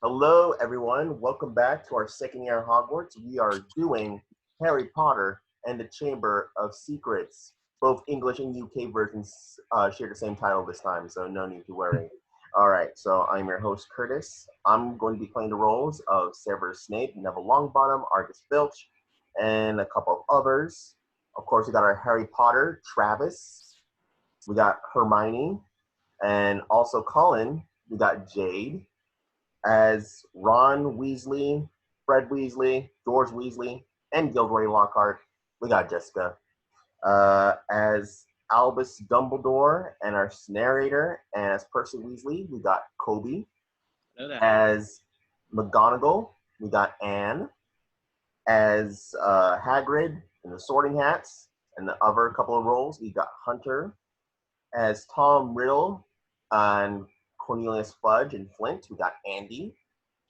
Hello, everyone. Welcome back to our second year at Hogwarts. We are doing Harry Potter and the Chamber of Secrets. Both English and UK versions share the same title this time, so no need to worry. All right, so I'm your host, Curtis. I'm going to be playing the roles of Severus Snape, Neville Longbottom, Argus Filch, and a couple of others. Of course, we got our Harry Potter, Travis. We got Hermione, and also Colin. We got Jade. As Ron Weasley, Fred Weasley, George Weasley, and Gilderoy Lockhart, we got Jessica. As Albus Dumbledore and our narrator, and as Percy Weasley, we got Colby. As McGonagall, we got Anne. As Hagrid in the Sorting Hats and the other couple of roles, we got Hunter. As Tom Riddle and Cornelius Fudge and Flint, we got Andy.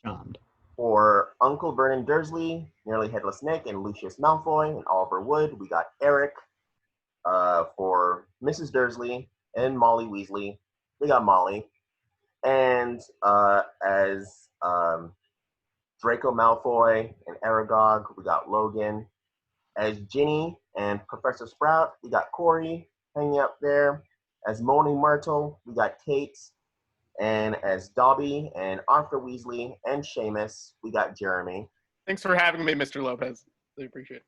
John. For Uncle Vernon Dursley, Nearly Headless Nick, and Lucius Malfoy and Oliver Wood, we got Eric. For Mrs. Dursley and Molly Weasley, we got Molly. And as Draco Malfoy and Aragog, we got Logan. As Ginny and Professor Sprout, we got Corey hanging up there. As Moaning Myrtle, we got Kate. And as Dobby and Arthur Weasley and Seamus, we got Jeremy. Thanks for having me, Mr. Lopez. Really appreciate it.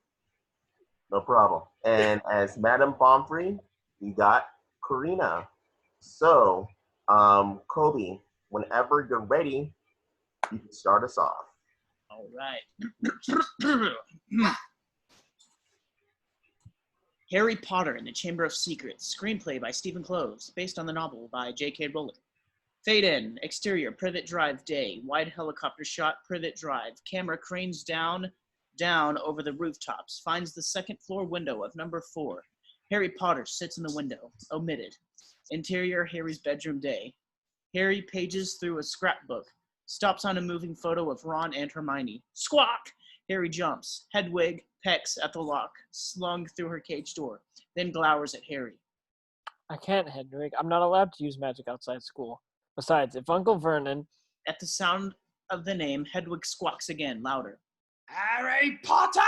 No problem. And as Madame Pomfrey, we got Karina. So, Colby, whenever you're ready, you can start us off. All right. Harry Potter and the Chamber of Secrets, screenplay by Steve Kloves, based on the novel by J.K. Rowling. Fade in, exterior, Privet Drive day, wide helicopter shot, Privet Drive. Camera cranes down over the rooftops, finds the second floor window of number 4. Harry Potter sits in the window, omitted. Interior, Harry's bedroom day. Harry pages through a scrapbook, stops on a moving photo of Ron and Hermione. Squawk! Harry jumps, Hedwig pecks at the lock, slung through her cage door, then glowers at Harry. I can't, Hedwig. I'm not allowed to use magic outside school. Besides, if Uncle Vernon... At the sound of the name, Hedwig squawks again, louder. Harry Potter!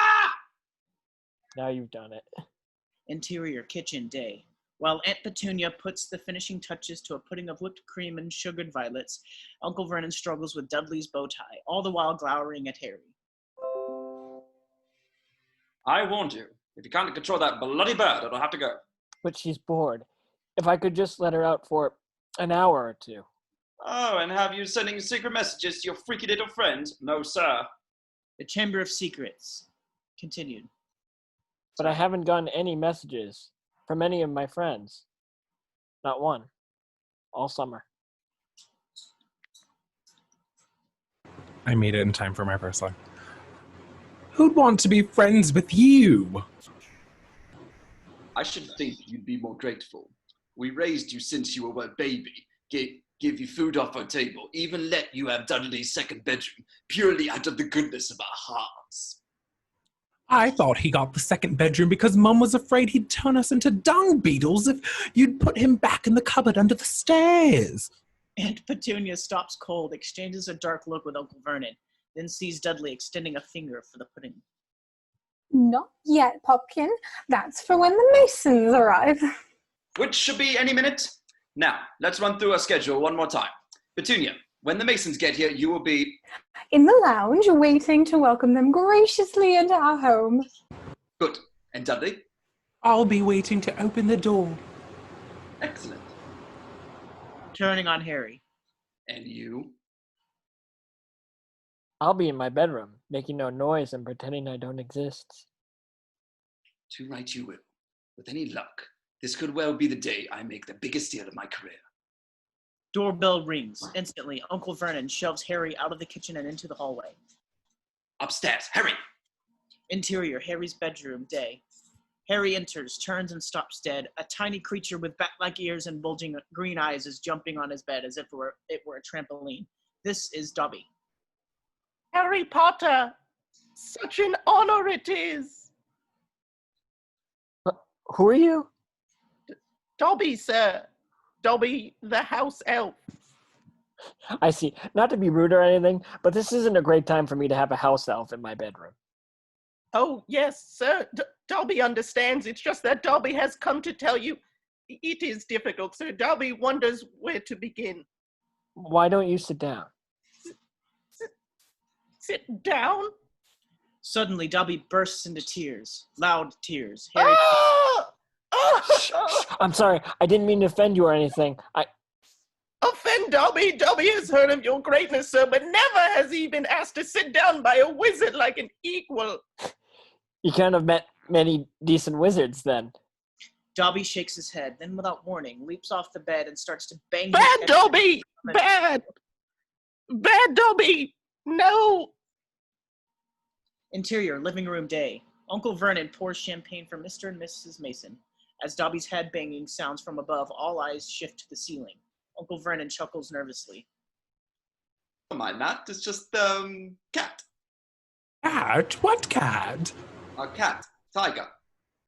Now you've done it. Interior, kitchen, day. While Aunt Petunia puts the finishing touches to a pudding of whipped cream and sugared violets, Uncle Vernon struggles with Dudley's bow tie, all the while glowering at Harry. I warned you. If you can't control that bloody bird, it'll have to go. But she's bored. If I could just let her out for an hour or two. Oh, and have you sending secret messages to your freaky little friend? No, sir. The Chamber of Secrets. Continued. But I haven't gotten any messages from any of my friends. Not one. All summer. I made it in time for my first line. Who'd want to be friends with you? I should think you'd be more grateful. We raised you since you were a baby, give you food off our table, even let you have Dudley's second bedroom, purely out of the goodness of our hearts. I thought he got the second bedroom because Mum was afraid he'd turn us into dung beetles if you'd put him back in the cupboard under the stairs. Aunt Petunia stops cold, exchanges a dark look with Uncle Vernon, then sees Dudley extending a finger for the pudding. Not yet, Popkin. That's for when the Masons arrive. Which should be any minute. Now, let's run through our schedule one more time. Petunia, when the Masons get here, you will be... in the lounge, waiting to welcome them graciously into our home. Good. And Dudley? I'll be waiting to open the door. Excellent. Turning on Harry. And you? I'll be in my bedroom, making no noise and pretending I don't exist. Too right you will. With any luck, this could well be the day I make the biggest deal of my career. Doorbell rings. Instantly, Uncle Vernon shoves Harry out of the kitchen and into the hallway. Upstairs, hurry! Interior, Harry's bedroom, day. Harry enters, turns and stops dead. A tiny creature with bat-like ears and bulging green eyes is jumping on his bed as if it were a trampoline. This is Dobby. Harry Potter! Such an honor it is! Who are you? Dobby, sir. Dobby, the house elf. I see. Not to be rude or anything, but this isn't a great time for me to have a house elf in my bedroom. Oh, yes, sir. Dobby understands. It's just that Dobby has come to tell you it is difficult, sir. Dobby wonders where to begin. Why don't you sit down? Sit down? Suddenly, Dobby bursts into tears. Loud tears. Harry Ah! I'm sorry. I didn't mean to offend you or anything. Offend Dobby? Dobby has heard of your greatness, sir, but never has he been asked to sit down by a wizard like an equal. You can't have met many decent wizards then. Dobby shakes his head, then without warning, leaps off the bed and starts to bang his Bad head Dobby! Bad! Bad Dobby! No! Interior, living room day. Uncle Vernon pours champagne for Mr. and Mrs. Mason. As Dobby's head banging sounds from above, all eyes shift to the ceiling. Uncle Vernon chuckles nervously. Don't mind that. It's just, cat. Cat? What cat? A cat. Tiger.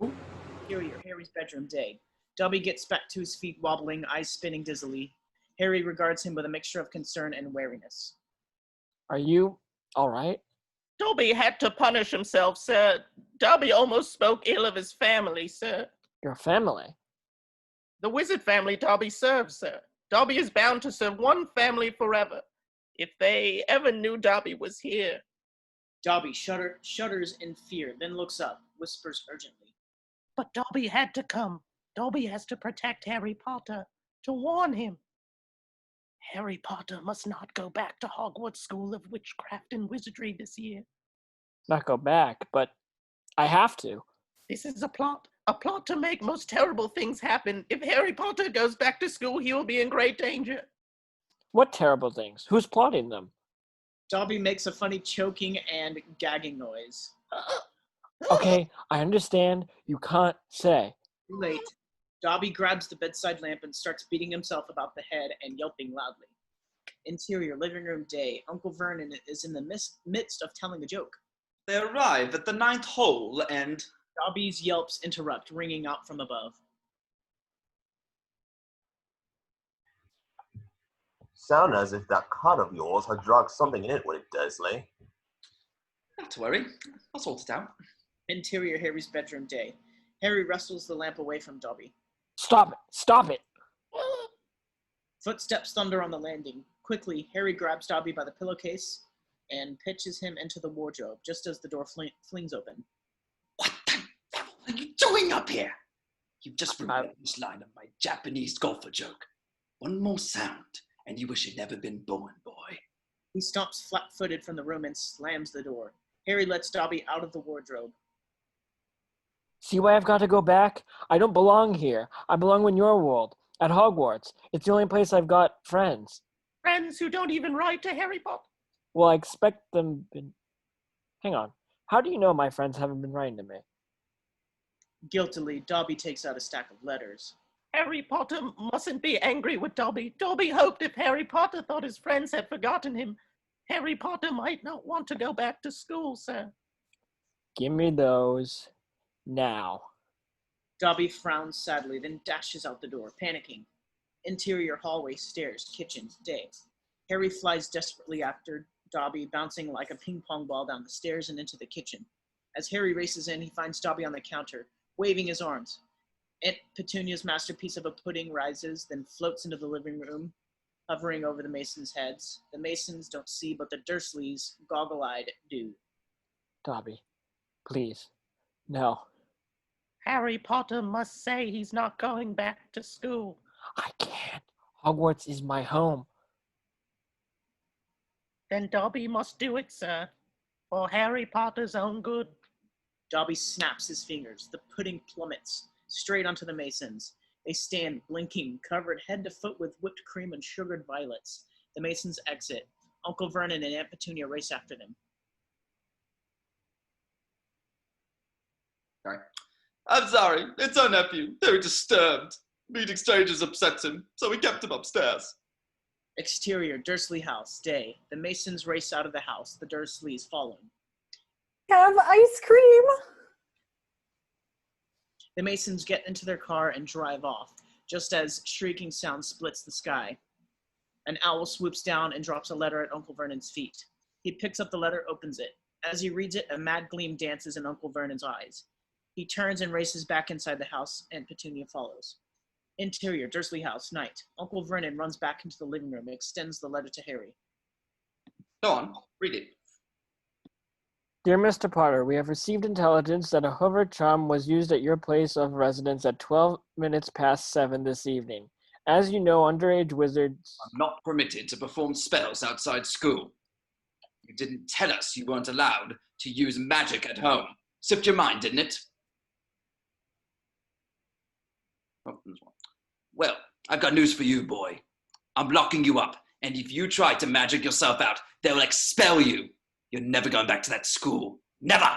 Interior, Harry's bedroom day. Dobby gets back to his feet wobbling, eyes spinning dizzily. Harry regards him with a mixture of concern and wariness. Are you all right? Dobby had to punish himself, sir. Dobby almost spoke ill of his family, sir. Your family? The wizard family Dobby serves, sir. Dobby is bound to serve one family forever. If they ever knew Dobby was here. Dobby shudders in fear, then looks up, whispers urgently. But Dobby had to come. Dobby has to protect Harry Potter, to warn him. Harry Potter must not go back to Hogwarts School of Witchcraft and Wizardry this year. Not go back, but I have to. This is a plot to make most terrible things happen. If Harry Potter goes back to school, he will be in great danger. What terrible things? Who's plotting them? Dobby makes a funny choking and gagging noise. Okay, I understand. You can't say. Too late. Dobby grabs the bedside lamp and starts beating himself about the head and yelping loudly. Interior, living room day. Uncle Vernon is in the midst of telling a joke. They arrive at the 9th hole and... Dobby's yelps interrupt, ringing out from above. Sound as if that cot of yours had drugged something in it, would it, Dursley? Not to worry. I'll sort it out. Interior, Harry's bedroom day. Harry wrestles the lamp away from Dobby. Stop it! Stop it! Footsteps thunder on the landing. Quickly, Harry grabs Dobby by the pillowcase and pitches him into the wardrobe, just as the door flings open. What the devil are you doing up here? You've just ruined this line of my Japanese golfer joke. One more sound, and you wish you'd never been born, boy. He stomps flat-footed from the room and slams the door. Harry lets Dobby out of the wardrobe. See why I've got to go back? I don't belong here. I belong in your world, at Hogwarts. It's the only place I've got friends. Friends who don't even write to Harry Potter. Well, I expect them... Hang on. How do you know my friends haven't been writing to me? Guiltily, Dobby takes out a stack of letters. Harry Potter mustn't be angry with Dobby. Dobby hoped if Harry Potter thought his friends had forgotten him, Harry Potter might not want to go back to school, sir. Give me those now. Dobby frowns sadly, then dashes out the door, panicking. Interior hallway, stairs, kitchen, day. Harry flies desperately after Dobby, bouncing like a ping-pong ball down the stairs and into the kitchen. As Harry races in, he finds Dobby on the counter, waving his arms. Aunt Petunia's masterpiece of a pudding rises, then floats into the living room, hovering over the Masons' heads. The Masons don't see, but the Dursleys, goggle-eyed, do. Dobby, please, no. Harry Potter must say he's not going back to school. I can't. Hogwarts is my home. Then Dobby must do it, sir, for Harry Potter's own good. Dobby snaps his fingers. The pudding plummets straight onto the Masons. They stand, blinking, covered head to foot with whipped cream and sugared violets. The Masons exit. Uncle Vernon and Aunt Petunia race after them. Right. I'm sorry. It's our nephew. Very disturbed. Meeting strangers upsets him, so we kept him upstairs. Exterior, Dursley house, day. The Masons race out of the house, the Dursleys following. Have ice cream. The Masons get into their car and drive off, just as shrieking sound splits the sky. An owl swoops down and drops a letter at Uncle Vernon's feet. He picks up the letter, opens it. As he reads it, a mad gleam dances in Uncle Vernon's eyes. He turns and races back inside the house, and Petunia follows. Interior, Dursley House, night. Uncle Vernon runs back into the living room and extends the letter to Harry. Go on, read it. Dear Mr. Potter, we have received intelligence that a hover charm was used at your place of residence at 12 minutes past 7 this evening. As you know, underage wizards... I'm not permitted to perform spells outside school. You didn't tell us you weren't allowed to use magic at home. Slipped your mind, didn't it? Oh, there's one. Well, I've got news for you, boy. I'm locking you up, and if you try to magic yourself out, they will expel you. You're never going back to that school. Never!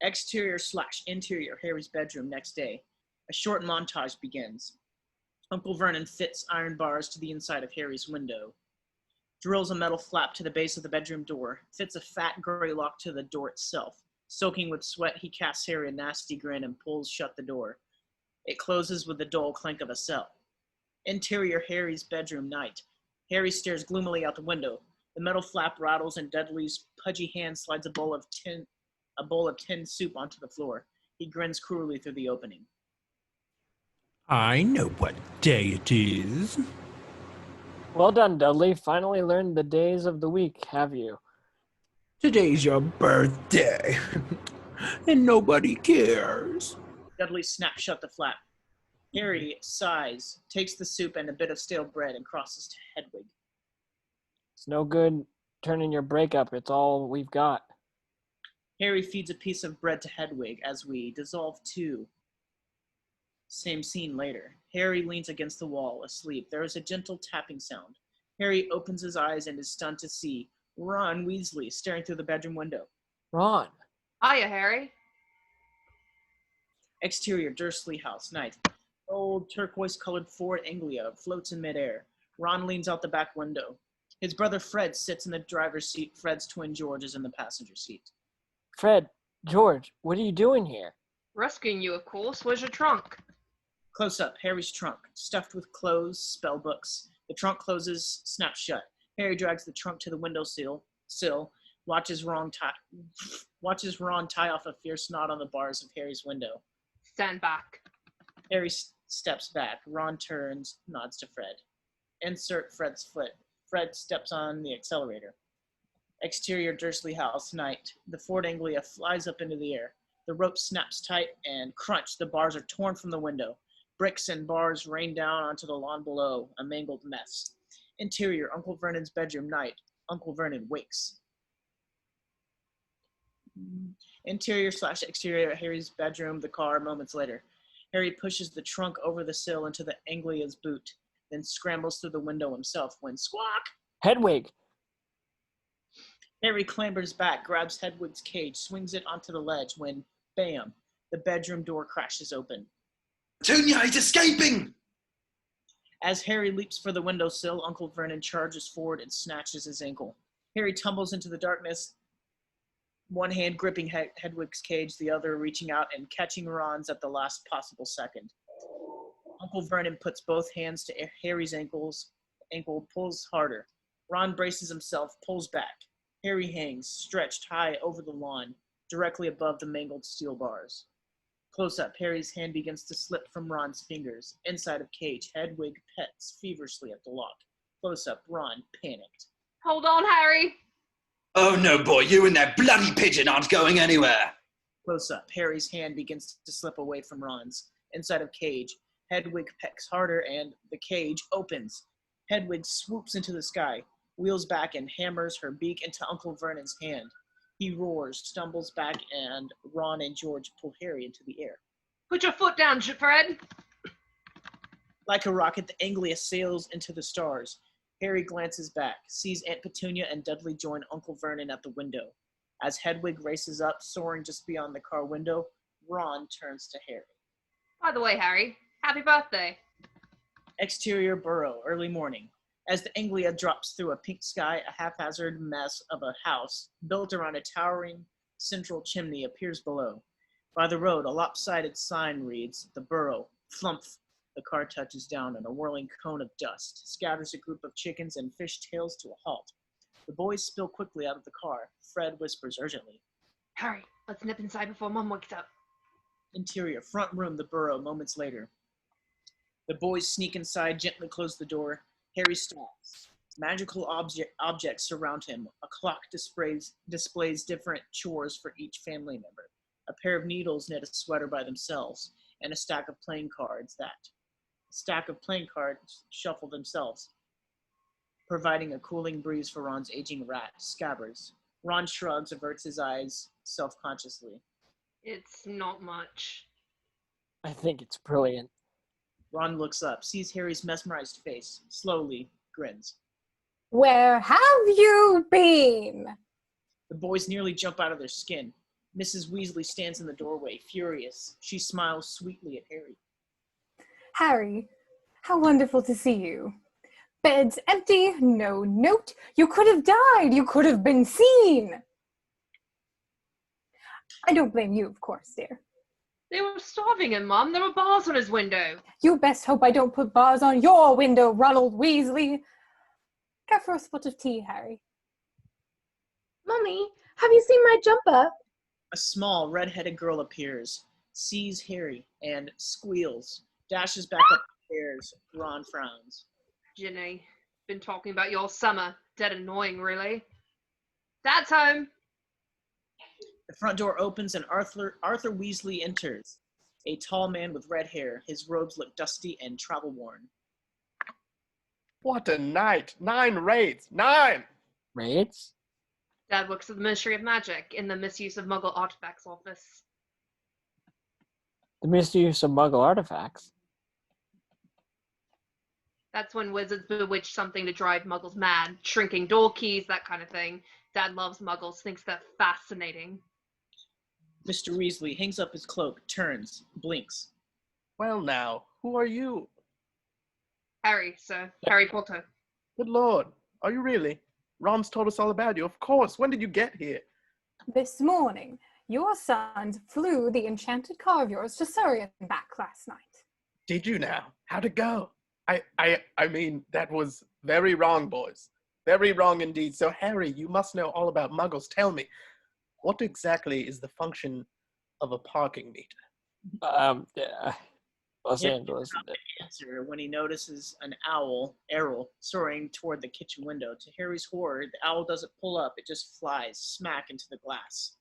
Exterior/interior, Harry's bedroom next day. A short montage begins. Uncle Vernon fits iron bars to the inside of Harry's window, drills a metal flap to the base of the bedroom door, fits a fat gray lock to the door itself. Soaking with sweat, he casts Harry a nasty grin and pulls shut the door. It closes with the dull clank of a cell. Interior, Harry's bedroom night. Harry stares gloomily out the window. The metal flap rattles and Dudley's pudgy hand slides a bowl of tin soup onto the floor. He grins cruelly through the opening. I know what day it is. Well done, Dudley. Finally learned the days of the week, have you? Today's your birthday, and nobody cares. Dudley snaps shut the flap. Harry sighs, takes the soup and a bit of stale bread and crosses to Hedwig. It's no good turning your break up. It's all we've got. Harry feeds a piece of bread to Hedwig as we dissolve too. Same scene later. Harry leans against the wall, asleep. There is a gentle tapping sound. Harry opens his eyes and is stunned to see Ron Weasley staring through the bedroom window. Ron. Hiya, Harry. Exterior, Dursley House, night. Old turquoise-colored Ford Anglia floats in midair. Ron leans out the back window. His brother Fred sits in the driver's seat. Fred's twin George is in the passenger seat. Fred, George, what are you doing here? Rescuing you, of course. Where's your trunk? Close up, Harry's trunk, stuffed with clothes, spell books. The trunk closes, snaps shut. Harry drags the trunk to the windowsill, watches Ron tie off a fierce knot on the bars of Harry's window. Stand back. Harry steps back. Ron turns, nods to Fred. Insert Fred's foot. Fred steps on the accelerator. Exterior, Dursley House, night. The Ford Anglia flies up into the air. The rope snaps tight and crunch. The bars are torn from the window. Bricks and bars rain down onto the lawn below, a mangled mess. Interior, Uncle Vernon's bedroom, night. Uncle Vernon wakes. Interior/exterior, Harry's bedroom, the car, moments later. Harry pushes the trunk over the sill into the Anglia's boot, then scrambles through the window himself when squawk! Hedwig. Harry clambers back, grabs Hedwig's cage, swings it onto the ledge when, bam, the bedroom door crashes open. Petunia, he's escaping! As Harry leaps for the windowsill, Uncle Vernon charges forward and snatches his ankle. Harry tumbles into the darkness, one hand gripping Hedwig's cage, the other reaching out and catching Ron's at the last possible second. Uncle Vernon puts both hands to Harry's ankle, pulls harder. Ron braces himself, pulls back. Harry hangs, stretched high over the lawn, directly above the mangled steel bars. Close up, Harry's hand begins to slip from Ron's fingers. Inside of cage, Hedwig pets feverishly at the lock. Close up, Ron, panicked. Hold on, Harry. Oh no, boy, you and that bloody pigeon aren't going anywhere. Close up, Harry's hand begins to slip away from Ron's. Inside of cage, Hedwig pecks harder and the cage opens. Hedwig swoops into the sky, wheels back and hammers her beak into Uncle Vernon's hand. He roars, stumbles back, and Ron and George pull Harry into the air. Put your foot down, Fred. Like a rocket, the Anglia sails into the stars. Harry glances back, sees Aunt Petunia and Dudley join Uncle Vernon at the window. As Hedwig races up, soaring just beyond the car window, Ron turns to Harry. By the way, Harry, happy birthday. Exterior burrow, early morning. As the Anglia drops through a pink sky, a haphazard mess of a house built around a towering central chimney appears below. By the road, a lopsided sign reads, "The Burrow, Flumph." The car touches down, and a whirling cone of dust scatters a group of chickens and fish tails to a halt. The boys spill quickly out of the car. Fred whispers urgently. Harry, let's nip inside before Mum wakes up. Interior, front room, the burrow, moments later. The boys sneak inside, gently close the door. Harry stops. Magical objects surround him. A clock displays different chores for each family member. A pair of needles knit a sweater by themselves, and a stack of playing cards shuffle themselves, providing a cooling breeze for Ron's aging rat, Scabbers. Ron shrugs, averts his eyes self-consciously. It's not much. I think it's brilliant. Ron looks up, sees Harry's mesmerized face, slowly grins. Where have you been? The boys nearly jump out of their skin. Mrs. Weasley stands in the doorway, furious. She smiles sweetly at Harry. Harry, how wonderful to see you. Bed's empty, no note. You could have died. You could have been seen. I don't blame you, of course, dear. They were starving him, Mum. There were bars on his window. You best hope I don't put bars on your window, Ronald Weasley. Care for a spot of tea, Harry? Mummy, have you seen my jumper? A small, red-headed girl appears, sees Harry, and squeals, dashes back up the stairs. Ron frowns. Ginny, been talking about your summer. Dead annoying, really. Dad's home. The front door opens and Arthur Weasley enters. A tall man with red hair. His robes look dusty and travel-worn. What a night! 9 raids! 9! Raids? Dad works at the Ministry of Magic in the Misuse of Muggle Artifacts office. The misuse of Muggle artifacts? That's when wizards bewitch something to drive Muggles mad. Shrinking door keys, that kind of thing. Dad loves Muggles, thinks they're fascinating. Mr. Weasley hangs up his cloak, turns, blinks. Well now, who are you? Harry, sir. Harry Potter. Good lord, are you really? Ron's told us all about you, of course. When did you get here? This morning, your sons flew the enchanted car of yours to Surrey and back last night. Did you now? How'd it go? I mean, that was very wrong, boys. Very wrong indeed. So, Harry, you must know all about Muggles. Tell me, what exactly is the function of a parking meter? Los Angeles. Answer when he notices an Errol, soaring toward the kitchen window. To Harry's horror, the owl doesn't pull up, it just flies smack into the glass.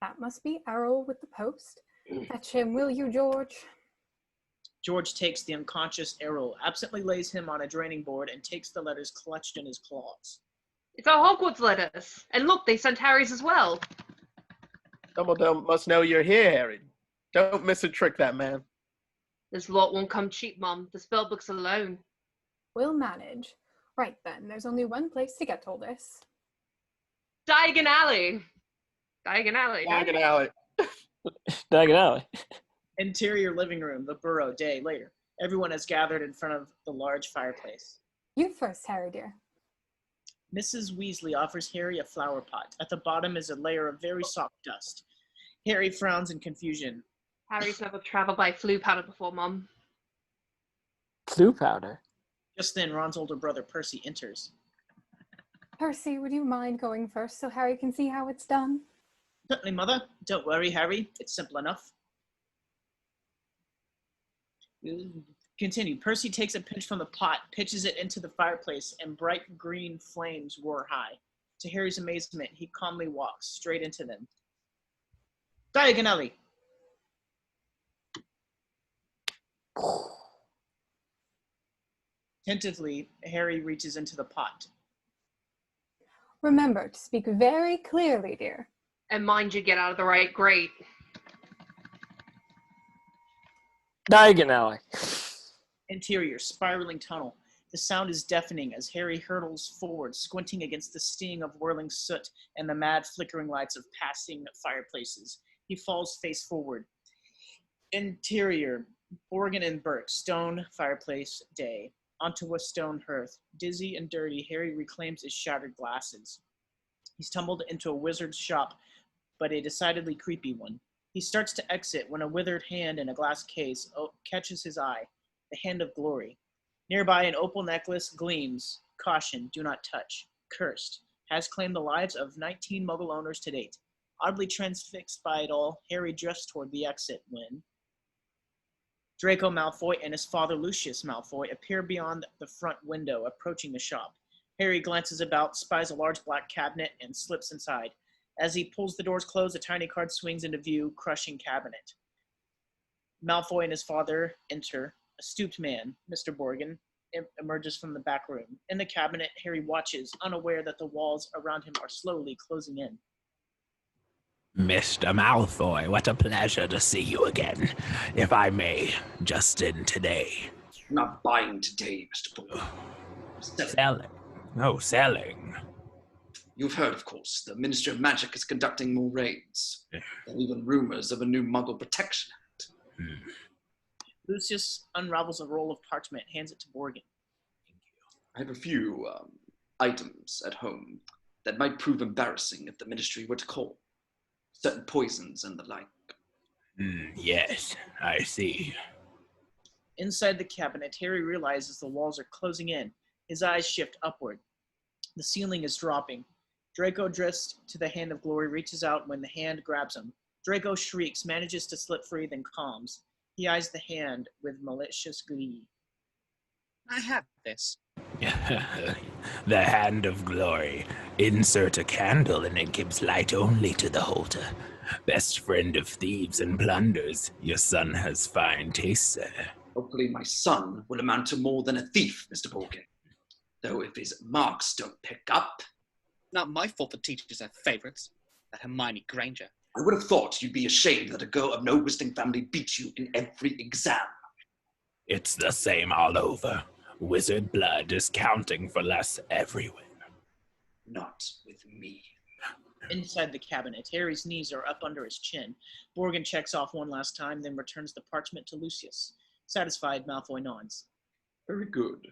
That must be Errol with the post. Fetch him, will you, George? George takes the unconscious Errol, absently lays him on a draining board, and takes the letters clutched in his claws. It's our Hogwarts letters. And look, they sent Harry's as well. Dumbledore must know you're here, Harry. Don't miss a trick, that man. This lot won't come cheap, Mum. The spellbooks alone. We'll manage. Right then, there's only one place to get all this. Diagon Alley. Diagon Alley. Diagon Alley. Diagon Alley. Interior living room, the burrow, day later. Everyone has gathered in front of the large fireplace. You first, Harry, dear. Mrs. Weasley offers Harry a flower pot. At the bottom is a layer of very soft dust. Harry frowns in confusion. Harry's never traveled by flu powder before, Mum. Flu powder? Just then, Ron's older brother, Percy, enters. Percy, would you mind going first so Harry can see how it's done? Certainly, Mother. Don't worry, Harry. It's simple enough. Continue. Percy takes a pinch from the pot, pitches it into the fireplace, and bright green flames roar high. To Harry's amazement, he calmly walks straight into them. Diagon Alley! Tentatively, Harry reaches into the pot. Remember to speak very clearly, dear. And mind you, get out of the right grate. Diagon Alley. Interior, spiraling tunnel. The sound is deafening as Harry hurtles forward, squinting against the sting of whirling soot and the mad flickering lights of passing fireplaces. He falls face forward. Interior, Borgin and Burke, stone fireplace, day. Onto a stone hearth. Dizzy and dirty, Harry reclaims his shattered glasses. He's tumbled into a wizard's shop, but a decidedly creepy one. He starts to exit when a withered hand in a glass case catches his eye. The Hand of Glory. Nearby, an opal necklace gleams. Caution, do not touch. Cursed. Has claimed the lives of 19 Muggle owners to date. Oddly transfixed by it all, Harry drifts toward the exit when Draco Malfoy and his father Lucius Malfoy appear beyond the front window, approaching the shop. Harry glances about, spies a large black cabinet, and slips inside. As he pulls the doors closed, a tiny card swings into view, crushing cabinet. Malfoy and his father enter. A stooped man, Mr. Borgin, emerges from the back room. In the cabinet, Harry watches, unaware that the walls around him are slowly closing in. Mr. Malfoy, what a pleasure to see you again. If I may, just in today. I'm not buying today, Mr. Borgin. Selling. Oh, selling. You've heard, of course, the Ministry of Magic is conducting more raids. There are even rumors of a new Muggle Protection Act. Lucius unravels a roll of parchment, hands it to Borgin. I have a few items at home that might prove embarrassing if the Ministry were to call. Certain poisons and the like. Yes, I see. Inside the cabinet, Harry realizes the walls are closing in. His eyes shift upward. The ceiling is dropping. Draco drifts to the Hand of Glory, reaches out when the hand grabs him. Draco shrieks, manages to slip free, then calms. He eyes the hand with malicious glee. I have this. The Hand of Glory. Insert a candle and it gives light only to the holder. Best friend of thieves and plunders. Your son has fine taste, sir. Hopefully my son will amount to more than a thief, Mr. Borgin. Though if his marks don't pick up... Not my fault the teachers have favorites. That Hermione Granger. I would have thought you'd be ashamed that a girl of no visiting family beat you in every exam. It's the same all over. Wizard blood is counting for less everywhere. Not with me. Inside the cabinet, Harry's knees are up under his chin. Borgin checks off one last time, then returns the parchment to Lucius. Satisfied, Malfoy nods. Very good.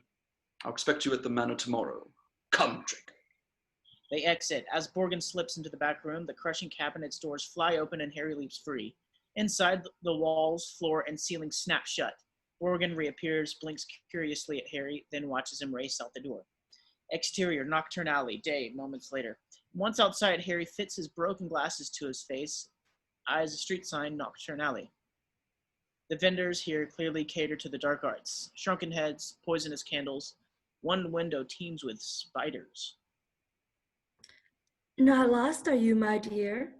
I'll expect you at the manor tomorrow. Come, Draco. They exit. As Borgin slips into the back room, the crushing cabinet's doors fly open and Harry leaps free. Inside, the walls, floor, and ceiling snap shut. Borgin reappears, blinks curiously at Harry, then watches him race out the door. Exterior, Nocturne Alley, day, moments later. Once outside, Harry fits his broken glasses to his face, eyes a street sign, Nocturne Alley. The vendors here clearly cater to the dark arts. Shrunken heads, poisonous candles. One window teems with spiders. Not lost, are you, my dear?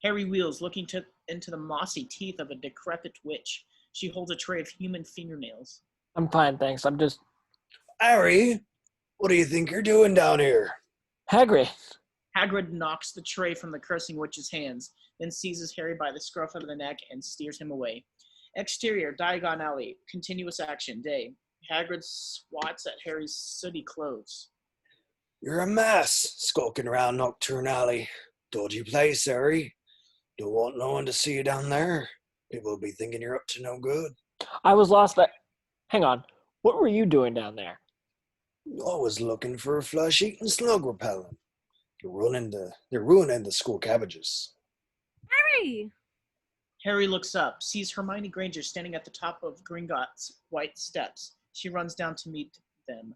Harry wheels, looking into the mossy teeth of a decrepit witch. She holds a tray of human fingernails. I'm fine, thanks. I'm just... Harry, what do you think you're doing down here? Hagrid. Hagrid knocks the tray from the cursing witch's hands, then seizes Harry by the scruff of the neck and steers him away. Exterior, Diagon Alley, continuous action, day. Hagrid swats at Harry's sooty clothes. You're a mess, skulking around Nocturne Alley. Dodgy place, Harry. Don't want no one to see you down there. People will be thinking you're up to no good. I was lost that... Hang on. What were you doing down there? I was looking for a flesh-eating slug repellent. They're ruining the school cabbages. Harry! Harry looks up, sees Hermione Granger standing at the top of Gringotts' white steps. She runs down to meet them.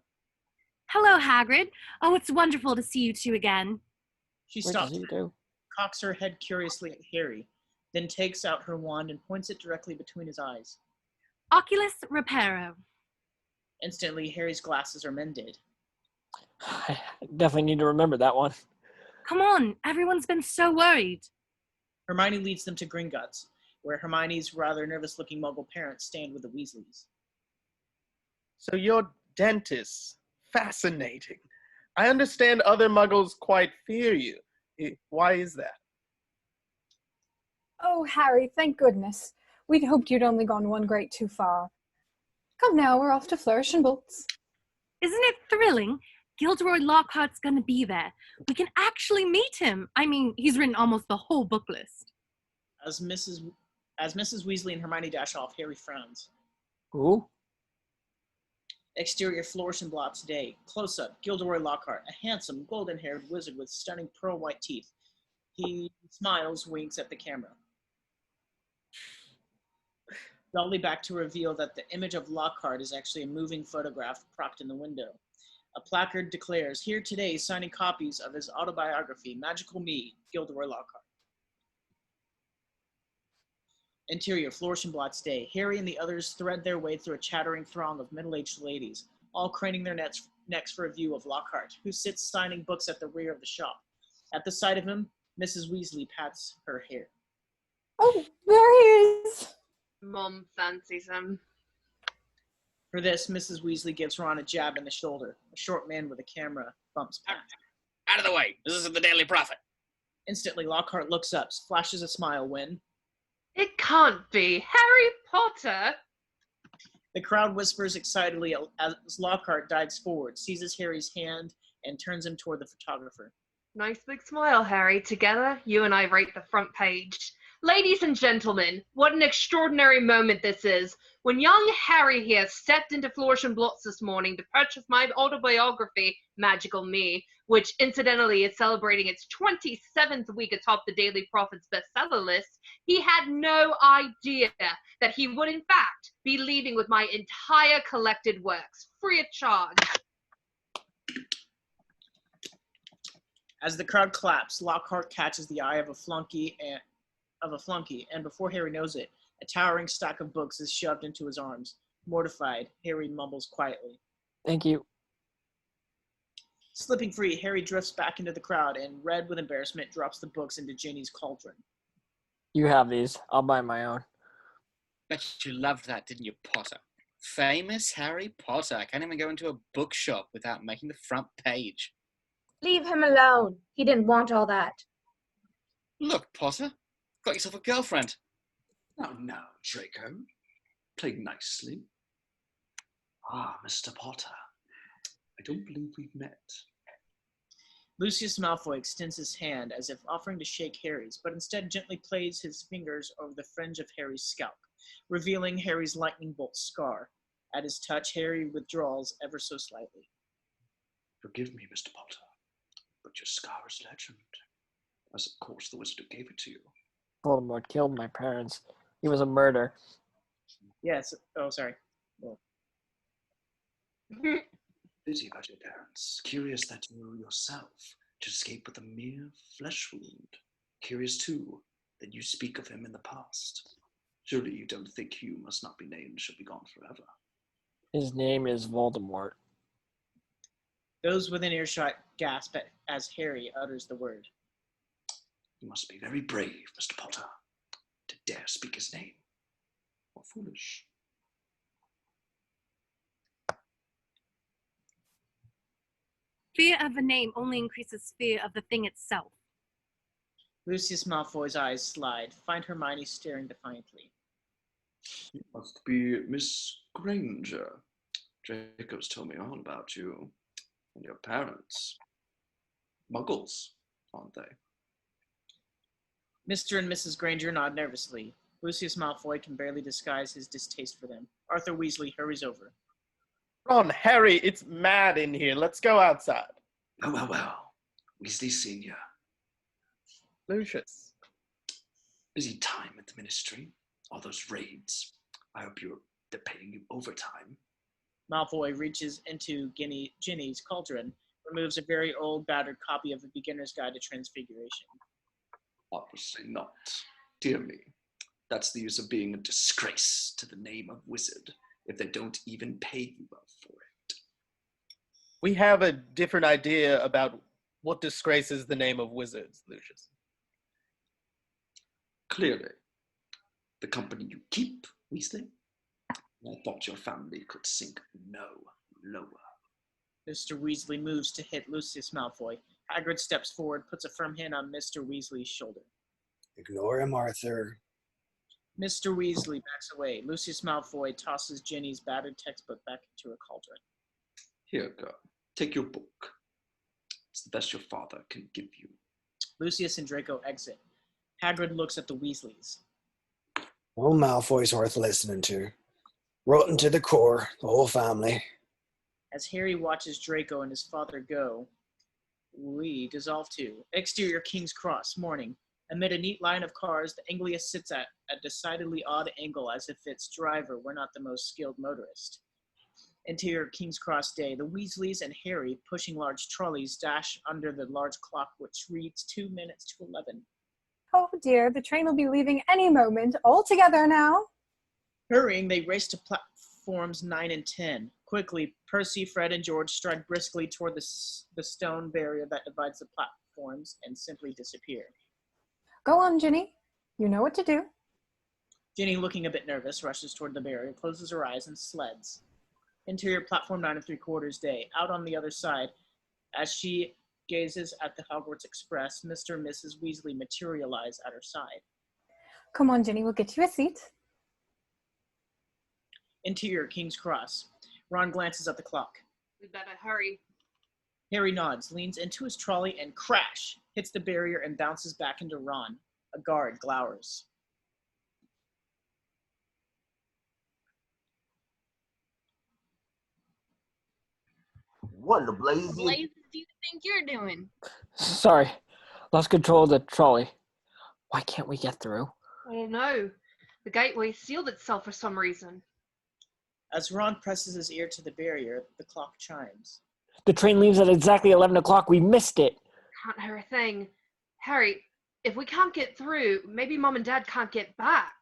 Hello, Hagrid. Oh, it's wonderful to see you two again. She stops, cocks her head curiously at Harry, then takes out her wand and points it directly between his eyes. Oculus Reparo. Instantly, Harry's glasses are mended. I definitely need to remember that one. Come on, everyone's been so worried. Hermione leads them to Gringotts, where Hermione's rather nervous-looking Muggle parents stand with the Weasleys. So you're dentists. Fascinating. I understand other Muggles quite fear you. Why is that? Oh, Harry, thank goodness. We'd hoped you'd only gone one grade too far. Come now, we're off to Flourish and Bolts. Isn't it thrilling? Gilderoy Lockhart's gonna be there. We can actually meet him. I mean, he's written almost the whole book list. As Mrs. Weasley and Hermione dash off, Harry frowns. Who? Exterior, Flourish and Blotts day. Close up, Gilderoy Lockhart, a handsome, golden-haired wizard with stunning pearl-white teeth. He smiles, winks at the camera. Dolly back to reveal that the image of Lockhart is actually a moving photograph propped in the window. A placard declares, "Here today, signing copies of his autobiography, Magical Me, Gilderoy Lockhart." Interior, Flourish and Blots Day. Harry and the others thread their way through a chattering throng of middle-aged ladies, all craning their necks for a view of Lockhart, who sits signing books at the rear of the shop. At the sight of him, Mrs. Weasley pats her hair. Oh, there he is! Mom fancies him. For this, Mrs. Weasley gives Ron a jab in the shoulder. A short man with a camera bumps past. Out of the way. This is the Daily Prophet. Instantly, Lockhart looks up, flashes a smile when... It can't be. Harry Potter? The crowd whispers excitedly as Lockhart dives forward, seizes Harry's hand, and turns him toward the photographer. Nice big smile, Harry. Together, you and I write the front page. Ladies and gentlemen, what an extraordinary moment this is. When young Harry here stepped into Flourish and Blots this morning to purchase my autobiography, Magical Me, which incidentally is celebrating its 27th week atop the Daily Prophet's bestseller list, he had no idea that he would in fact be leaving with my entire collected works, free of charge. As the crowd claps, Lockhart catches the eye of a flunky, and before Harry knows it, a towering stack of books is shoved into his arms. Mortified, Harry mumbles quietly, "Thank you." Slipping free, Harry drifts back into the crowd and, red with embarrassment, drops the books into Ginny's cauldron. "You have these. I'll buy my own." Bet you loved that, didn't you, Potter? Famous Harry Potter. I can't even go into a bookshop without making the front page. Leave him alone. He didn't want all that. Look, Potter. Got yourself a girlfriend. Now, Draco. Playing nicely. Ah, Mr. Potter. I don't believe we've met. Lucius Malfoy extends his hand as if offering to shake Harry's, but instead gently plays his fingers over the fringe of Harry's scalp, revealing Harry's lightning bolt scar. At his touch, Harry withdraws ever so slightly. Forgive me, Mr. Potter, but your scar is legend, as of course the wizard who gave it to you. Voldemort killed my parents. He was a murderer. Yes. Oh, sorry. Well. Busy about your parents. Curious that you yourself should escape with a mere flesh wound. Curious, too, that you speak of him in the past. Surely you don't think Hugh must not be named shall be gone forever. His name is Voldemort. Those within earshot gasp as Harry utters the word. You must be very brave, Mr. Potter, to dare speak his name. Or foolish. Fear of a name only increases fear of the thing itself. Lucius Malfoy's eyes slide, find Hermione staring defiantly. You must be Miss Granger. Draco's told me all about you and your parents. Muggles, aren't they? Mr. and Mrs. Granger nod nervously. Lucius Malfoy can barely disguise his distaste for them. Arthur Weasley hurries over. Ron, Harry, it's mad in here. Let's go outside. Well. Weasley Senior. Lucius. Busy time at the ministry. All those raids. I hope they're paying you overtime. Malfoy reaches into Ginny's cauldron, removes a very old, battered copy of A Beginner's Guide to Transfiguration. Obviously not. Dear me. That's the use of being a disgrace to the name of wizard, if they don't even pay you well for it. We have a different idea about what disgraces the name of wizards, Lucius. Clearly. The company you keep, Weasley. I thought your family could sink no lower. Mr. Weasley moves to hit Lucius Malfoy. Hagrid steps forward, puts a firm hand on Mr. Weasley's shoulder. Ignore him, Arthur. Mr. Weasley backs away. Lucius Malfoy tosses Ginny's battered textbook back into her cauldron. Here, girl. Take your book. It's the best your father can give you. Lucius and Draco exit. Hagrid looks at the Weasleys. Old Malfoy's worth listening to. Rotten to the core, the whole family. As Harry watches Draco and his father go, we dissolve to exterior King's Cross, morning. Amid a neat line of cars, the Anglia sits at a decidedly odd angle as if its driver were not the most skilled motorist. Interior King's Cross Day, the Weasleys and Harry, pushing large trolleys, dash under the large clock which reads 2 minutes to 11. Oh dear, the train will be leaving any moment. All together now. Hurrying, they race to platforms 9 and 10. Quickly, Percy, Fred, and George stride briskly toward the stone barrier that divides the platforms and simply disappear. Go on, Ginny. You know what to do. Ginny, looking a bit nervous, rushes toward the barrier, closes her eyes, and sleds. Interior platform 9 3/4 day. Out on the other side, as she gazes at the Hogwarts Express, Mr. and Mrs. Weasley materialize at her side. Come on, Ginny, we'll get you a seat. Interior King's Cross. Ron glances at the clock. We better hurry. Harry nods, leans into his trolley, and crash! Hits the barrier and bounces back into Ron. A guard glowers. What in the blaze? What blaze do you think you're doing? Sorry, lost control of the trolley. Why can't we get through? I don't know. The gateway sealed itself for some reason. As Ron presses his ear to the barrier, the clock chimes. The train leaves at exactly 11 o'clock. We missed it. Can't hear a thing. Harry, if we can't get through, maybe Mom and Dad can't get back.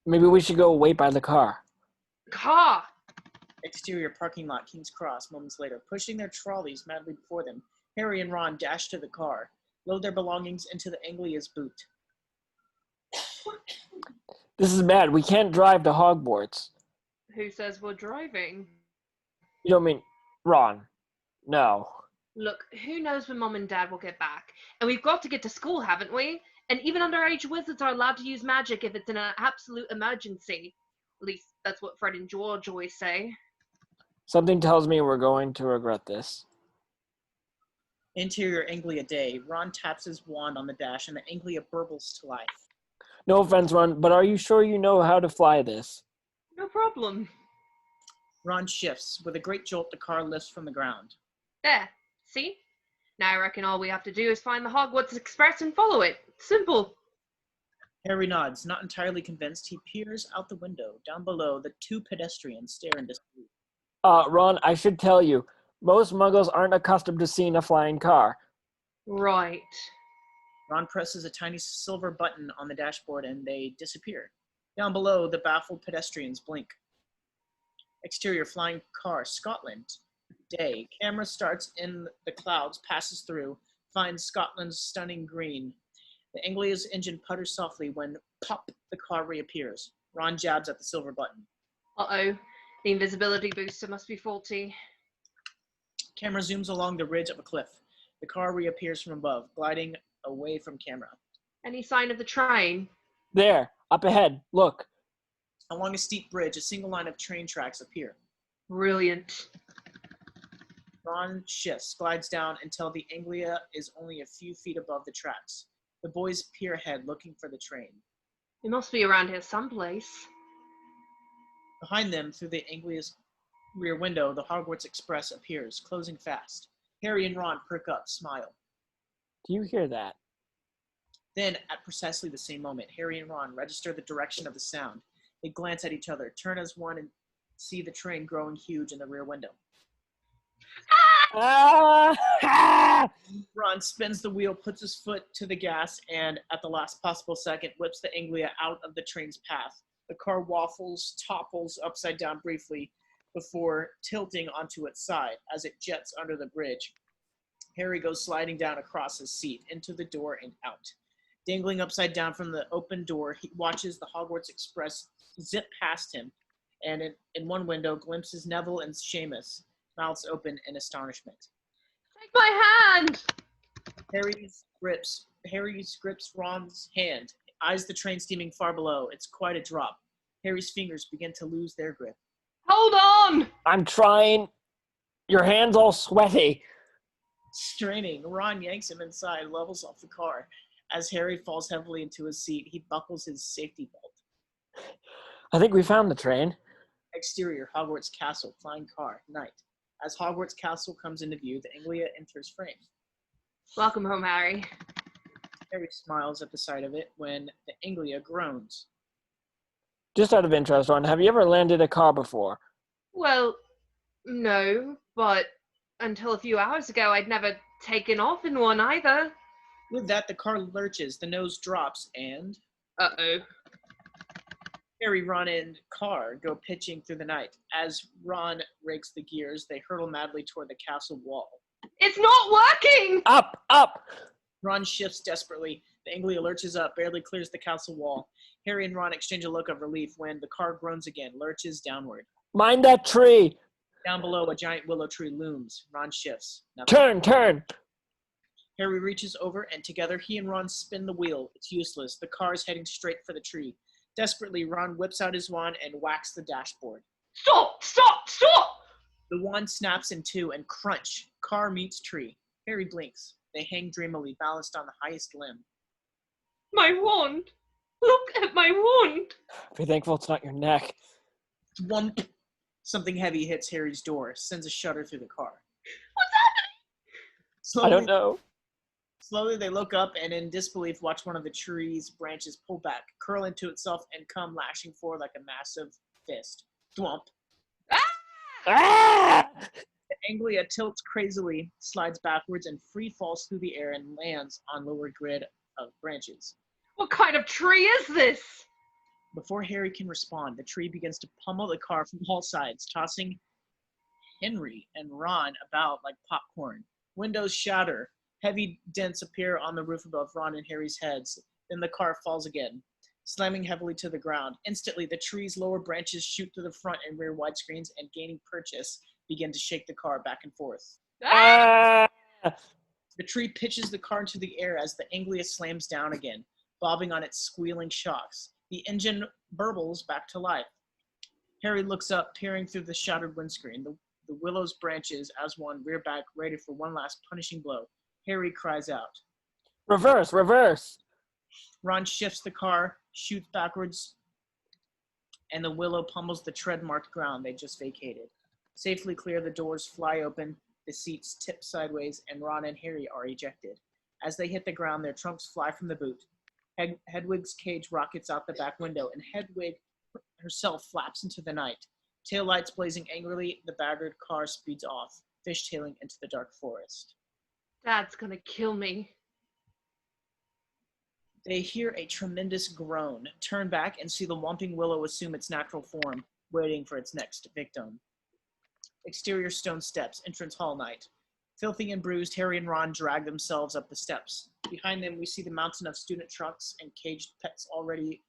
Maybe we should go wait by the car. Car! Exterior parking lot, King's Cross, moments later. Pushing their trolleys madly before them, Harry and Ron dash to the car, load their belongings into the Anglia's boot. This is bad. We can't drive to Hogwarts. Who says we're driving? You don't mean Ron? No. Look, who knows when Mom and Dad will get back? And we've got to get to school, haven't we? And even underage wizards are allowed to use magic if it's in an absolute emergency. At least that's what Fred and George always say. Something tells me we're going to regret this. Interior Anglia Day. Ron taps his wand on the dash and the Anglia burbles to life. No offense, Ron, but are you sure you know how to fly this? No problem. Ron shifts. With a great jolt, the car lifts from the ground. There. See? Now I reckon all we have to do is find the Hogwarts Express and follow it. Simple. Harry nods, not entirely convinced. He peers out the window. Down below, the two pedestrians stare in disbelief. Ron, I should tell you, most muggles aren't accustomed to seeing a flying car. Right. Ron presses a tiny silver button on the dashboard and they disappear. Down below, the baffled pedestrians blink. Exterior flying car, Scotland. Day. Camera starts in the clouds, passes through, finds Scotland's stunning green. The Anglia's engine putters softly when, pop, the car reappears. Ron jabs at the silver button. Uh-oh. The invisibility booster must be faulty. Camera zooms along the ridge of a cliff. The car reappears from above, gliding away from camera. Any sign of the train? There, up ahead, look. Along a steep bridge, a single line of train tracks appear. Brilliant. Ron shifts, glides down until the Anglia is only a few feet above the tracks. The boys peer ahead, looking for the train. It must be around here someplace. Behind them, through the Anglia's rear window, the Hogwarts Express appears, closing fast. Harry and Ron perk up, smile. Do you hear that? Then, at precisely the same moment, Harry and Ron register the direction of the sound. They glance at each other, turn as one, and see the train growing huge in the rear window. Ron spins the wheel, puts his foot to the gas, and at the last possible second, whips the Anglia out of the train's path. The car waffles, topples upside down briefly before tilting onto its side as it jets under the bridge. Harry goes sliding down across his seat, into the door and out. Dangling upside down from the open door, he watches the Hogwarts Express zip past him, and in one window glimpses Neville and Seamus, mouths open in astonishment. Take my hand! Harry grips Ron's hand, eyes the train steaming far below. It's quite a drop. Harry's fingers begin to lose their grip. Hold on! I'm trying. Your hand's all sweaty. Straining, Ron yanks him inside, levels off the car. As Harry falls heavily into his seat, he buckles his safety belt. I think we found the train. Exterior, Hogwarts Castle, flying car, night. As Hogwarts Castle comes into view, the Anglia enters frame. Welcome home, Harry. Harry smiles at the sight of it when the Anglia groans. Just out of interest, Ron, have you ever landed a car before? Well, no, but until a few hours ago, I'd never taken off in one either. With that, the car lurches, the nose drops, and... Uh-oh. Harry, Ron, and Car go pitching through the night. As Ron rakes the gears, they hurtle madly toward the castle wall. It's not working! Up! Up! Ron shifts desperately. The Anglia lurches up, barely clears the castle wall. Harry and Ron exchange a look of relief when the car groans again, lurches downward. Mind that tree! Down below, a giant willow tree looms. Ron shifts. Nothing. Turn! Turn! Harry reaches over, and together he and Ron spin the wheel. It's useless. The car is heading straight for the tree. Desperately, Ron whips out his wand and whacks the dashboard. Stop! Stop! Stop! The wand snaps in two, and crunch! Car meets tree. Harry blinks. They hang dreamily, balanced on the highest limb. My wand! Look at my wand! Be thankful it's not your neck. Thwump! Something heavy hits Harry's door, sends a shudder through the car. What's happening? Slowly, I don't know. Slowly, they look up and in disbelief watch one of the tree's branches pull back, curl into itself, and come lashing forward like a massive fist. Thwump! Ah! The Anglia tilts crazily, slides backwards, and free falls through the air and lands on lower grid of branches. What kind of tree is this? Before Harry can respond, the tree begins to pummel the car from all sides, tossing Henry and Ron about like popcorn. Windows shatter. Heavy dents appear on the roof above Ron and Harry's heads. Then the car falls again, slamming heavily to the ground. Instantly, the tree's lower branches shoot to the front and rear widescreens and, gaining purchase, begin to shake the car back and forth. Ah! The tree pitches the car into the air as the Anglia slams down again, bobbing on its squealing shocks. The engine burbles back to life. Harry looks up, peering through the shattered windscreen. The willow's branches, as one, rear back, ready for one last punishing blow. Harry cries out. Reverse! Reverse! Ron shifts the car, shoots backwards, and the willow pummels the tread-marked ground they just vacated. Safely clear, the doors fly open, the seats tip sideways, and Ron and Harry are ejected. As they hit the ground, their trunks fly from the boot. Hedwig's cage rockets out the back window, and Hedwig herself flaps into the night. Taillights blazing angrily, the battered car speeds off, fishtailing into the dark forest. Dad's gonna kill me. They hear a tremendous groan, turn back, and see the whomping willow assume its natural form, waiting for its next victim. Exterior stone steps, entrance hall night. Filthy and bruised, Harry and Ron drag themselves up the steps. Behind them, we see the mountain of student trunks and caged pets already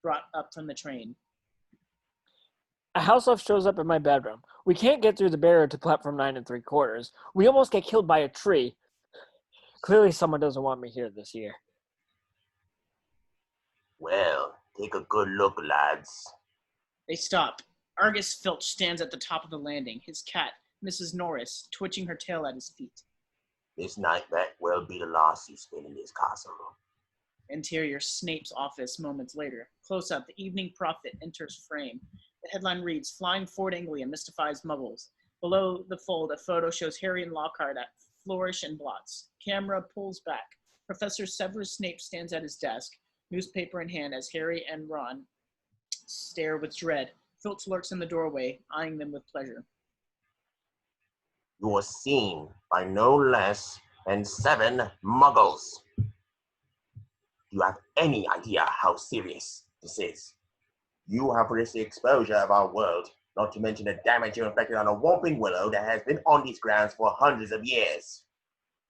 brought up from the train. A house elf shows up in my bedroom. We can't get through the barrier to platform 9 3/4. We almost get killed by a tree. Clearly someone doesn't want me here this year. Well, take a good look, lads. They stop. Argus Filch stands at the top of the landing, his cat, Mrs. Norris, twitching her tail at his feet. This night might well be the last you spend in this castle. Interior Snape's office moments later. Close up, the Evening Prophet enters frame. The headline reads, Flying Ford Anglia mystifies Muggles. Below the fold, a photo shows Harry and Lockhart at flourish and blots. Camera pulls back. Professor Severus Snape stands at his desk, newspaper in hand, as Harry and Ron stare with dread. Filch lurks in the doorway, eyeing them with pleasure. You were seen by no less than 7 Muggles. Do you have any idea how serious this is? You have risked the exposure of our world, not to mention the damage you inflicted on a whomping willow that has been on these grounds for hundreds of years.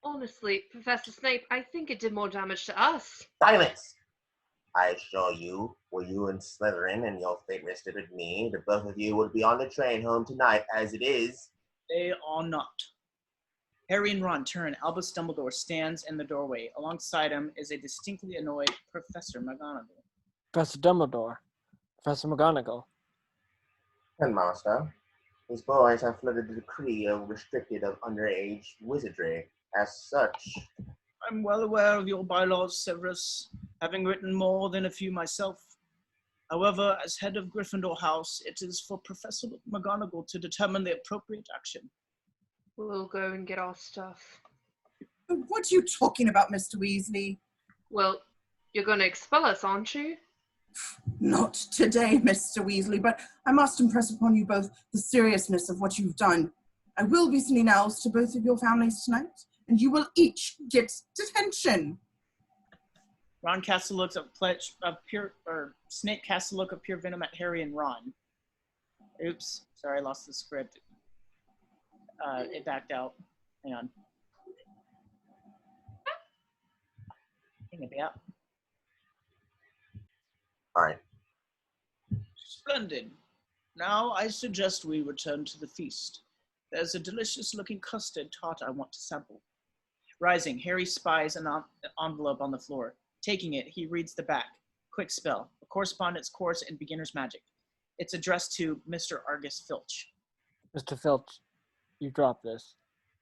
Honestly, Professor Snape, I think it did more damage to us. Silence! I assure you, were you in Slytherin and your fate rested with me, the both of you would be on the train home tonight as it is. They are not. Harry and Ron turn. Albus Dumbledore stands in the doorway. Alongside him is a distinctly annoyed Professor McGonagall. Professor Dumbledore. Professor McGonagall. Headmaster, these boys have flooded the decree of restricted of underage wizardry. As such, I'm well aware of your bylaws, Severus, having written more than a few myself. However, as head of Gryffindor House, it is for Professor McGonagall to determine the appropriate action. We'll go and get our stuff. What are you talking about, Mr. Weasley? Well, you're going to expel us, aren't you? Not today, Mr. Weasley, but I must impress upon you both the seriousness of what you've done. I will be sending owls to both of your families tonight, and you will each get detention. Ron casts a look of Snape casts a look of pure venom at Harry and Ron. Oops, sorry, I lost the script. It backed out. Hang on. Hang it out. All right. Splendid. Now I suggest we return to the feast. There's a delicious-looking custard tart I want to sample. Rising, Harry spies an envelope on the floor. Taking it, he reads the back. Quick spell. A correspondence course in beginner's magic. It's addressed to Mr. Argus Filch. Mr. Filch, you dropped this.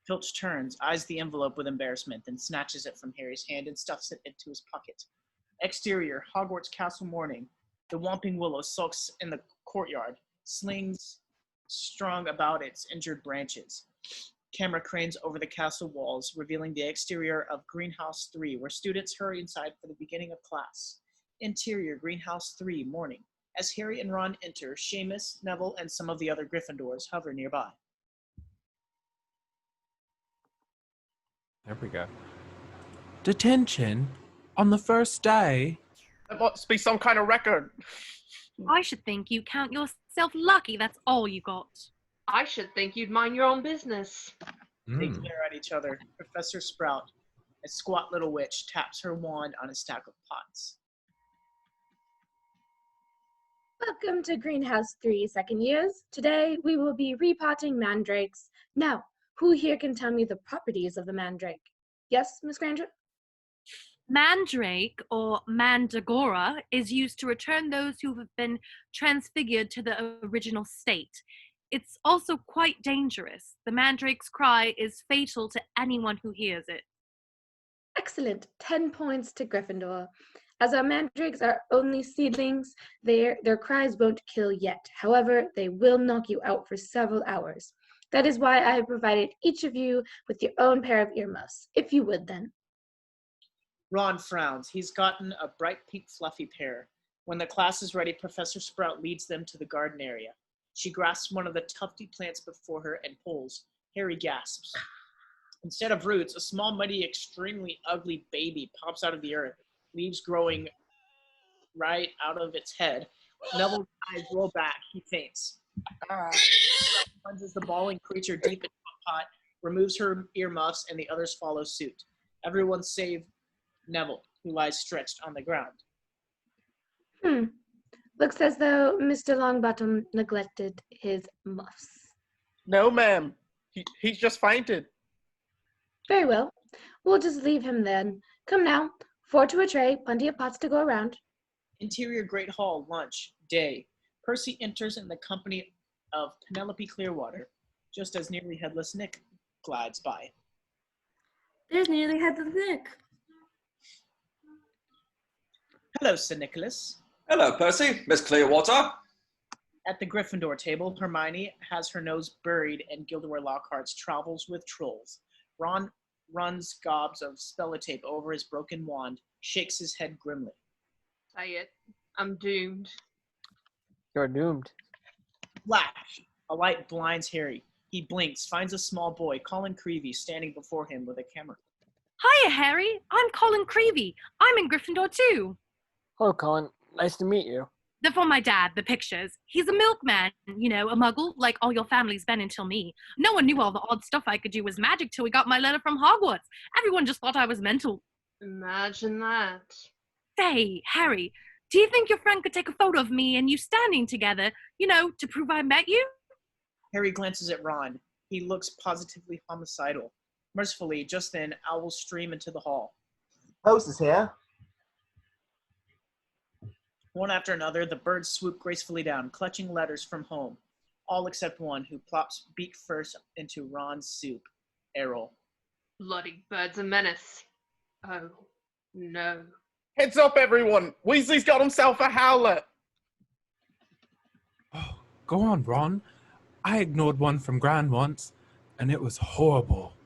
Filch turns, eyes the envelope with embarrassment, then snatches it from Harry's hand and stuffs it into his pocket. Exterior, Hogwarts Castle morning. The Whomping Willow sulks in the courtyard, slings strung about its injured branches. Camera cranes over the castle walls, revealing the exterior of Greenhouse 3, where students hurry inside for the beginning of class. Interior, Greenhouse 3, morning. As Harry and Ron enter, Seamus, Neville, and some of the other Gryffindors hover nearby. There we go. Detention? On the first day? That must be some kind of record. I should think you count yourself lucky that's all you got. I should think you'd mind your own business. They glare at each other. Professor Sprout, a squat little witch, taps her wand on a stack of pots. Welcome to Greenhouse 3, second years. Today we will be repotting mandrakes. Now, who here can tell me the properties of the mandrake? Yes, Miss Granger? Mandrake, or mandragora, is used to return those who have been transfigured to the original state. It's also quite dangerous. The mandrake's cry is fatal to anyone who hears it. Excellent. 10 points to Gryffindor. As our mandrakes are only seedlings, their cries won't kill yet. However, they will knock you out for several hours. That is why I have provided each of you with your own pair of earmuffs. If you would, then. Ron frowns. He's gotten a bright pink fluffy pair. When the class is ready, Professor Sprout leads them to the garden area. She grasps one of the tufty plants before her and pulls. Harry gasps. Instead of roots, a small, muddy, extremely ugly baby pops out of the earth, leaves growing right out of its head. Neville's eyes roll back. He faints. Plunges the bawling creature deep into a pot, removes her earmuffs, and the others follow suit. Everyone save Neville, who lies stretched on the ground. Looks as though Mr. Longbottom neglected his muffs. No, ma'am. He's just fainted. Very well. We'll just leave him then. Come now. 4 to a tray. Plenty of pots to go around. Interior Great Hall, lunch, day. Percy enters in the company of Penelope Clearwater, just as Nearly Headless Nick glides by. There's Nearly Headless Nick. Hello, Sir Nicholas. Hello, Percy. Miss Clearwater. At the Gryffindor table, Hermione has her nose buried in Gilderoy Lockhart's Travels with Trolls. Ron runs gobs of spellotape over his broken wand, shakes his head grimly. Say it. I'm doomed. You're doomed. Flash! A light blinds Harry. He blinks, finds a small boy, Colin Creevey, standing before him with a camera. Hiya, Harry. I'm Colin Creevey. I'm in Gryffindor too. Hello, Colin. Nice to meet you. They're from my dad, the pictures. He's a milkman, you know, a muggle, like all your family's been until me. No one knew all the odd stuff I could do was magic till we got my letter from Hogwarts. Everyone just thought I was mental. Imagine that. Say, Harry, do you think your friend could take a photo of me and you standing together, you know, to prove I met you? Harry glances at Ron. He looks positively homicidal. Mercifully, just then, owls stream into the hall. Host is here. One after another, the birds swoop gracefully down, clutching letters from home. All except one, who plops beak first into Ron's soup. Errol. Bloody bird's a menace. Oh, no. Heads up, everyone! Weasley's got himself a howler! Go on, Ron. I ignored one from Gran once, and it was horrible.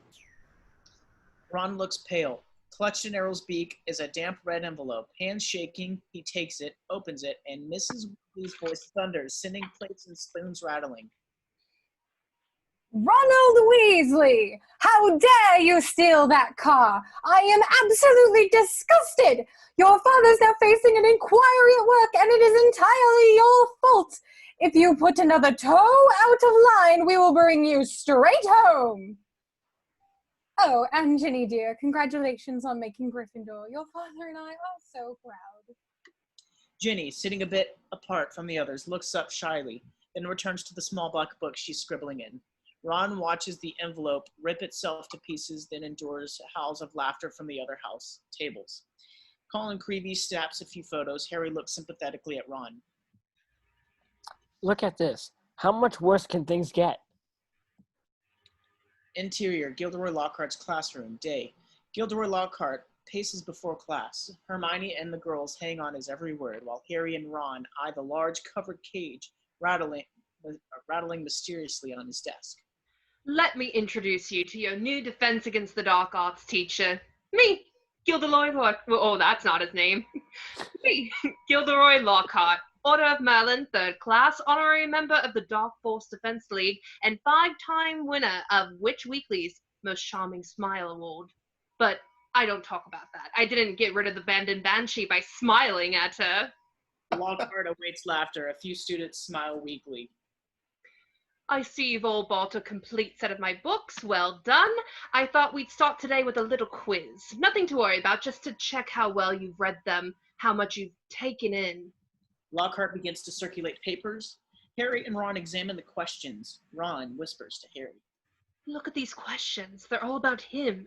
Ron looks pale, Clutched in Errol's beak is a damp red envelope. Hands shaking, he takes it, opens it, and Mrs. Weasley's voice thunders, sending plates and spoons rattling. Ronald Weasley! How dare you steal that car? I am absolutely disgusted! Your father's now facing an inquiry at work, and it is entirely your fault! If you put another toe out of line, we will bring you straight home! Oh, and Ginny dear, congratulations on making Gryffindor. Your father and I are so proud. Ginny, sitting a bit apart from the others, looks up shyly, then returns to the small black book she's scribbling in. Ron watches the envelope rip itself to pieces, then endures howls of laughter from the other house tables. Colin Creevey snaps a few photos. Harry looks sympathetically at Ron. Look at this. How much worse can things get? Interior, Gilderoy Lockhart's classroom, day. Gilderoy Lockhart paces before class. Hermione and the girls hang on his every word, while Harry and Ron eye the large covered cage rattling mysteriously on his desk. Let me introduce you to your new Defense Against the Dark Arts teacher. Me, Gilderoy Lockhart. Oh, that's not his name. Me, Gilderoy Lockhart. Order of Merlin, 3rd class, honorary member of the Dark Force Defense League, and 5-time winner of Witch Weekly's Most Charming Smile Award. But I don't talk about that. I didn't get rid of the abandoned banshee by smiling at her. Lockhart awaits laughter. A few students smile weakly. I see you've all bought a complete set of my books. Well done. I thought we'd start today with a little quiz. Nothing to worry about, just to check how well you've read them, how much you've taken in. Lockhart begins to circulate papers. Harry and Ron examine the questions. Ron whispers to Harry. Look at these questions. They're all about him.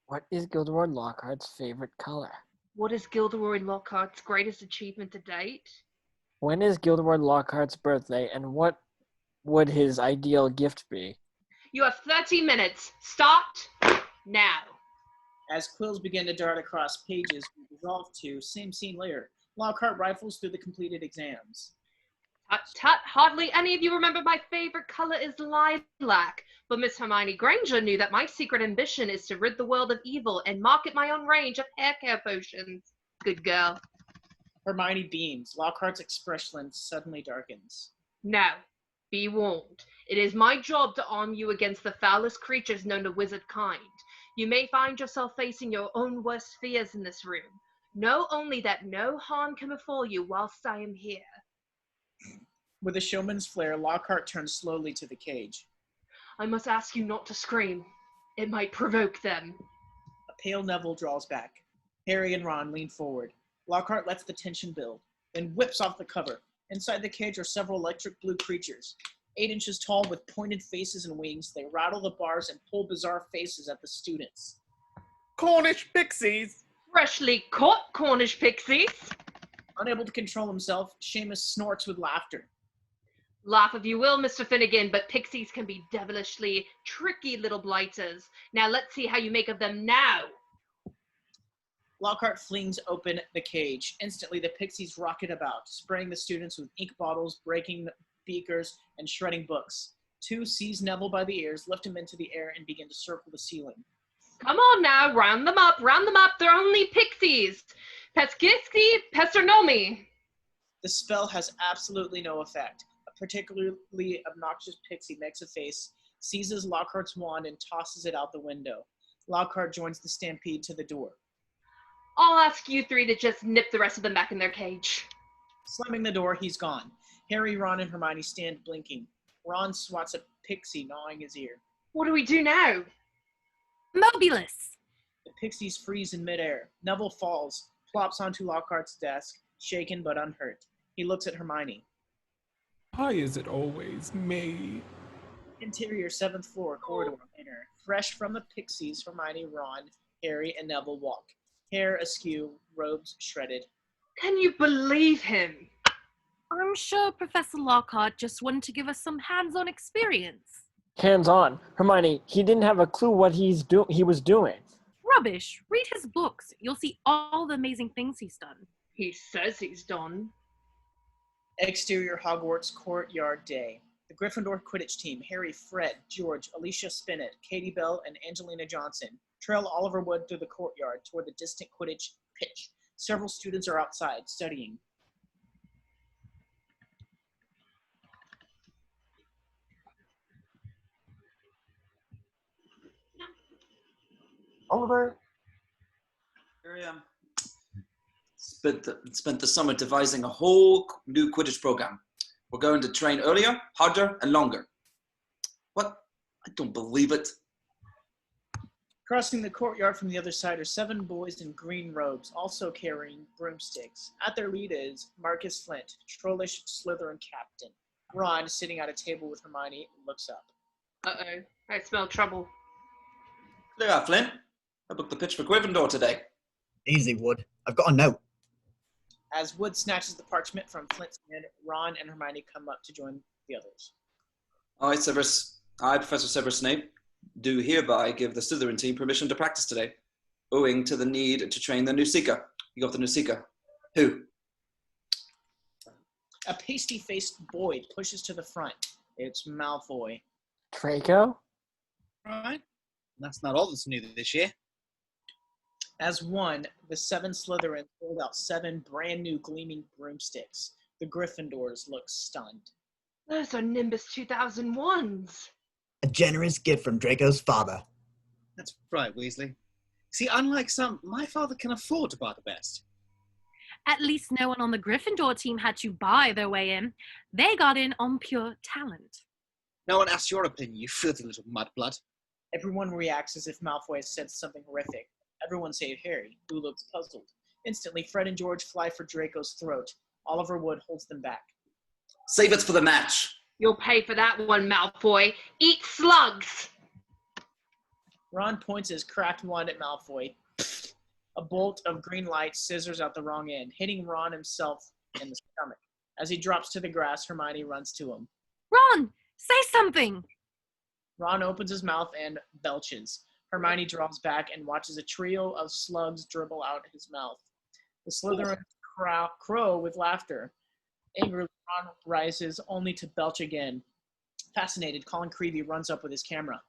What is Gilderoy Lockhart's favorite color? What is Gilderoy Lockhart's greatest achievement to date? When is Gilderoy Lockhart's birthday, and what would his ideal gift be? You have 30 minutes. Start now. As quills begin to dart across pages, we resolve to same scene later. Lockhart rifles through the completed exams. Tut, hardly any of you remember my favorite color is lilac. But Miss Hermione Granger knew that my secret ambition is to rid the world of evil and market my own range of hair care potions. Good girl. Hermione beams. Lockhart's expression suddenly darkens. Now, be warned. It is my job to arm you against the foulest creatures known to wizard kind. You may find yourself facing your own worst fears in this room. Know only that no harm can befall you whilst I am here. With a showman's flair, Lockhart turns slowly to the cage. I must ask you not to scream. It might provoke them. A pale Neville draws back. Harry and Ron lean forward. Lockhart lets the tension build, then whips off the cover. Inside the cage are several electric blue creatures. 8 inches tall with pointed faces and wings, they rattle the bars and pull bizarre faces at the students. Cornish pixies! Freshly caught Cornish pixies! Unable to control himself, Seamus snorts with laughter. Laugh if you will, Mr. Finnegan, but pixies can be devilishly tricky little blighters. Now let's see how you make of them now. Lockhart flings open the cage. Instantly, the pixies rocket about, spraying the students with ink bottles, breaking beakers, and shredding books. 2 seize Neville by the ears, lift him into the air, and begin to circle the ceiling. Come on now, round them up, they're only pixies. Peskiski, Pesternomi. The spell has absolutely no effect. A particularly obnoxious pixie makes a face, seizes Lockhart's wand, and tosses it out the window. Lockhart joins the stampede to the door. I'll ask you 3 to just nip the rest of them back in their cage. Slamming the door, he's gone. Harry, Ron, and Hermione stand blinking. Ron swats a pixie gnawing his ear. What do we do now? Mobulus! The pixies freeze in midair. Neville falls, plops onto Lockhart's desk, shaken but unhurt. He looks at Hermione. Why is it always me? Interior, 7th floor, corridor, inner. Fresh from the pixies, Hermione, Ron, Harry, and Neville walk. Hair askew, robes shredded. Can you believe him? I'm sure Professor Lockhart just wanted to give us some hands-on experience. Hands-on. Hermione, he didn't have a clue what he was doing. Rubbish. Read his books. You'll see all the amazing things he's done. He says he's done. Exterior Hogwarts courtyard day. The Gryffindor Quidditch team, Harry, Fred, George, Alicia Spinnet, Katie Bell, and Angelina Johnson, Trail Oliver Wood through the courtyard toward the distant Quidditch pitch. Several students are outside, studying. Oliver? Here I am. Spent the summer devising a whole new Quidditch program. We're going to train earlier, harder, and longer. What? I don't believe it. Crossing the courtyard from the other side are 7 boys in green robes, also carrying broomsticks. At their lead is Marcus Flint, trollish Slytherin captain. Ron, sitting at a table with Hermione, looks up. Uh-oh. I smell trouble. Clear out, Flint. I booked the pitch for Gryffindor today. Easy, Wood. I've got a note. As Wood snatches the parchment from Flint's hand, Ron and Hermione come up to join the others. All right, Severus. I, Professor Severus Snape, do hereby give the Slytherin team permission to practice today, owing to the need to train the new Seeker. You got the new Seeker. Who? A pasty-faced boy pushes to the front. It's Malfoy. Draco? Right. That's not all that's new this year. As one, the 7 Slytherins hold out 7 brand new gleaming broomsticks. The Gryffindors look stunned. Those are Nimbus 2001s. A generous gift from Draco's father. That's right, Weasley. See, unlike some, my father can afford to buy the best. At least no one on the Gryffindor team had to buy their way in. They got in on pure talent. No one asked your opinion, you filthy little mudblood. Everyone reacts as if Malfoy has said something horrific. Everyone save Harry, who looks puzzled. Instantly, Fred and George fly for Draco's throat. Oliver Wood holds them back. Save it for the match. You'll pay for that one, Malfoy. Eat slugs! Ron points his cracked wand at Malfoy. A bolt of green light scissors out the wrong end, hitting Ron himself in the stomach. As he drops to the grass, Hermione runs to him. Ron, say something! Ron opens his mouth and belches. Hermione draws back and watches a trio of slugs dribble out his mouth. The Slytherins crow with laughter. Angrily, Ron rises, only to belch again. Fascinated, Colin Creevey runs up with his camera.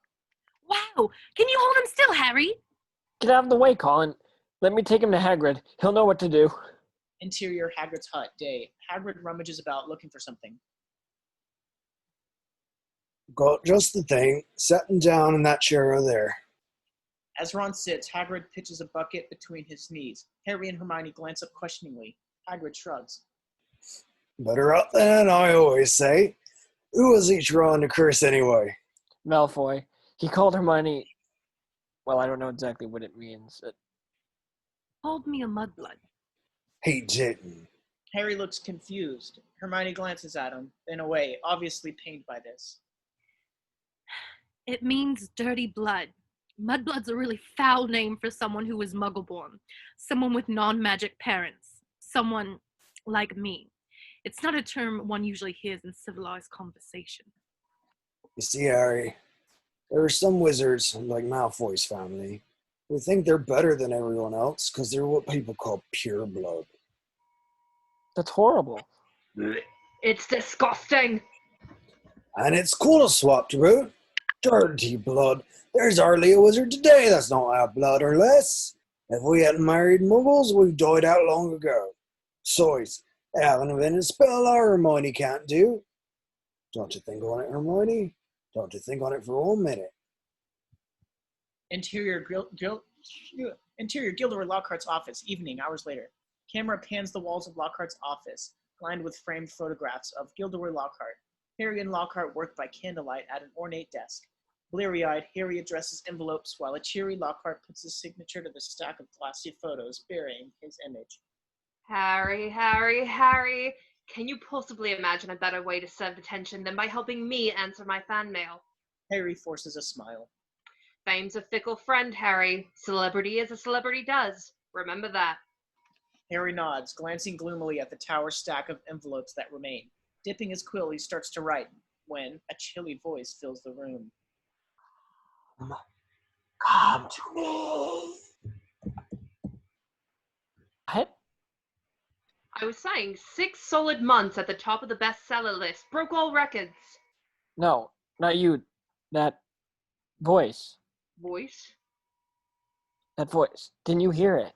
Wow! Can you hold him still, Harry? Get out of the way, Colin. Let me take him to Hagrid. He'll know what to do. Interior Hagrid's hut, day. Hagrid rummages about looking for something. Got just the thing. Set him down in that chair over there. As Ron sits, Hagrid pitches a bucket between his knees. Harry and Hermione glance up questioningly. Hagrid shrugs. Better up than I always say. Who was he drawing the curse anyway? Malfoy. He called Hermione... Well, I don't know exactly what it means. Called me a mudblood. He didn't. Harry looks confused. Hermione glances at him, then away, obviously pained by this. It means dirty blood. Mudblood's a really foul name for someone who was muggle-born. Someone with non-magic parents. Someone like me. It's not a term one usually hears in civilized conversation. You see, Harry, there are some wizards, like Malfoy's family, who think they're better than everyone else because they're what people call pure blood. That's horrible. It's disgusting. And it's cool to swap to root. Dirty blood. There's hardly a wizard today that's not our blood or less. If we hadn't married muggles, we've died out long ago. Besides, they haven't invented a spell our Hermione can't do. Don't you think on it, Hermione? Don't you think on it for 1 minute? Interior Gilderoy Lockhart's office, evening, hours later. Camera pans the walls of Lockhart's office, lined with framed photographs of Gilderoy Lockhart. Harry and Lockhart work by candlelight at an ornate desk. Bleary-eyed, Harry addresses envelopes while a cheery Lockhart puts his signature to the stack of glossy photos bearing his image. Harry, can you possibly imagine a better way to serve attention than by helping me answer my fan mail? Harry forces a smile. Fame's a fickle friend, Harry. Celebrity as a celebrity does. Remember that. Harry nods, glancing gloomily at the tower stack of envelopes that remain. Dipping his quill, he starts to write when a chilly voice fills the room. Come to me. What? I was saying 6 solid months at the top of the bestseller list. Broke all records. No, not you. That voice. Voice? That voice. Didn't you hear it?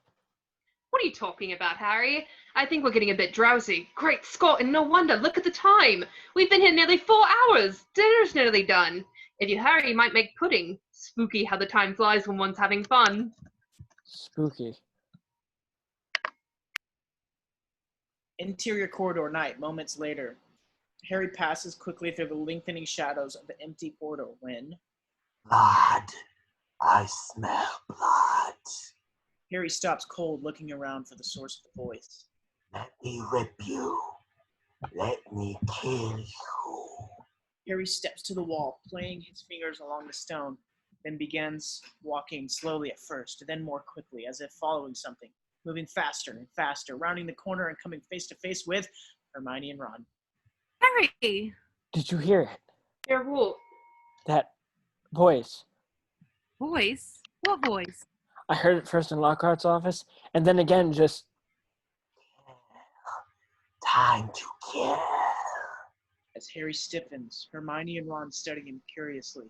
What are you talking about, Harry? I think we're getting a bit drowsy. Great Scott, and no wonder. Look at the time. We've been here nearly 4 hours. Dinner's nearly done. If you hurry, you might make pudding. Spooky how the time flies when one's having fun. Spooky. Interior corridor night, moments later. Harry passes quickly through the lengthening shadows of the empty corridor when... Blood. I smell blood. Harry stops cold, looking around for the source of the voice. Let me rip you. Let me kill you. Harry steps to the wall, playing his fingers along the stone, then begins walking slowly at first, then more quickly, as if following something, moving faster and faster, rounding the corner and coming face to face with Hermione and Ron. Harry! Did you hear it? Hear what? That voice. Voice? What voice? I heard it first in Lockhart's office, and then again just... Time to kill. As Harry stiffens, Hermione and Ron study him curiously.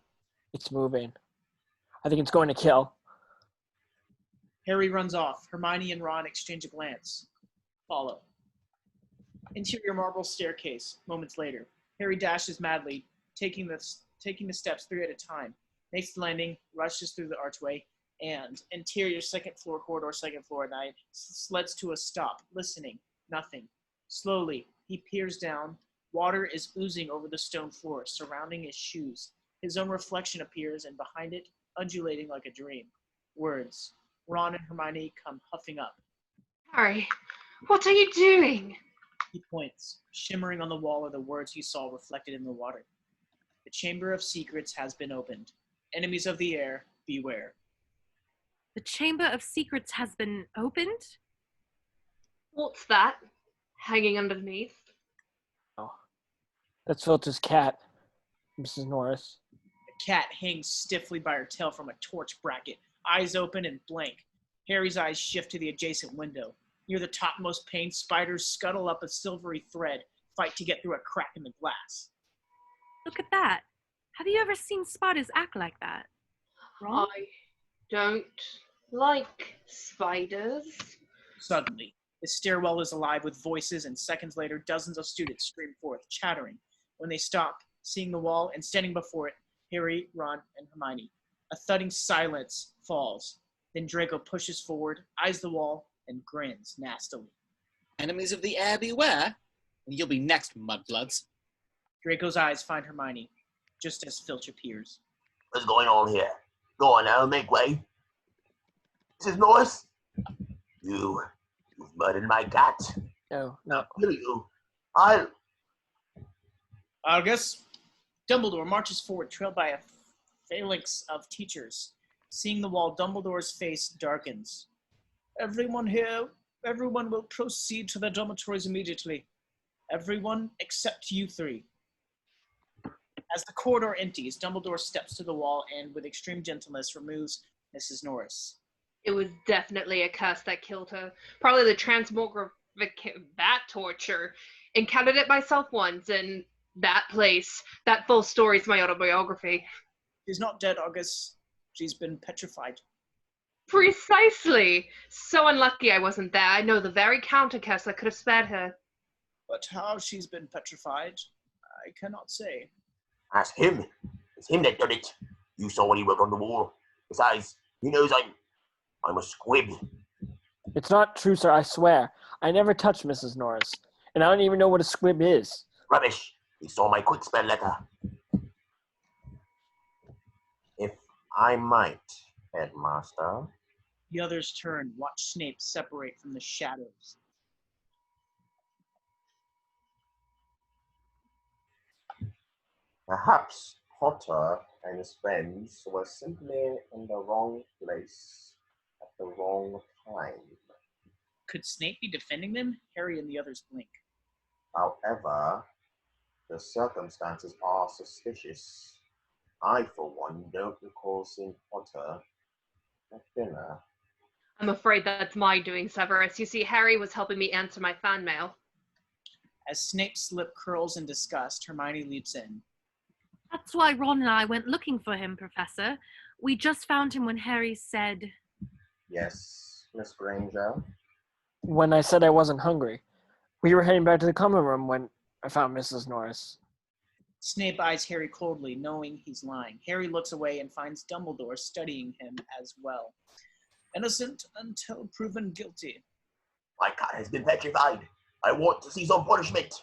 It's moving. I think it's going to kill. Harry runs off. Hermione and Ron exchange a glance. Follow. Interior marble staircase. Moments later, Harry dashes madly, taking the steps 3 at a time. Makes the landing, rushes through the archway, and interior second floor corridor, second floor at night, sleds to a stop, listening. Nothing. Slowly, he peers down. Water is oozing over the stone floor, surrounding his shoes. His own reflection appears, and behind it, undulating like a dream. Words. Ron and Hermione come huffing up. Harry, what are you doing? He points. Shimmering on the wall are the words he saw reflected in the water. The Chamber of Secrets has been opened. Enemies of the air, beware. The Chamber of Secrets has been opened? What's that? Hanging underneath? Oh. That's Filch's cat, Mrs. Norris. The cat hangs stiffly by her tail from a torch bracket, eyes open and blank. Harry's eyes shift to the adjacent window. Near the topmost pane, spiders scuttle up a silvery thread, fight to get through a crack in the glass. Look at that. Have you ever seen spiders act like that? Ron? I don't like spiders. Suddenly, the stairwell is alive with voices, and seconds later, dozens of students stream forth, chattering. When they stop, seeing the wall and standing before it, Harry, Ron, and Hermione. A thudding silence falls. Then Draco pushes forward, eyes the wall, and grins nastily. Enemies of the air, beware. You'll be next, mudbloods. Draco's eyes find Hermione, just as Filch appears. What's going on here? Go on now, make way. Mrs. Norris? You've murdered my cat. No. I'll kill you. Argus. Dumbledore marches forward, trailed by a phalanx of teachers. Seeing the wall, Dumbledore's face darkens. Everyone will proceed to their dormitories immediately. Everyone except you 3. As the corridor empties, Dumbledore steps to the wall and, with extreme gentleness, removes Mrs. Norris. It was definitely a curse that killed her. Probably the transmogrification, that torture. Encountered it myself once in that place. That full story is my autobiography. She's not dead, Argus. She's been petrified. Precisely. So unlucky I wasn't there. I know the very counter curse that could have spared her. But how she's been petrified, I cannot say. Ask him. It's him that did it. You saw when he wrote on the wall. Besides, he knows I'm a squib. It's not true, sir, I swear. I never touched Mrs. Norris, and I don't even know what a squib is. Rubbish. He saw my quick spell letter. If I might, Headmaster. The others turn, watch Snape separate from the shadows. Perhaps Potter and his friends were simply in the wrong place at the wrong time. Could Snape be defending them? Harry and the others blink. However, the circumstances are suspicious. I, for one, don't recall seeing Potter at dinner. I'm afraid that's my doing, Severus. You see, Harry was helping me answer my fan mail. As Snape's lip curls in disgust, Hermione leaps in. That's why Ron and I went looking for him, Professor. We just found him when Harry said... Yes, Miss Granger. When I said I wasn't hungry, we were heading back to the common room when I found Mrs. Norris. Snape eyes Harry coldly, knowing he's lying. Harry looks away and finds Dumbledore studying him as well. Innocent until proven guilty. My cat has been petrified. I want to see some punishment.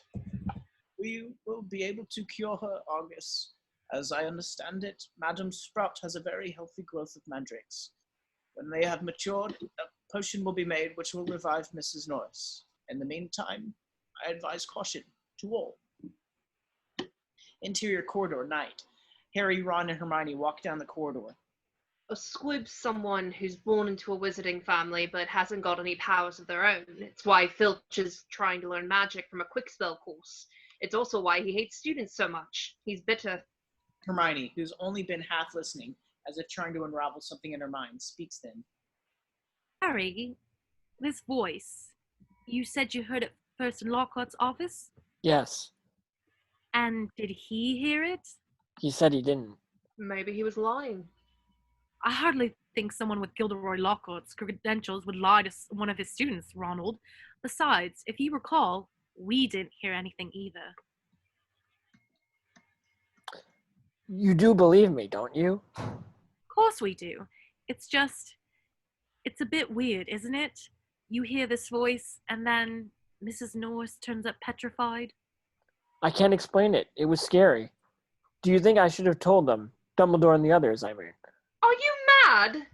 We will be able to cure her, Argus. As I understand it, Madam Sprout has a very healthy growth of mandrakes. When they have matured, a potion will be made which will revive Mrs. Norris. In the meantime, I advise caution to all. Interior corridor, night. Harry, Ron, and Hermione walk down the corridor. A squib's someone who's born into a wizarding family but hasn't got any powers of their own. It's why Filch is trying to learn magic from a quickspell course. It's also why he hates students so much. He's bitter. Hermione, who's only been half listening, as if trying to unravel something in her mind, speaks then. Harry, this voice, you said you heard it first in Lockhart's office? Yes. And did he hear it? He said he didn't. Maybe he was lying. I hardly think someone with Gilderoy Lockhart's credentials would lie to one of his students, Ronald. Besides, if you recall, we didn't hear anything either. You do believe me, don't you? Of course we do. It's a bit weird, isn't it? You hear this voice, and then Mrs. Norris turns up petrified. I can't explain it. It was scary. Do you think I should have told them? Dumbledore and the others, I mean. Are you mad?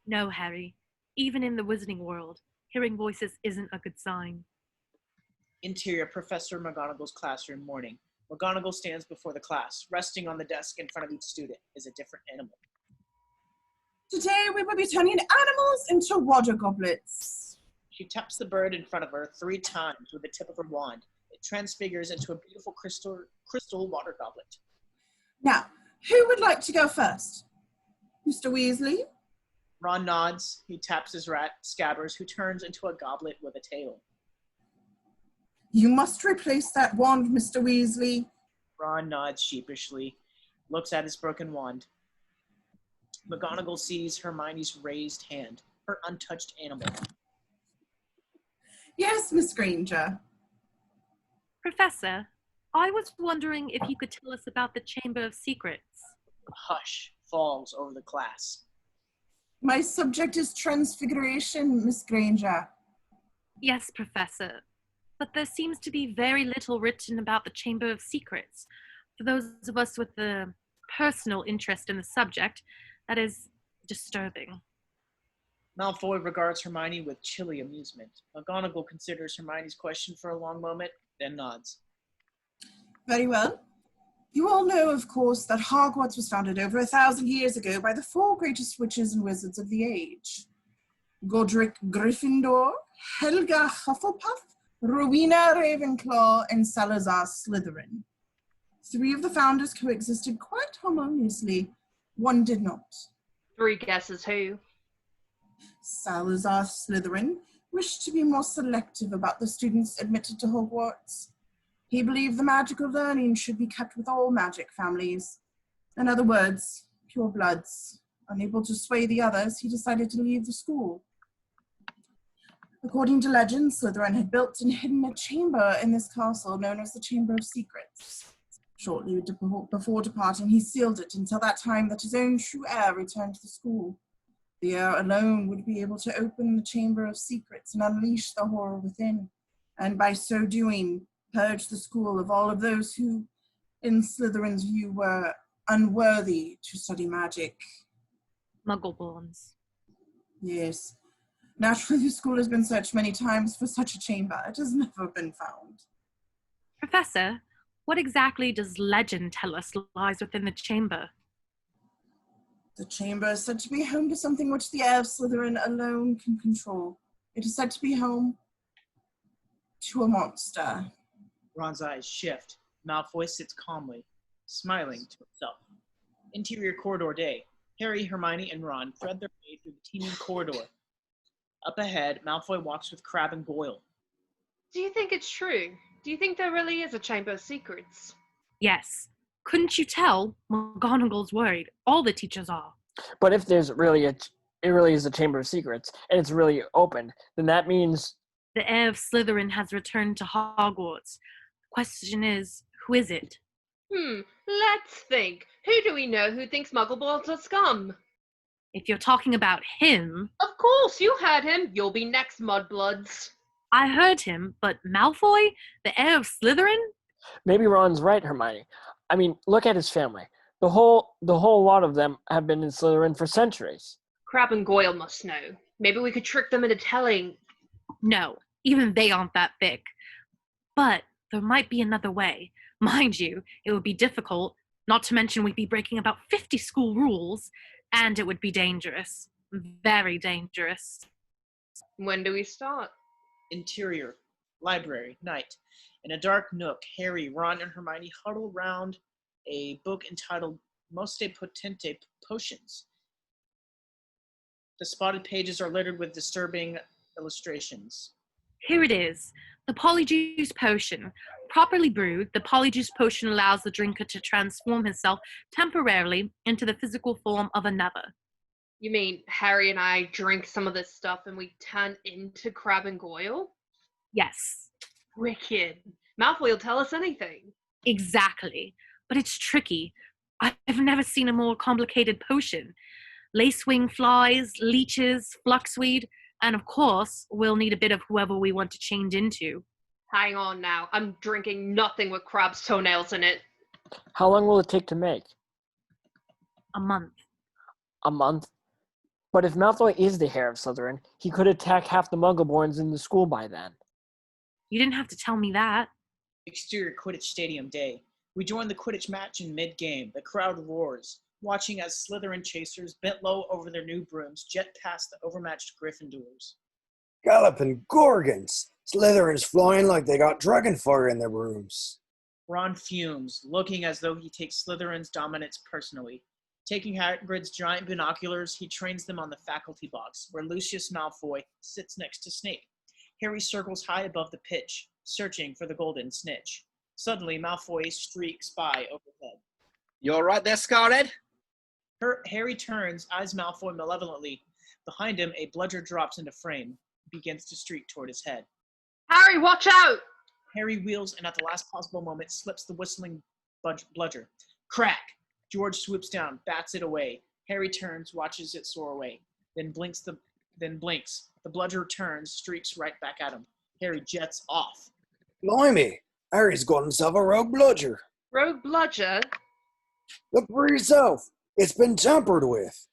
No, Harry. Even in the wizarding world, hearing voices isn't a good sign. Interior, Professor McGonagall's classroom, morning. McGonagall stands before the class. Resting on the desk in front of each student is a different animal. Today we will be turning animals into water goblets. She taps the bird in front of her 3 times with the tip of her wand. It transfigures into a beautiful crystal water goblet. Now, who would like to go first? Mr. Weasley? Ron nods. He taps his rat, Scabbers, who turns into a goblet with a tail. You must replace that wand, Mr. Weasley. Ron nods sheepishly, looks at his broken wand. McGonagall sees Hermione's raised hand, her untouched animal. Yes, Miss Granger. Professor, I was wondering if you could tell us about the Chamber of Secrets. A hush falls over the class. My subject is transfiguration, Miss Granger. Yes, Professor, but there seems to be very little written about the Chamber of Secrets. For those of us with a personal interest in the subject, that is disturbing. Malfoy regards Hermione with chilly amusement. McGonagall considers Hermione's question for a long moment, then nods. Very well. You all know, of course, that Hogwarts was founded over 1,000 years ago by the 4 greatest witches and wizards of the age. Godric Gryffindor, Helga Hufflepuff, Rowena Ravenclaw, and Salazar Slytherin. 3 of the founders coexisted quite harmoniously. 1 did not. 3 guesses who? Salazar Slytherin wished to be more selective about the students admitted to Hogwarts. He believed the magical learning should be kept with all magic families. In other words, pure bloods. Unable to sway the others, he decided to leave the school. According to legend, Slytherin had built and hidden a chamber in this castle known as the Chamber of Secrets. Shortly before departing, he sealed it until that time that his own true heir returned to the school. The heir alone would be able to open the Chamber of Secrets and unleash the horror within, and by so doing, purge the school of all of those who, in Slytherin's view, were unworthy to study magic. Muggleborns. Yes. Naturally, the school has been searched many times for such a chamber. It has never been found. Professor, what exactly does legend tell us lies within the chamber? The chamber is said to be home to something which the heir of Slytherin alone can control. It is said to be home to a monster. Ron's eyes shift. Malfoy sits calmly, smiling to himself. Interior corridor day. Harry, Hermione, and Ron thread their way through the teeming corridor. Up ahead, Malfoy walks with Crabbe and Goyle. Do you think it's true? Do you think there really is a Chamber of Secrets? Yes. Couldn't you tell? McGonagall's worried. All the teachers are. But if there's really it really is a Chamber of Secrets, and it's really open, then that means... The heir of Slytherin has returned to Hogwarts. The question is, who is it? Let's think. Who do we know who thinks Muggleballs are scum? If you're talking about him... Of course, you heard him. You'll be next, Mudbloods. I heard him, but Malfoy? The heir of Slytherin? Maybe Ron's right, Hermione. I mean, look at his family. The whole lot of them have been in Slytherin for centuries. Crabbe and Goyle must know. Maybe we could trick them into telling. No, even they aren't that thick. But there might be another way. Mind you, it would be difficult, not to mention we'd be breaking about 50 school rules, and it would be dangerous. Very dangerous. When do we start? Interior, library, night. In a dark nook, Harry, Ron, and Hermione huddle round a book entitled Moste Potente Potions. The spotted pages are littered with disturbing illustrations. Here it is, the Polyjuice Potion. Properly brewed, the Polyjuice Potion allows the drinker to transform himself temporarily into the physical form of another. You mean Harry and I drink some of this stuff and we turn into Crabbe and Goyle? Yes. Wicked. Malfoy will tell us anything. Exactly. But it's tricky. I've never seen a more complicated potion. Lacewing flies, leeches, fluxweed, and of course, we'll need a bit of whoever we want to change into. Hang on now. I'm drinking nothing with Crabbe's toenails in it. How long will it take to make? A month. A month? But if Malfoy is the heir of Slytherin, he could attack half the Muggleborns in the school by then. You didn't have to tell me that. Exterior Quidditch Stadium day. We join the Quidditch match in mid-game. The crowd roars, watching as Slytherin chasers, bent low over their new brooms, jet past the overmatched Gryffindors. Galloping Gorgons! Slytherin's flying like they got dragonfire in their rooms. Ron fumes, looking as though he takes Slytherin's dominance personally. Taking Hagrid's giant binoculars, he trains them on the faculty box, where Lucius Malfoy sits next to Snape. Harry circles high above the pitch, searching for the golden snitch. Suddenly, Malfoy streaks by overhead. You all right there, Scarred? Harry turns, eyes Malfoy malevolently. Behind him, a bludger drops into frame, begins to streak toward his head. Harry, watch out! Harry wheels and at the last possible moment slips the whistling bludger. Crack! George swoops down, bats it away. Harry turns, watches it soar away, then blinks. The bludger turns, streaks right back at him. Harry jets off. Blimey! Harry's got himself a rogue bludger. Rogue bludger? Look for yourself. It's been tampered with.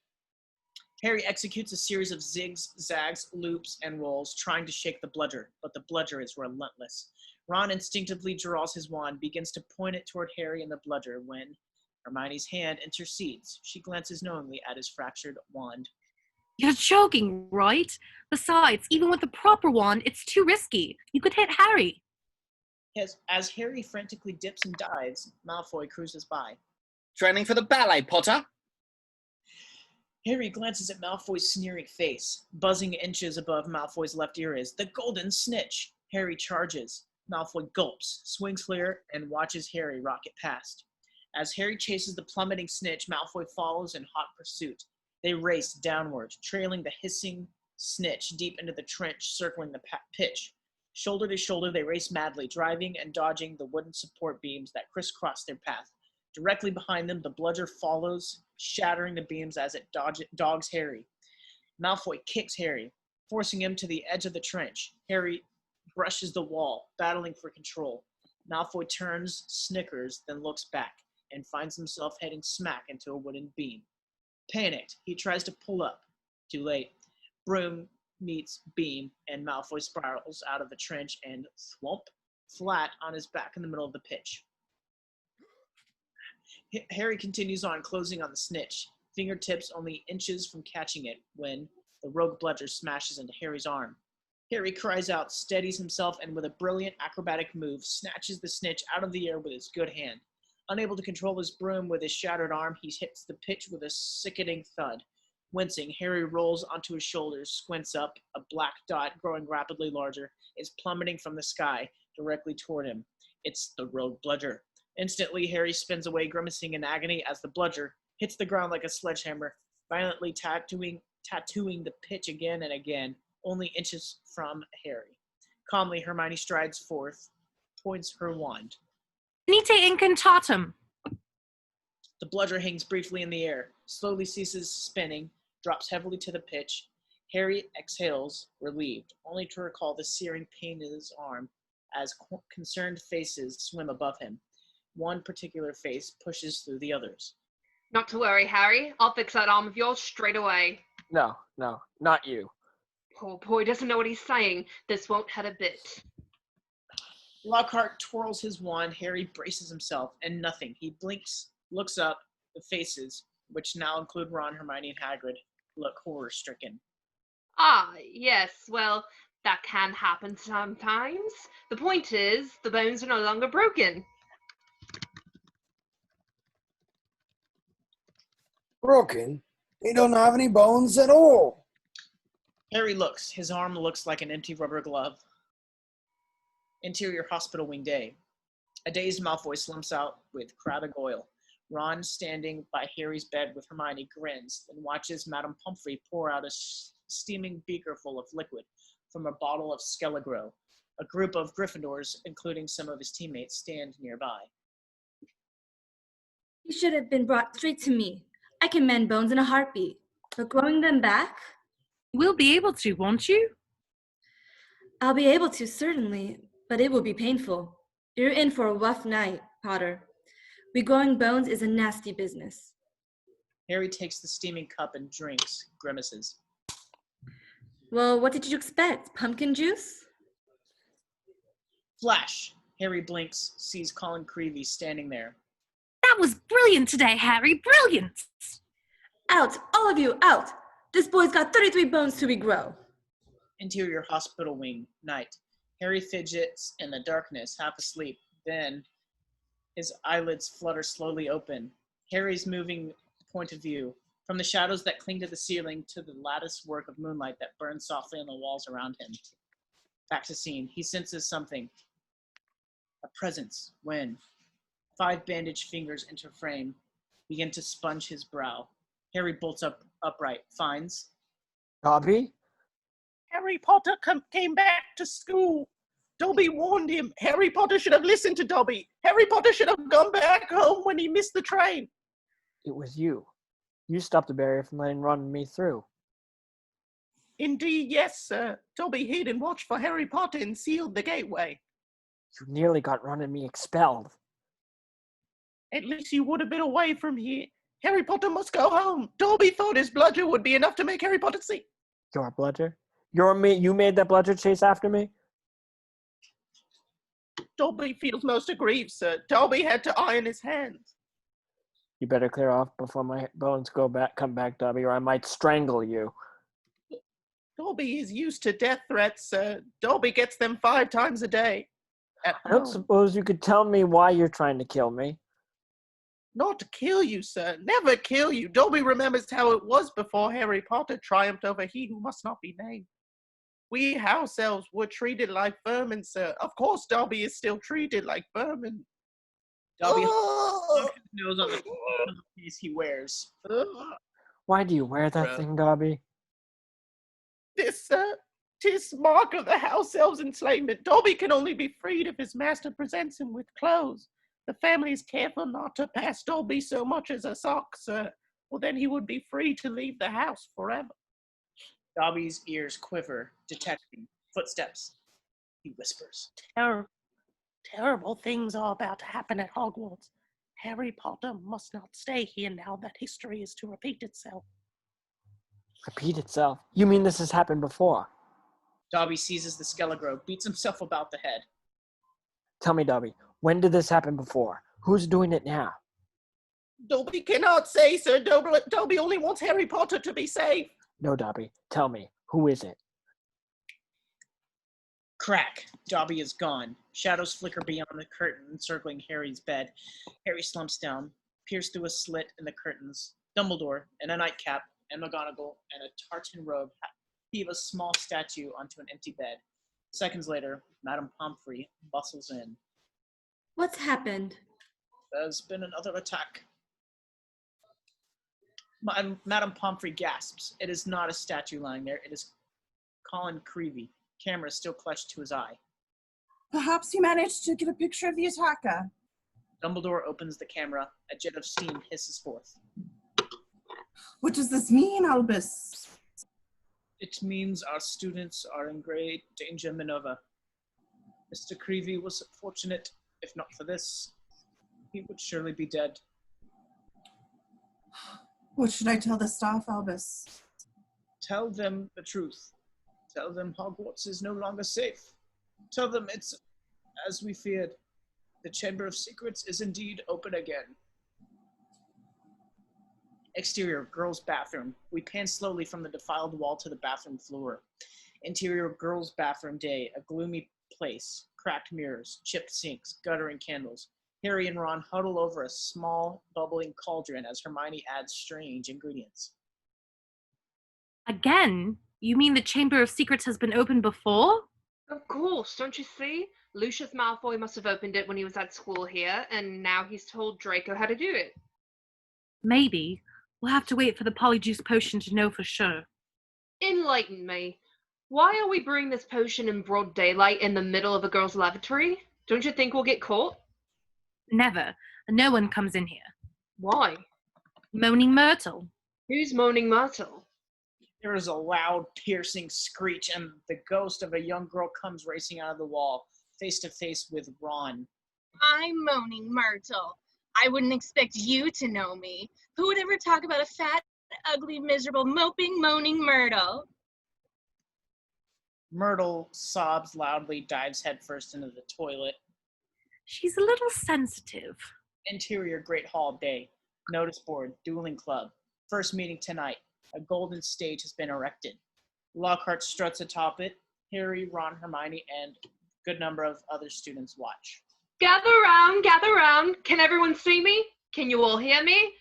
Harry executes a series of zigs, zags, loops, and rolls, trying to shake the bludger, but the bludger is relentless. Ron instinctively draws his wand, begins to point it toward Harry and the bludger when Hermione's hand intercedes. She glances knowingly at his fractured wand. You're joking, right? Besides, even with the proper wand, it's too risky. You could hit Harry. As Harry frantically dips and dives, Malfoy cruises by. Training for the ballet, Potter? Harry glances at Malfoy's sneering face. Buzzing inches above Malfoy's left ear is the golden snitch. Harry charges. Malfoy gulps, swings clear, and watches Harry rocket past. As Harry chases the plummeting snitch, Malfoy follows in hot pursuit. They race downward, trailing the hissing snitch deep into the trench circling the pitch. Shoulder to shoulder, they race madly, driving and dodging the wooden support beams that crisscross their path. Directly behind them, the bludger follows, shattering the beams as it dogs Harry. Malfoy kicks Harry, forcing him to the edge of the trench. Harry brushes the wall, battling for control. Malfoy turns, snickers, then looks back, and finds himself heading smack into a wooden beam. Panicked, he tries to pull up. Too late. Broom meets beam, and Malfoy spirals out of the trench and thwomp, flat on his back in the middle of the pitch. Harry continues on, closing on the snitch, fingertips only inches from catching it when the rogue bludger smashes into Harry's arm. Harry cries out, steadies himself, and with a brilliant acrobatic move, snatches the snitch out of the air with his good hand. Unable to control his broom with his shattered arm, he hits the pitch with a sickening thud. Wincing, Harry rolls onto his shoulders, squints up. A black dot, growing rapidly larger, is plummeting from the sky directly toward him. It's the rogue bludger. Instantly, Harry spins away, grimacing in agony as the bludger hits the ground like a sledgehammer, violently tattooing tattooing the pitch again and again, only inches from Harry. Calmly, Hermione strides forth, points her wand. Nite incantatum. The bludger hangs briefly in the air, slowly ceases spinning, drops heavily to the pitch. Harry exhales, relieved, only to recall the searing pain in his arm as concerned faces swim above him. One particular face pushes through the others. Not to worry, Harry. I'll fix that arm of yours straight away. No, not you. Poor boy doesn't know what he's saying. This won't hurt a bit. Lockhart twirls his wand. Harry braces himself, and nothing. He blinks, looks up. The faces, which now include Ron, Hermione, and Hagrid, look horror-stricken. Ah, yes, well, that can happen sometimes. The point is, the bones are no longer broken. Broken? He don't have any bones at all. Harry looks. His arm looks like an empty rubber glove. Interior hospital wing day. A dazed Malfoy slumps out with Crabbe oil. Ron, standing by Harry's bed with Hermione, grins, then watches Madame Pomfrey pour out a steaming beaker full of liquid from a bottle of Skelegro. A group of Gryffindors, including some of his teammates, stand nearby. He should have been brought straight to me. I can mend bones in a heartbeat. But growing them back? We'll be able to, won't you? I'll be able to, certainly, but it will be painful. You're in for a rough night, Potter. Regrowing bones is a nasty business. Harry takes the steaming cup and drinks, grimaces. Well, what did you expect? Pumpkin juice? Flash! Harry blinks, sees Colin Creevey standing there. That was brilliant today, Harry. Brilliant! Out! All of you, out! This boy's got 33 bones to regrow. Interior hospital wing, night. Harry fidgets in the darkness, half asleep. Then his eyelids flutter slowly open. Harry's moving point of view. From the shadows that cling to the ceiling to the lattice work of moonlight that burns softly on the walls around him. Back to scene. He senses something. A presence when 5 bandaged fingers enter frame, begin to sponge his brow. Harry bolts upright, finds Dobby? Harry Potter came back to school. Dobby warned him. Harry Potter should have listened to Dobby. Harry Potter should have gone back home when he missed the train. It was you. You stopped the barrier from letting Ron and me through. Indeed, yes, sir. Dobby hid and watched for Harry Potter and sealed the gateway. You nearly got Ron and me expelled. At least you would have been away from here. Harry Potter must go home. Dobby thought his bludger would be enough to make Harry Potter see. Your bludger? You made that bludger chase after me? Dobby feels most aggrieved, sir. Dobby had to iron his hands. You better clear off before my bones come back, Dobby, or I might strangle you. Dobby is used to death threats, sir. Dobby gets them 5 times a day. I don't suppose you could tell me why you're trying to kill me. Not to kill you, sir. Never kill you. Dobby remembers how it was before Harry Potter triumphed over he who must not be named. We house elves were treated like vermin, sir. Of course Dobby is still treated like vermin. Dobby his nose on the piece he wears. Why do you wear that thing, Dobby? This, tis mark of the house elves' enslavement. Dobby can only be freed if his master presents him with clothes. The family is careful not to pass Dobby so much as a sock, sir, or then he would be free to leave the house forever. Dobby's ears quiver, detecting footsteps. He whispers. Terrible things are about to happen at Hogwarts. Harry Potter must not stay here now that history is to repeat itself. Repeat itself? You mean this has happened before? Dobby seizes the Skelegro, beats himself about the head. Tell me, Dobby, when did this happen before? Who's doing it now? Dobby cannot say, sir. Dobby only wants Harry Potter to be safe. No, Dobby, tell me, who is it? Crack! Dobby is gone. Shadows flicker beyond the curtain encircling Harry's bed. Harry slumps down, peers through a slit in the curtains. Dumbledore, in a nightcap, and McGonagall, in a tartan robe, heave a small statue onto an empty bed. Seconds later, Madame Pomfrey bustles in. What's happened? There's been another attack. Madame Pomfrey gasps. It is not a statue lying there. It is Colin Creevey. Camera still clutched to his eye. Perhaps he managed to get a picture of the attacker. Dumbledore opens the camera. A jet of steam hisses forth. What does this mean, Albus? It means our students are in great danger, Minerva. Mr. Creevey was fortunate. If not for this, he would surely be dead. What should I tell the staff, Albus? Tell them the truth. Tell them Hogwarts is no longer safe. Tell them it's as we feared. The Chamber of Secrets is indeed open again. Exterior, girls' bathroom. We pan slowly from the defiled wall to the bathroom floor. Interior, girls' bathroom day. A gloomy place. Cracked mirrors, chipped sinks, guttering candles. Harry and Ron huddle over a small, bubbling cauldron as Hermione adds strange ingredients. Again? You mean the Chamber of Secrets has been opened before? Of course, don't you see? Lucius Malfoy must have opened it when he was at school here, and now he's told Draco how to do it. Maybe. We'll have to wait for the Polyjuice Potion to know for sure. Enlighten me. Why are we brewing this potion in broad daylight in the middle of a girl's lavatory? Don't you think we'll get caught? Never. No one comes in here. Why? Moaning Myrtle. Who's Moaning Myrtle? There is a loud, piercing screech, and the ghost of a young girl comes racing out of the wall, face to face with Ron. I'm Moaning Myrtle. I wouldn't expect you to know me. Who would ever talk about a fat, ugly, miserable, moping, moaning Myrtle? Myrtle sobs loudly, dives headfirst into the toilet. She's a little sensitive. Interior, Great Hall day. Notice board, dueling club. First meeting tonight. A golden stage has been erected. Lockhart struts atop it. Harry, Ron, Hermione, and a good number of other students watch. Gather round, gather round. Can everyone see me? Can you all hear me?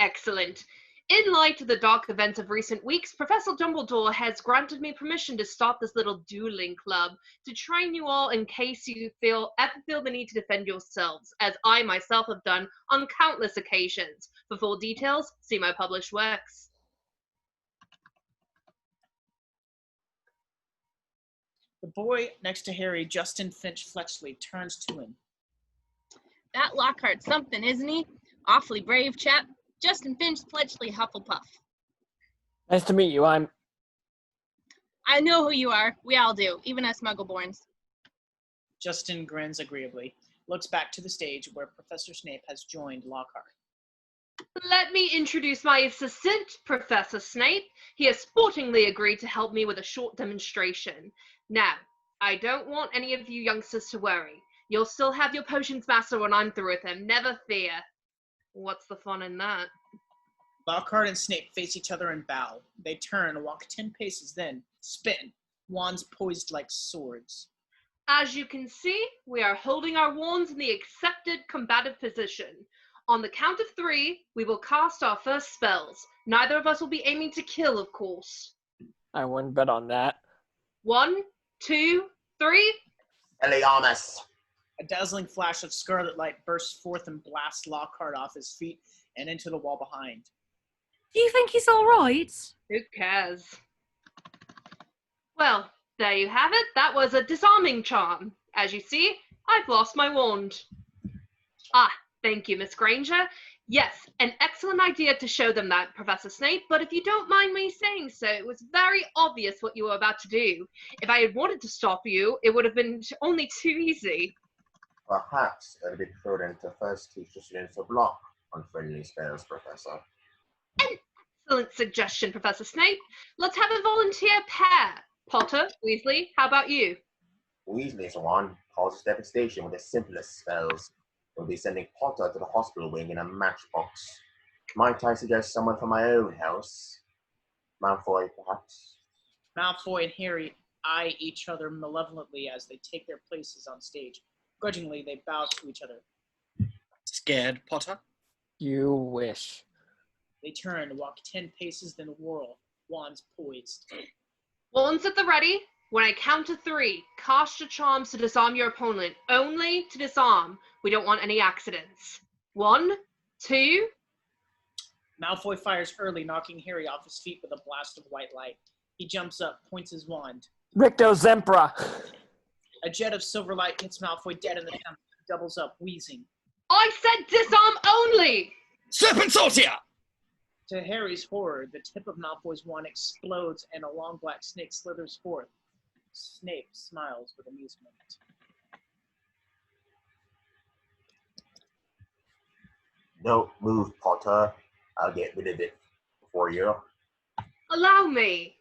Excellent. In light of the dark events of recent weeks, Professor Dumbledore has granted me permission to start this little dueling club to train you all in case you ever feel the need to defend yourselves, as I myself have done on countless occasions. For full details, see my published works. The boy next to Harry, Justin Finch Fletchley, turns to him. That Lockhart's something, isn't he? Awfully brave chap. Justin Finch Fletchley Hufflepuff. Nice to meet you. I know who you are. We all do, even us Muggleborns. Justin grins agreeably, looks back to the stage where Professor Snape has joined Lockhart. Let me introduce my assistant, Professor Snape. He has sportingly agreed to help me with a short demonstration. Now, I don't want any of you youngsters to worry. You'll still have your potions master when I'm through with him, never fear. What's the fun in that? Lockhart and Snape face each other and bow. They turn, walk 10 paces, then spin, wands poised like swords. As you can see, we are holding our wands in the accepted combative position. On the count of 3, we will cast our first spells. Neither of us will be aiming to kill, of course. wouldn't bet on that. 1, 2, 3. Eliamus. A dazzling flash of scarlet light bursts forth and blasts Lockhart off his feet and into the wall behind. Do you think he's all right? Who cares? Well, there you have it. That was a disarming charm. As you see, I've lost my wand. Ah, thank you, Miss Granger. Yes, an excellent idea to show them that, Professor Snape, but if you don't mind me saying so, it was very obvious what you were about to do. If I had wanted to stop you, it would have been only too easy. Perhaps it would be prudent to first teach the students to block unfriendly spells, Professor. An excellent suggestion, Professor Snape. Let's have a volunteer pair. Potter, Weasley, how about you? Weasley's one causes devastation with the simplest spells. We'll be sending Potter to the hospital wing in a matchbox. Might I suggest someone from my own house? Malfoy, perhaps? Malfoy and Harry eye each other malevolently as they take their places on stage. Grudgingly, they bow to each other. Scared, Potter? You wish. They turn, walk 10 paces, then whirl, wands poised. Wands at the ready. When I count to 3, cast your charms to disarm your opponent. Only to disarm. We don't want any accidents. 1, 2. Malfoy fires early, knocking Harry off his feet with a blast of white light. He jumps up, points his wand. Ricto Zempra! A jet of silver light hits Malfoy dead in the temple, doubles up, wheezing. I said disarm only! Serpent Sortia! To Harry's horror, the tip of Malfoy's wand explodes and a long black snake slithers forth. Snape smiles with amusement. Don't move, Potter. I'll get rid of it for you. Allow me!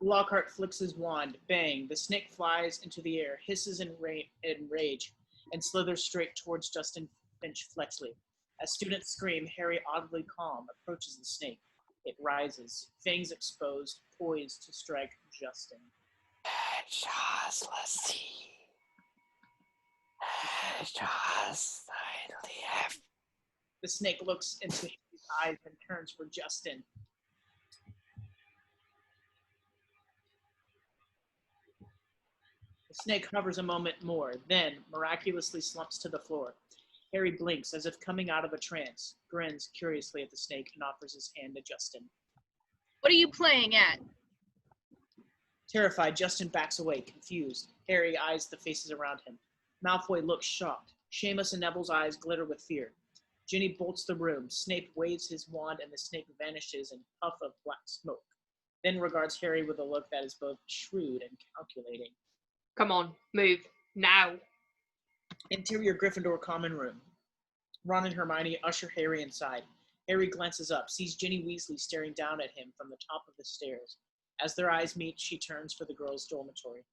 Lockhart flicks his wand. Bang! The snake flies into the air, hisses in rage, and slithers straight towards Justin Finch Fletchley. As students scream, Harry, oddly calm, approaches the snake. It rises, fangs exposed, poised to strike Justin. The snake looks into his eyes and turns for Justin. The snake hovers a moment more, then miraculously slumps to the floor. Harry blinks as if coming out of a trance, grins curiously at the snake, and offers his hand to Justin. What are you playing at? Terrified, Justin backs away, confused. Harry eyes the faces around him. Malfoy looks shocked. Seamus and Neville's eyes glitter with fear. Ginny bolts the room. Snape waves his wand, and the snake vanishes in a puff of black smoke. Then regards Harry with a look that is both shrewd and calculating. Come on, move, now. Interior Gryffindor common room. Ron and Hermione usher Harry inside. Harry glances up, sees Ginny Weasley staring down at him from the top of the stairs. As their eyes meet, she turns for the girls' dormitory.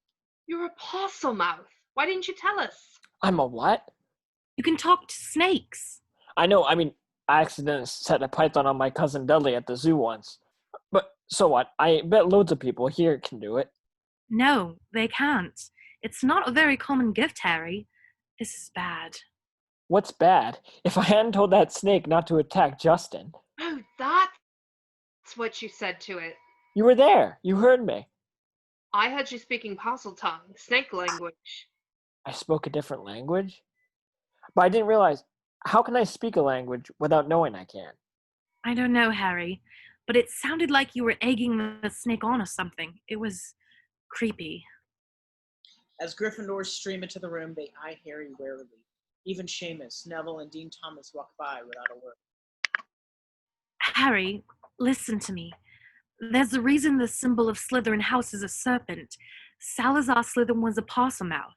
You're a Parselmouth. Why didn't you tell us? I'm a what? You can talk to snakes. I know, I accidentally set a python on my cousin Dudley at the zoo once. But so what? I bet loads of people here can do it. No, they can't. It's not a very common gift, Harry. This is bad. What's bad? If I hadn't told that snake not to attack Justin. Oh, that's what you said to it. You were there. You heard me. I heard you speaking parcel tongue, snake language. I spoke a different language? But I didn't realize, how can I speak a language without knowing I can? I don't know, Harry, but it sounded like you were egging the snake on or something. It was creepy. As Gryffindors stream into the room, they eye Harry warily. Even Seamus, Neville, and Dean Thomas walk by without a word. Harry, listen to me. There's a reason the symbol of Slytherin House is a serpent. Salazar Slytherin was a Parselmouth.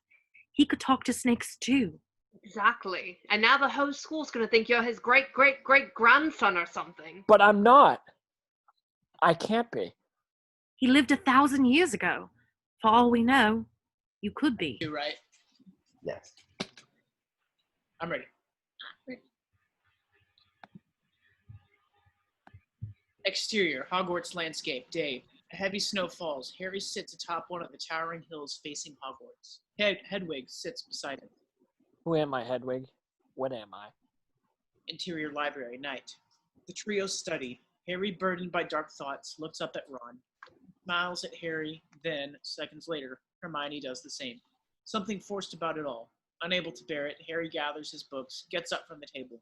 He could talk to snakes too. Exactly. And now the whole school's gonna think you're his great-great-great-grandson or something. But I'm not. I can't be. He lived 1,000 years ago. For all we know, you could be. You right? Yes. I'm ready. Exterior, Hogwarts landscape, day. A heavy snow falls. Harry sits atop one of the towering hills facing Hogwarts. Hedwig sits beside him. Who am I, Hedwig? What am I? Interior library, night. The trio study. Harry, burdened by dark thoughts, looks up at Ron, smiles at Harry, then, seconds later, Hermione does the same. Something forced about it all. Unable to bear it, Harry gathers his books, gets up from the table.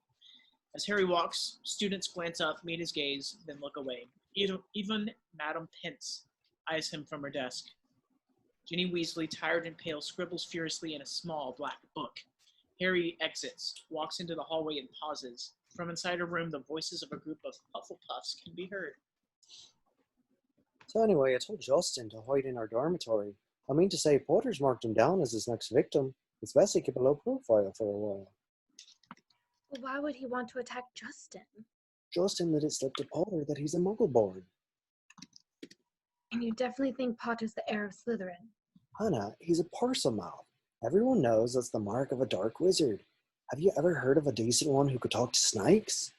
As Harry walks, students glance up, meet his gaze, then look away. Even Madame Pince eyes him from her desk. Ginny Weasley, tired and pale, scribbles furiously in a small black book. Harry exits, walks into the hallway and pauses. From inside her room, the voices of a group of Hufflepuffs can be heard. So anyway, I told Justin to hide in our dormitory. I mean to say, Potter's marked him down as his next victim. It's best to keep a low profile for a while. Well, why would he want to attack Justin? Justin let it slip to Potter that he's a Muggle-born. And you definitely think Potter's the heir of Slytherin? Hannah, he's a Parselmouth. Everyone knows that's the mark of a dark wizard. Have you ever heard of a decent one who could talk to snakes?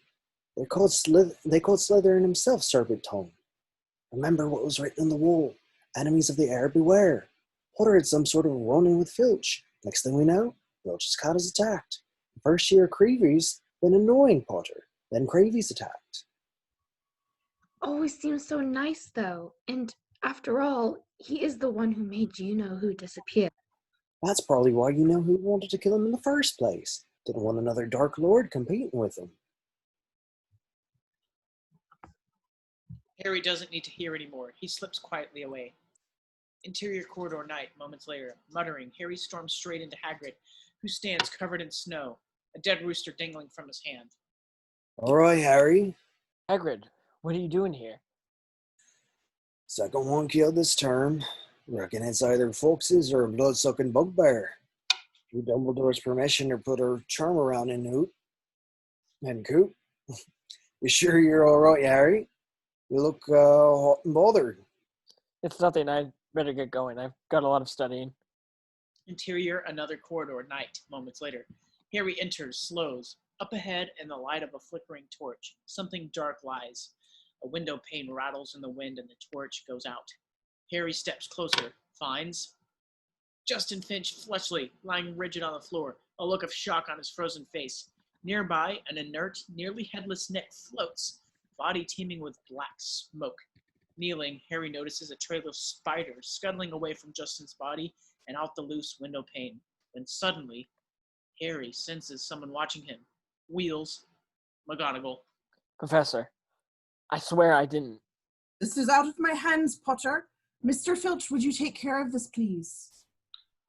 They called Slytherin himself Serpent Tongue. Remember what was written on the wall? Enemies of the heir beware. Potter had some sort of run-in with Filch. Next thing we know, Filch's cat is attacked. First year Creevey's been annoying Potter. Then Creevey's attacked. Always seems so nice, though. And after all, he is the one who made you-know-who disappear. That's probably why you-know-who wanted to kill him in the first place. Didn't want another Dark Lord competing with him. Harry doesn't need to hear anymore. He slips quietly away. Interior corridor night, moments later. Muttering, Harry storms straight into Hagrid, who stands covered in snow, a dead rooster dangling from his hand. All right, Harry. Hagrid, what are you doing here? Second one killed this term. Reckon it's either foxes or a blood-sucking bugbear. With Dumbledore's permission to put her charm around in Hoot. And Coop. You sure you're all right, Harry? You look hot and bothered. It's nothing. I'd better get going. I've got a lot of studying. Interior, another corridor, night, moments later. Harry enters, slows. Up ahead, in the light of a flickering torch, something dark lies. A window pane rattles in the wind and the torch goes out. Harry steps closer, finds Justin Finch Fletchley lying rigid on the floor, a look of shock on his frozen face. Nearby, an inert, nearly headless neck floats, body teeming with black smoke. Kneeling, Harry notices a trail of spiders scuttling away from Justin's body and out the loose window pane. Then suddenly, Harry senses someone watching him. Wheels. McGonagall. Professor, I swear I didn't. This is out of my hands, Potter. Mr. Filch, would you take care of this, please?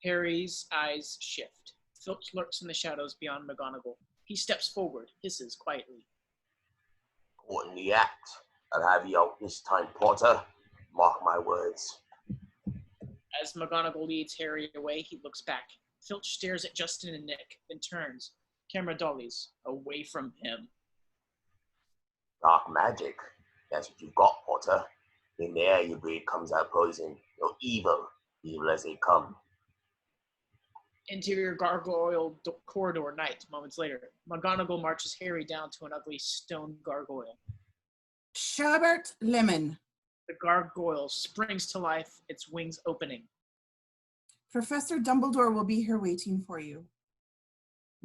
Harry's eyes shift. Filch lurks in the shadows beyond McGonagall. He steps forward, hisses quietly. Caught in the act. I'll have you out this time, Potter. Mark my words. As McGonagall leads Harry away, he looks back. Filch stares at Justin and Nick, then turns. Camera dollies away from him. Dark magic. That's what you've got, Potter. In the air you breathe comes out poison. You're evil, evil as they come. Interior gargoyle corridor night, moments later. McGonagall marches Harry down to an ugly stone gargoyle. Sherbert Lemon. The gargoyle springs to life, its wings opening. Professor Dumbledore will be here waiting for you.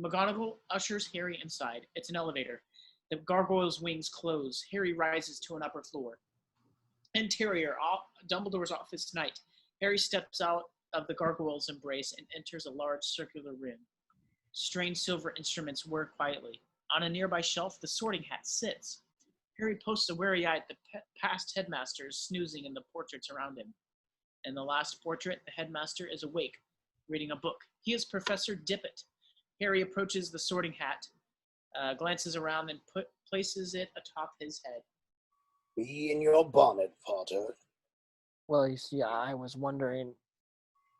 McGonagall ushers Harry inside. It's an elevator. The gargoyle's wings close. Harry rises to an upper floor. Interior, Dumbledore's office night. Harry steps out of the gargoyle's embrace and enters a large circular room. Strange silver instruments whir quietly. On a nearby shelf, the sorting hat sits. Harry posts a wary eye at the past headmasters snoozing in the portraits around him. In the last portrait, the headmaster is awake, reading a book. He is Professor Dippet. Harry approaches the sorting hat, glances around, and places it atop his head. Be in your bonnet, Potter. Well, you see, I was wondering...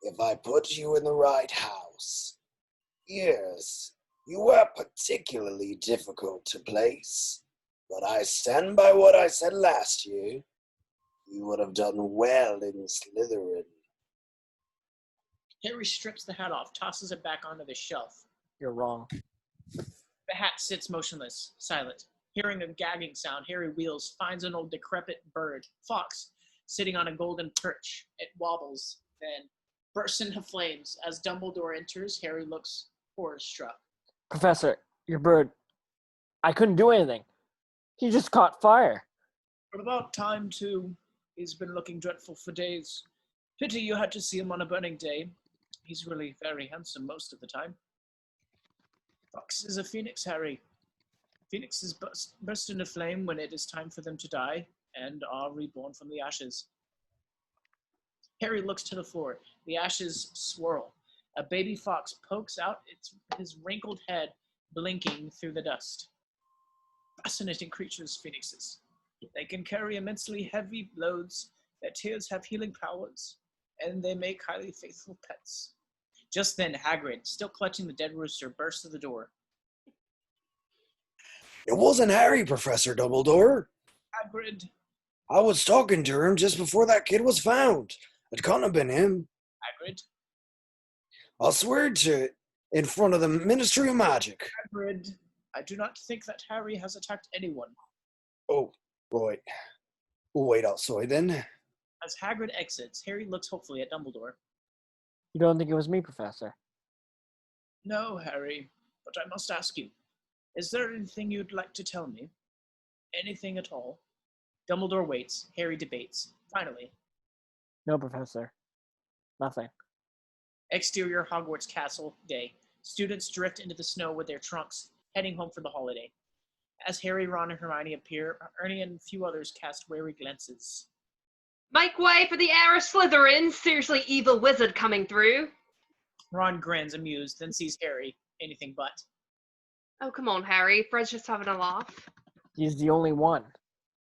If I put you in the right house. Yes, you were particularly difficult to place, but I stand by what I said last year. You would have done well in Slytherin. Harry strips the hat off, tosses it back onto the shelf. You're wrong. The hat sits motionless, silent. Hearing a gagging sound, Harry wheels, finds an old decrepit bird, fox, sitting on a golden perch. It wobbles, then bursts into flames. As Dumbledore enters, Harry looks horror-struck. Professor, your bird... I couldn't do anything. He just caught fire. About time, too. He's been looking dreadful for days. Pity you had to see him on a burning day. He's really very handsome most of the time. Fox is a phoenix, Harry. Phoenixes burst into flame when it is time for them to die and are reborn from the ashes. Harry looks to the floor. The ashes swirl. A baby fox pokes out his wrinkled head, blinking through the dust. Fascinating creatures, phoenixes. They can carry immensely heavy loads. Their tears have healing powers, and they make highly faithful pets. Just then, Hagrid, still clutching the dead rooster, bursts through the door. It wasn't Harry, Professor Dumbledore. Hagrid. I was talking to him just before that kid was found. It couldn't have been him. Hagrid. I'll swear to it in front of the Ministry of Magic. Hagrid, I do not think that Harry has attacked anyone. Oh, right. We'll wait outside then. As Hagrid exits, Harry looks hopefully at Dumbledore. You don't think it was me, Professor? No, Harry, but I must ask you. Is there anything you'd like to tell me? Anything at all? Dumbledore waits. Harry debates. Finally. No, Professor. Nothing. Exterior Hogwarts Castle day. Students drift into the snow with their trunks, heading home for the holiday. As Harry, Ron, and Hermione appear, Ernie and a few others cast wary glances. Make way for the heir of Slytherin, seriously evil wizard coming through. Ron grins, amused, then sees Harry. Anything but. Oh, come on, Harry. Fred's just having a laugh. He's the only one.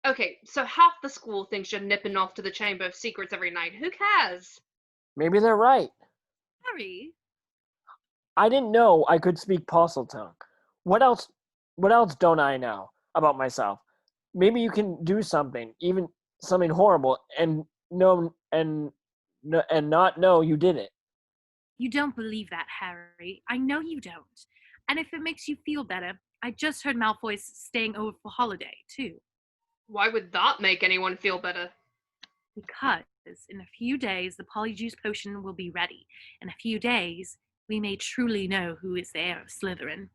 Okay, so half the school thinks you're nipping off to the Chamber of Secrets every night. Who cares? Maybe they're right. Harry? I didn't know I could speak Parseltongue. What else don't I know about myself? Maybe you can do something, even something horrible, and not know you did it. You don't believe that, Harry. I know you don't. And if it makes you feel better, I just heard Malfoy's staying over for holiday, too. Why would that make anyone feel better? Because in a few days, the Polyjuice Potion will be ready. In a few days, we may truly know who is the heir of Slytherin.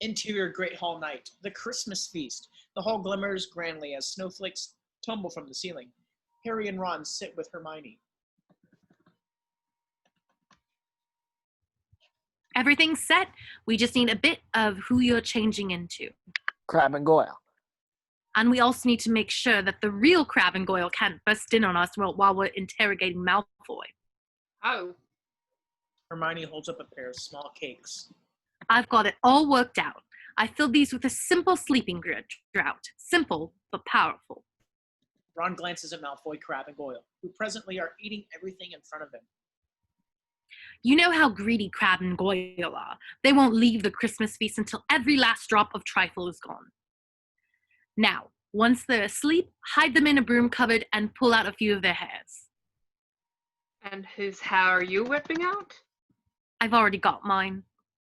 Interior Great Hall night. The Christmas feast. The hall glimmers grandly as snowflakes tumble from the ceiling. Harry and Ron sit with Hermione. Everything's set. We just need a bit of who you're changing into. Crabbe and Goyle. And we also need to make sure that the real Crabbe and Goyle can't bust in on us while we're interrogating Malfoy. Oh. Hermione holds up a pair of small cakes. I've got it all worked out. I filled these with a simple sleeping draught. Simple, but powerful. Ron glances at Malfoy, Crabbe, and Goyle, who presently are eating everything in front of him. You know how greedy Crabbe and Goyle are. They won't leave the Christmas feast until every last drop of trifle is gone. Now, once they're asleep, hide them in a broom cupboard and pull out a few of their hairs. And whose hair are you whipping out? I've already got mine.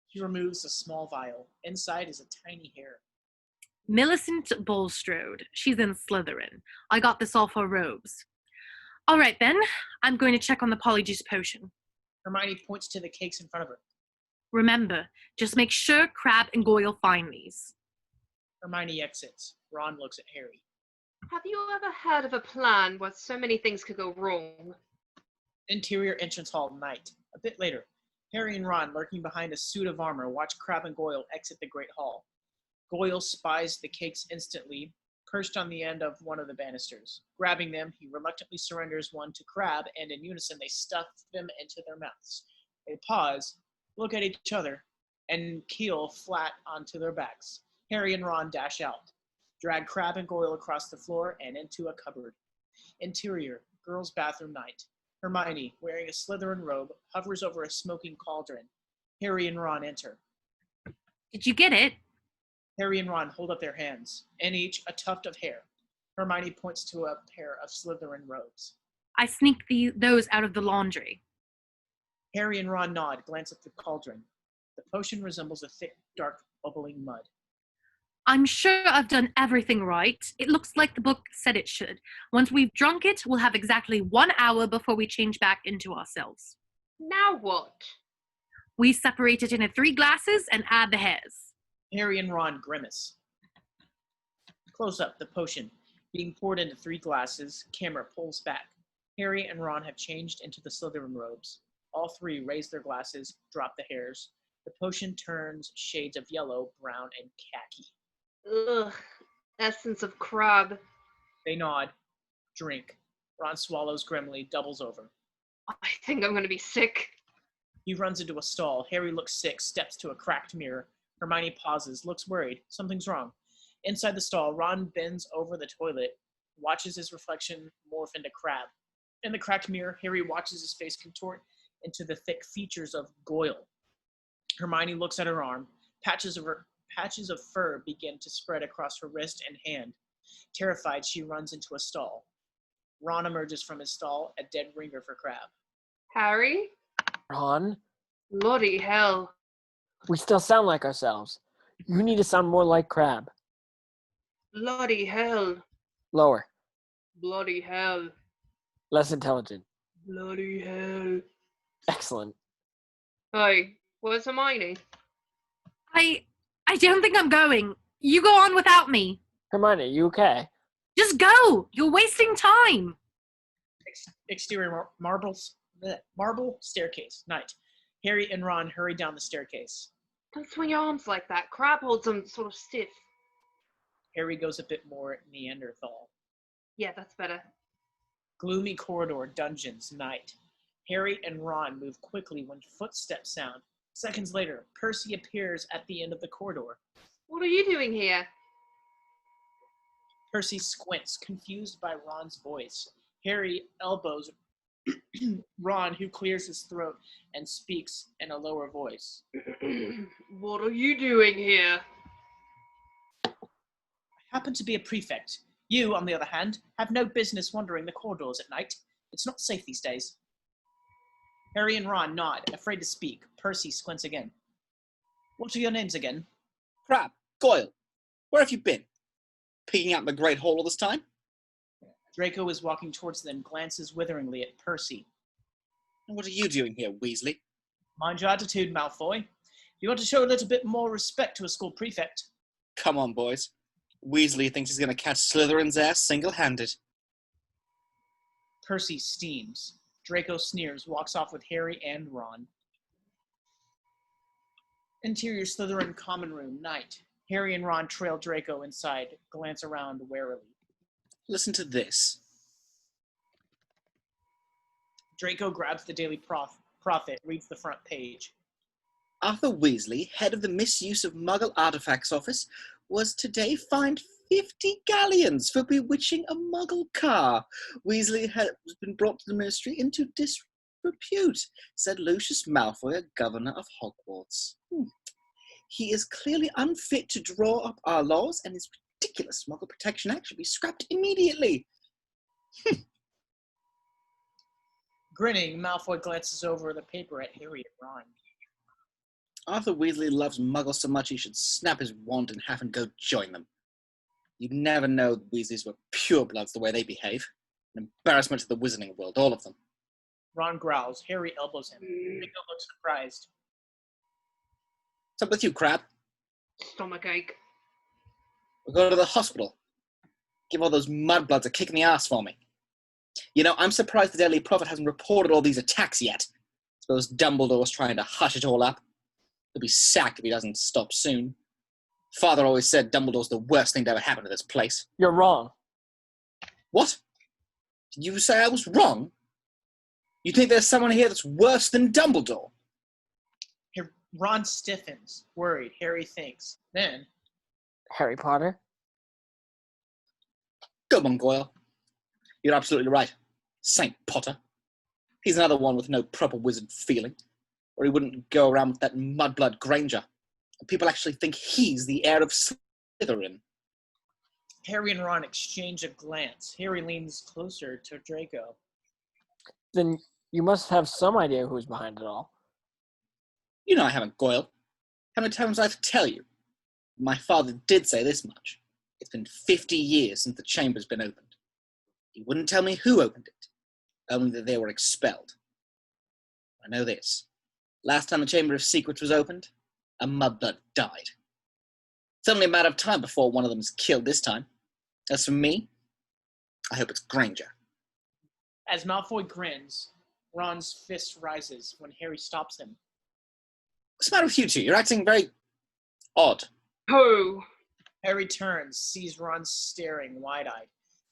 He removes a small vial. Inside is a tiny hair. Millicent Bulstrode. She's in Slytherin. I got this all for robes. All right, then. I'm going to check on the Polyjuice Potion. Hermione points to the cakes in front of her. Remember, just make sure Crabbe and Goyle find these. Hermione exits. Ron looks at Harry. Have you ever heard of a plan where so many things could go wrong? Interior entrance hall night. A bit later, Harry and Ron, lurking behind a suit of armor, watch Crabbe and Goyle exit the Great Hall. Goyle spies the cakes instantly, perched on the end of one of the banisters. Grabbing them, he reluctantly surrenders one to Crabbe, and in unison they stuff them into their mouths. They pause, look at each other, and keel flat onto their backs. Harry and Ron dash out, drag Crabbe and Goyle across the floor and into a cupboard. Interior, girls' bathroom night. Hermione, wearing a Slytherin robe, hovers over a smoking cauldron. Harry and Ron enter. Did you get it? Harry and Ron hold up their hands, and each a tuft of hair. Hermione points to a pair of Slytherin robes. I sneaked those out of the laundry. Harry and Ron nod, glance at the cauldron. The potion resembles a thick, dark, bubbling mud. I'm sure I've done everything right. It looks like the book said it should. Once we've drunk it, we'll have exactly 1 hour before we change back into ourselves. Now what? We separate it into 3 glasses and add the hairs. Harry and Ron grimace. Close up, the potion being poured into 3 glasses, camera pulls back. Harry and Ron have changed into the Slytherin robes. All 3 raise their glasses, drop the hairs. The potion turns shades of yellow, brown, and khaki. Ugh, essence of Crabbe. They nod, drink. Ron swallows grimly, doubles over. I think I'm going to be sick. He runs into a stall. Harry looks sick, steps to a cracked mirror. Hermione pauses, looks worried. Something's wrong. Inside the stall, Ron bends over the toilet, watches his reflection morph into Crabbe. In the cracked mirror, Harry watches his face contort into the thick features of Goyle. Hermione looks at her arm. Patches of fur begin to spread across her wrist and hand. Terrified, she runs into a stall. Ron emerges from his stall, a dead ringer for Crabbe. Harry? Ron? Bloody hell. We still sound like ourselves. You need to sound more like Crabbe. Bloody hell. Lower. Bloody hell. Less intelligent. Bloody hell. Excellent. Hey, where's Hermione? I don't think I'm going. You go on without me. Hermione, you okay? Just go. You're wasting time. Exterior marble staircase. Night. Harry and Ron hurry down the staircase. Don't swing your arms like that. Crabbe holds them sort of stiff. Harry goes a bit more Neanderthal. Yeah, that's better. Gloomy corridor, dungeons, night. Harry and Ron move quickly when footsteps sound. Seconds later, Percy appears at the end of the corridor. What are you doing here? Percy squints, confused by Ron's voice. Harry elbows Ron, who clears his throat and speaks in a lower voice. What are you doing here? I happen to be a prefect. You, on the other hand, have no business wandering the corridors at night. It's not safe these days. Harry and Ron nod, afraid to speak. Percy squints again. What are your names again? Crab, Goyle, where have you been? Peeking out the Great Hall all this time? Draco is walking towards them, glances witheringly at Percy. And what are you doing here, Weasley? Mind your attitude, Malfoy. You want to show a little bit more respect to a school prefect. Come on, boys. Weasley thinks he's going to catch Slytherin's ass single-handed. Percy steams. Draco sneers, walks off with Harry and Ron. Interior Slytherin common room, night. Harry and Ron trail Draco inside, glance around warily. Listen to this. Draco grabs the Daily Prophet, reads the front page. Arthur Weasley, head of the Misuse of Muggle Artifacts Office, was today fined 50 galleons for bewitching a Muggle car. Weasley has been brought to the ministry into disrepute, said Lucius Malfoy, governor of Hogwarts. He is clearly unfit to draw up our laws, and his ridiculous Muggle Protection Act should be scrapped immediately. Grinning, Malfoy glances over the paper at Harry and Ron. Arthur Weasley loves Muggles so much he should snap his wand in half and go join them. You'd never know the Weasleys were purebloods the way they behave. An embarrassment to the wizarding world, all of them. Ron growls. Harry elbows him. Draco looks surprised. What's up with you, Crab? Stomachache. We'll go to the hospital. Give all those mudbloods a kick in the ass for me. You know, I'm surprised the Daily Prophet hasn't reported all these attacks yet. Suppose Dumbledore's trying to hush it all up. He'll be sacked if he doesn't stop soon. Father always said Dumbledore's the worst thing to ever happen to this place. You're wrong. What? Did you say I was wrong? You think there's someone here that's worse than Dumbledore? Ron stiffens, worried. Harry thinks. Then, Harry Potter? Go on, Goyle. You're absolutely right. Saint Potter. He's another one with no proper wizard feeling, or he wouldn't go around with that mudblood Granger. People actually think he's the heir of Slytherin. Harry and Ron exchange a glance. Harry leans closer to Draco. Then you must have some idea who's behind it all. You know I haven't, Goyle. How many times do I have to tell you? My father did say this much. It's been 50 years since the chamber's been opened. He wouldn't tell me who opened it, only that they were expelled. I know this. Last time the Chamber of Secrets was opened, a mudblood died. It's only a matter of time before one of them is killed this time. As for me, I hope it's Granger. As Malfoy grins, Ron's fist rises when Harry stops him. What's the matter with you two? You're acting very odd. Who? Harry turns, sees Ron staring wide-eyed.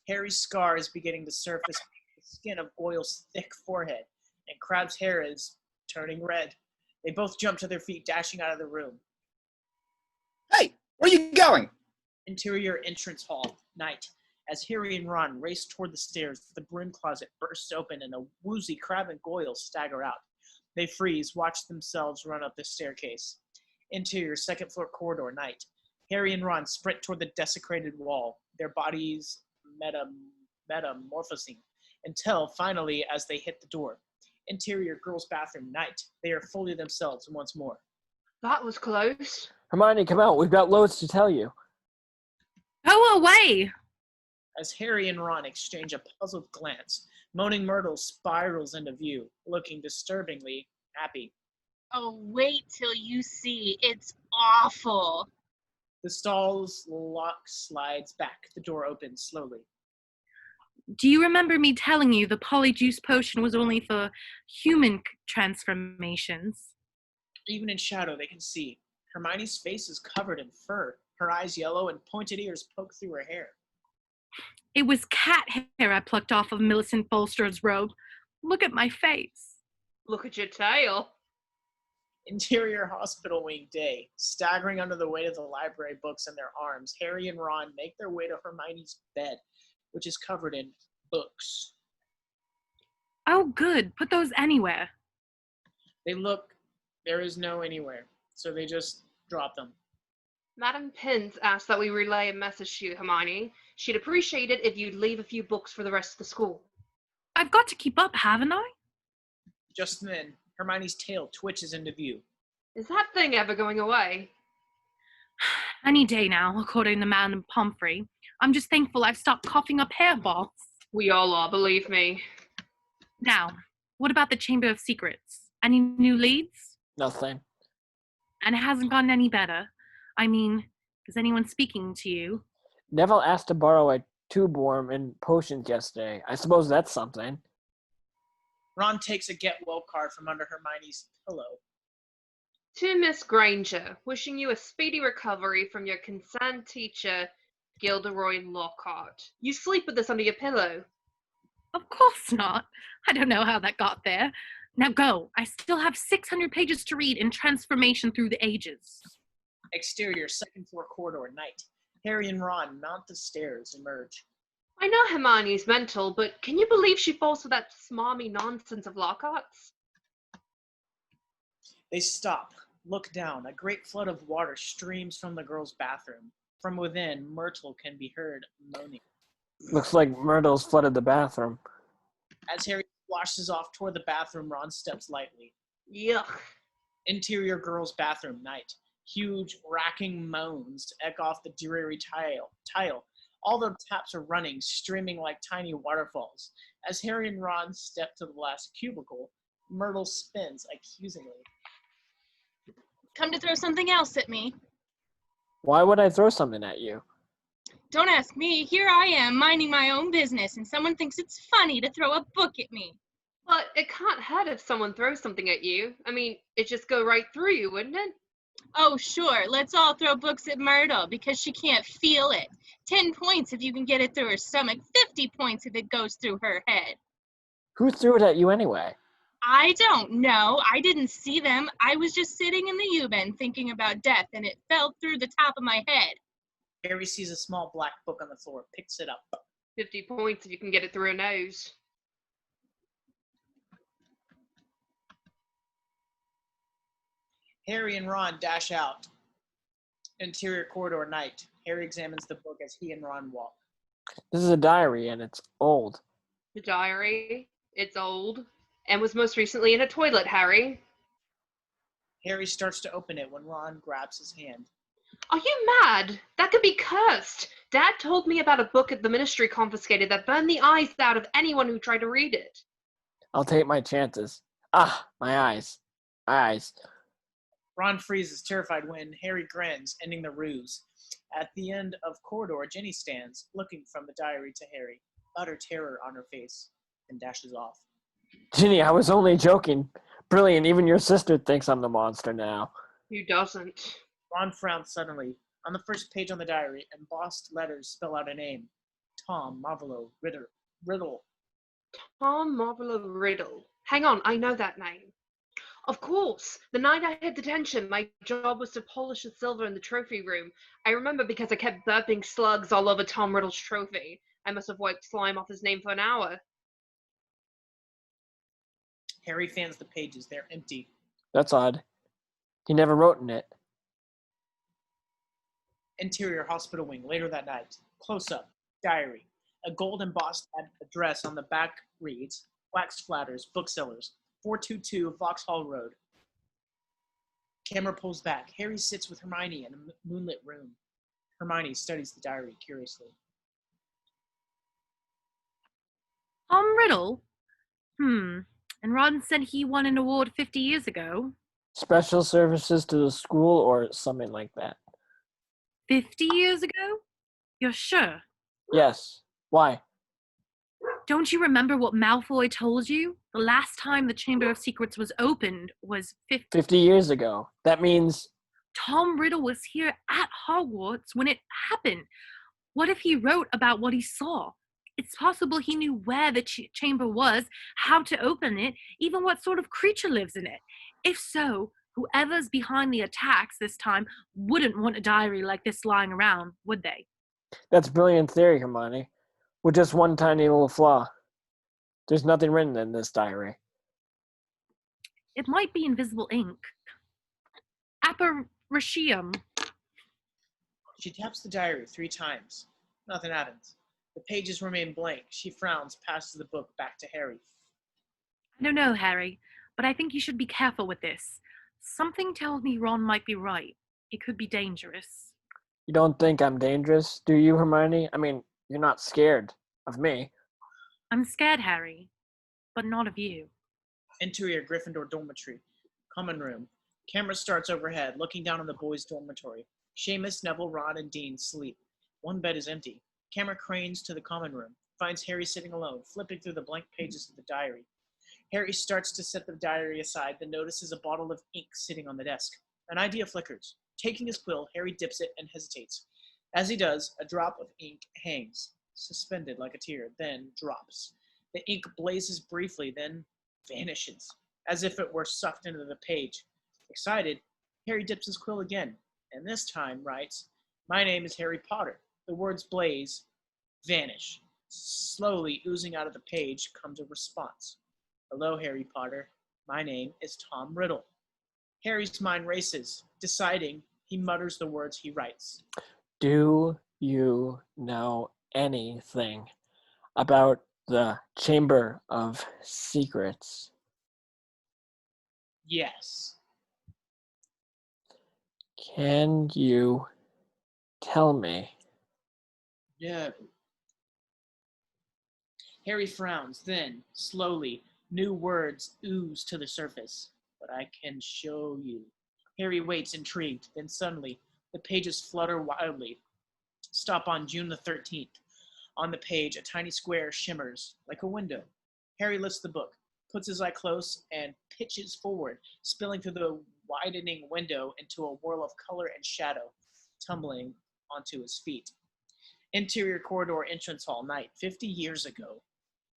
Harry's scar is beginning to surface the skin of Goyle's thick forehead, and Crabbe's hair is turning red. They both jump to their feet, dashing out of the room. Hey, where are you going? Interior entrance hall, night. As Harry and Ron race toward the stairs, the broom closet bursts open and a woozy Crabbe and Goyle stagger out. They freeze, watch themselves run up the staircase. Interior second floor corridor, night. Harry and Ron sprint toward the desecrated wall, their bodies metamorphosing, until finally as they hit the door. Interior girls' bathroom, night. They are fully themselves once more. That was close. Hermione, come out. We've got loads to tell you. Go away! As Harry and Ron exchange a puzzled glance, Moaning Myrtle spirals into view, looking disturbingly happy. Oh, wait till you see. It's awful. The stall's lock slides back. The door opens slowly. Do you remember me telling you the Polyjuice Potion was only for human transformations? Even in shadow, they can see. Hermione's face is covered in fur. Her eyes yellow and pointed ears poke through her hair. It was cat hair I plucked off of Millicent Bolster's robe. Look at my face. Look at your tail. Interior hospital wing day. Staggering under the weight of the library books in their arms, Harry and Ron make their way to Hermione's bed, which is covered in books. Oh, good. Put those anywhere. They look. There is no anywhere, so they just drop them. Madam Pins asked that we relay a message to you, Hermione. She'd appreciate it if you'd leave a few books for the rest of the school. I've got to keep up, haven't I? Just then, Hermione's tail twitches into view. Is that thing ever going away? Any day now, according to Madame Pomfrey. I'm just thankful I've stopped coughing up hairballs. We all are, believe me. Now, what about the Chamber of Secrets? Any new leads? Nothing. And it hasn't gotten any better. I mean, is anyone speaking to you? Neville asked to borrow a tube worm and potions yesterday. I suppose that's something. Ron takes a get well card from under Hermione's pillow. To Miss Granger, wishing you a speedy recovery from your concerned teacher, Gilderoy Lockhart. You sleep with this under your pillow. Of course not. I don't know how that got there. Now go. I still have 600 pages to read in Transformation Through the Ages. Exterior, second floor corridor, night. Harry and Ron mount the stairs, emerge. I know Hermione's mental, but can you believe she falls for that smarmy nonsense of Lockhart's? They stop, look down. A great flood of water streams from the girls' bathroom. From within, Myrtle can be heard moaning. Looks like Myrtle's flooded the bathroom. As Harry washes off toward the bathroom, Ron steps lightly. Yuck. Interior girls' bathroom, night. Huge, racking moans echo off the dreary tile. All the taps are running, streaming like tiny waterfalls. As Harry and Ron step to the last cubicle, Myrtle spins accusingly. Come to throw something else at me. Why would I throw something at you? Don't ask me. Here I am, minding my own business, and someone thinks it's funny to throw a book at me. But it can't hurt if someone throws something at you. I mean, it'd just go right through you, wouldn't it? Oh, sure. Let's all throw books at Myrtle because she can't feel it. 10 points if you can get it through her stomach. 50 points if it goes through her head. Who threw it at you anyway? I don't know. I didn't see them. I was just sitting in the U-Bend thinking about death, and it fell through the top of my head. Harry sees a small black book on the floor, picks it up. 50 points if you can get it through her nose. Harry and Ron dash out. Interior corridor, night. Harry examines the book as he and Ron walk. This is a diary, and it's old. The diary? It's old. And was most recently in a toilet, Harry. Harry starts to open it when Ron grabs his hand. Are you mad? That could be cursed. Dad told me about a book at the ministry confiscated that burned the eyes out of anyone who tried to read it. I'll take my chances. Ah, my eyes. Eyes. Ron freezes, terrified when Harry grins, ending the ruse. At the end of corridor, Ginny stands, looking from the diary to Harry, utter terror on her face, and dashes off. Ginny, I was only joking. Brilliant, even your sister thinks I'm the monster now. Who doesn't? Ron frowns suddenly. On the first page on the diary, embossed letters spell out a name. Tom Marvolo Riddle. Tom Marvolo Riddle. Hang on, I know that name. Of course. The night I had detention, my job was to polish the silver in the trophy room. I remember because I kept burping slugs all over Tom Riddle's trophy. I must have wiped slime off his name for an hour. Harry fans the pages. They're empty. That's odd. He never wrote in it. Interior hospital wing, later that night. Close up. Diary. A gold embossed address on the back reads, Wax Flatters, Booksellers, 422 Vauxhall Road. Camera pulls back. Harry sits with Hermione in a moonlit room. Hermione studies the diary curiously. Tom Riddle? And Ron said he won an award 50 years ago. Special services to the school or something like that. 50 years ago? You're sure? Yes. Why? Don't you remember what Malfoy told you? The last time the Chamber of Secrets was opened was 50 years ago. That means Tom Riddle was here at Hogwarts when it happened. What if he wrote about what he saw? It's possible he knew where the chamber was, how to open it, even what sort of creature lives in it. If so, whoever's behind the attacks this time wouldn't want a diary like this lying around, would they? That's brilliant theory, Hermione. With just one tiny little flaw. There's nothing written in this diary. It might be invisible ink. Apparition. She taps the diary 3 times. Nothing happens. The pages remain blank. She frowns, passes the book back to Harry. I don't know, Harry, but I think you should be careful with this. Something tells me Ron might be right. It could be dangerous. You don't think I'm dangerous, do you, Hermione? I mean, you're not scared of me. I'm scared, Harry, but not of you. Interior Gryffindor dormitory. Common room. Camera starts overhead, looking down on the boys' dormitory. Seamus, Neville, Ron, and Dean sleep. One bed is empty. Camera cranes to the common room. Finds Harry sitting alone, flipping through the blank pages of the diary. Harry starts to set the diary aside, then notices a bottle of ink sitting on the desk. An idea flickers. Taking his quill, Harry dips it and hesitates. As he does, a drop of ink hangs, suspended like a tear, then drops. The ink blazes briefly, then vanishes, as if it were sucked into the page. Excited, Harry dips his quill again, and this time writes, "My name is Harry Potter." The words blaze, vanish. Slowly oozing out of the page comes a response. "Hello, Harry Potter. My name is Tom Riddle." Harry's mind races. Deciding, he mutters the words he writes. Do you know anything about the Chamber of Secrets? Yes. Can you tell me? No. Harry frowns, then, slowly, new words ooze to the surface. "But I can show you." Harry waits, intrigued, then suddenly, the pages flutter wildly. Stop on June the 13th. On the page, a tiny square shimmers, like a window. Harry lifts the book, puts his eye close, and pitches forward, spilling through the widening window into a whirl of color and shadow, tumbling onto his feet. Interior corridor entrance hall night, 50 years ago.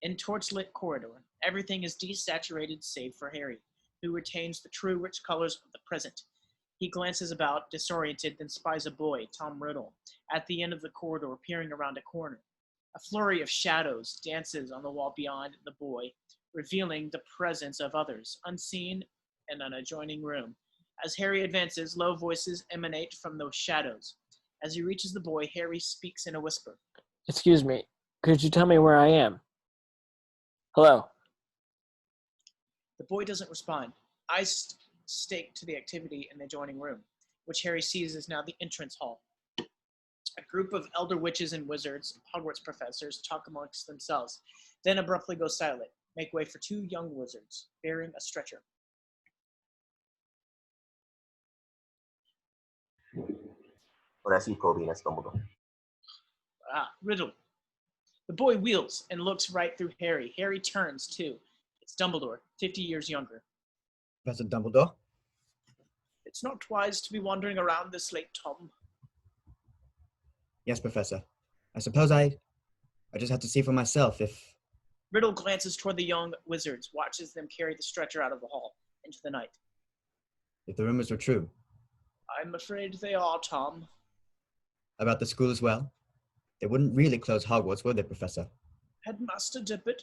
In torchlit corridor, everything is desaturated save for Harry, who retains the true rich colors of the present. He glances about, disoriented, then spies a boy, Tom Riddle, at the end of the corridor, peering around a corner. A flurry of shadows dances on the wall beyond the boy, revealing the presence of others, unseen in an adjoining room. As Harry advances, low voices emanate from those shadows. As he reaches the boy, Harry speaks in a whisper. Excuse me, could you tell me where I am? Hello? The boy doesn't respond. Eyes stake to the activity in the adjoining room, which Harry sees is now the entrance hall. A group of elder witches and wizards, Hogwarts professors, talk amongst themselves, then abruptly go silent, make way for 2 young wizards, bearing a stretcher. Well, that's you, Colby, and that's Dumbledore. Riddle. The boy wheels and looks right through Harry. Harry turns, too. It's Dumbledore, 50 years younger. Professor Dumbledore? It's not wise to be wandering around this late, Tom. Yes, Professor. I suppose I just have to see for myself if... Riddle glances toward the young wizards, watches them carry the stretcher out of the hall, into the night. If the rumors were true. I'm afraid they are, Tom. About the school as well? They wouldn't really close Hogwarts, would they, Professor? Headmaster Dippet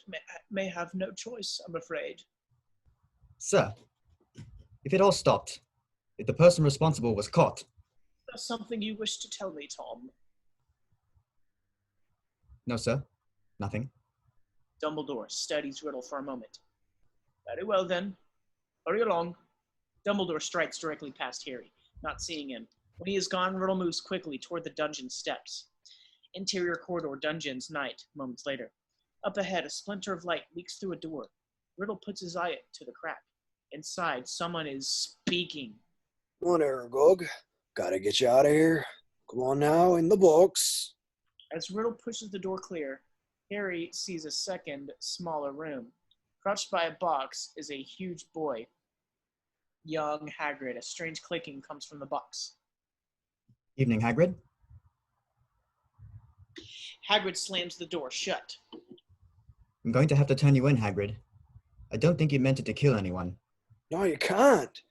may have no choice, I'm afraid. Sir, if it all stopped, if the person responsible was caught... There's something you wish to tell me, Tom? No, sir. Nothing. Dumbledore studies Riddle for a moment. Very well, then. Hurry along. Dumbledore strikes directly past Harry, not seeing him. When he is gone, Riddle moves quickly toward the dungeon steps. Interior corridor, dungeons, night, moments later. Up ahead, a splinter of light leaks through a door. Riddle puts his eye to the crack. Inside, someone is speaking. Come on, Aragog. Gotta get you out of here. Come on now, in the books. As Riddle pushes the door clear, Harry sees a second, smaller room. Crouched by a box is a huge boy. Young Hagrid. A strange clicking comes from the box. Evening, Hagrid. Hagrid slams the door shut. I'm going to have to turn you in, Hagrid. I don't think you meant it to kill anyone. No, you can't.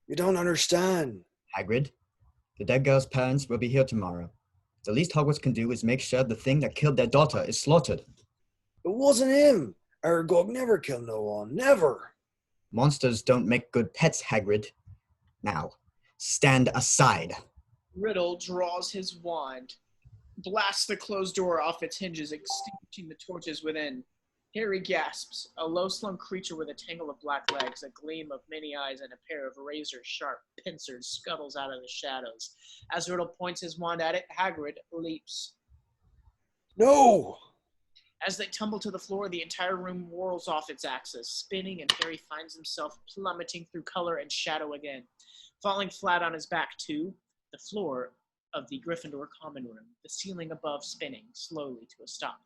You don't understand. Hagrid, the dead girl's parents will be here tomorrow. The least Hogwarts can do is make sure the thing that killed their daughter is slaughtered. It wasn't him. Aragog never killed no one. Never. Monsters don't make good pets, Hagrid. Now, stand aside. Riddle draws his wand, blasts the closed door off its hinges, extinguishing the torches within. Harry gasps. A low-slung creature with a tangle of black legs, a gleam of many eyes, and a pair of razor-sharp pincers scuttles out of the shadows. As Riddle points his wand at it, Hagrid leaps. No! As they tumble to the floor, the entire room whirls off its axis, spinning, and Harry finds himself plummeting through color and shadow again, falling flat on his back to the floor of the Gryffindor common room, the ceiling above spinning slowly to a stop.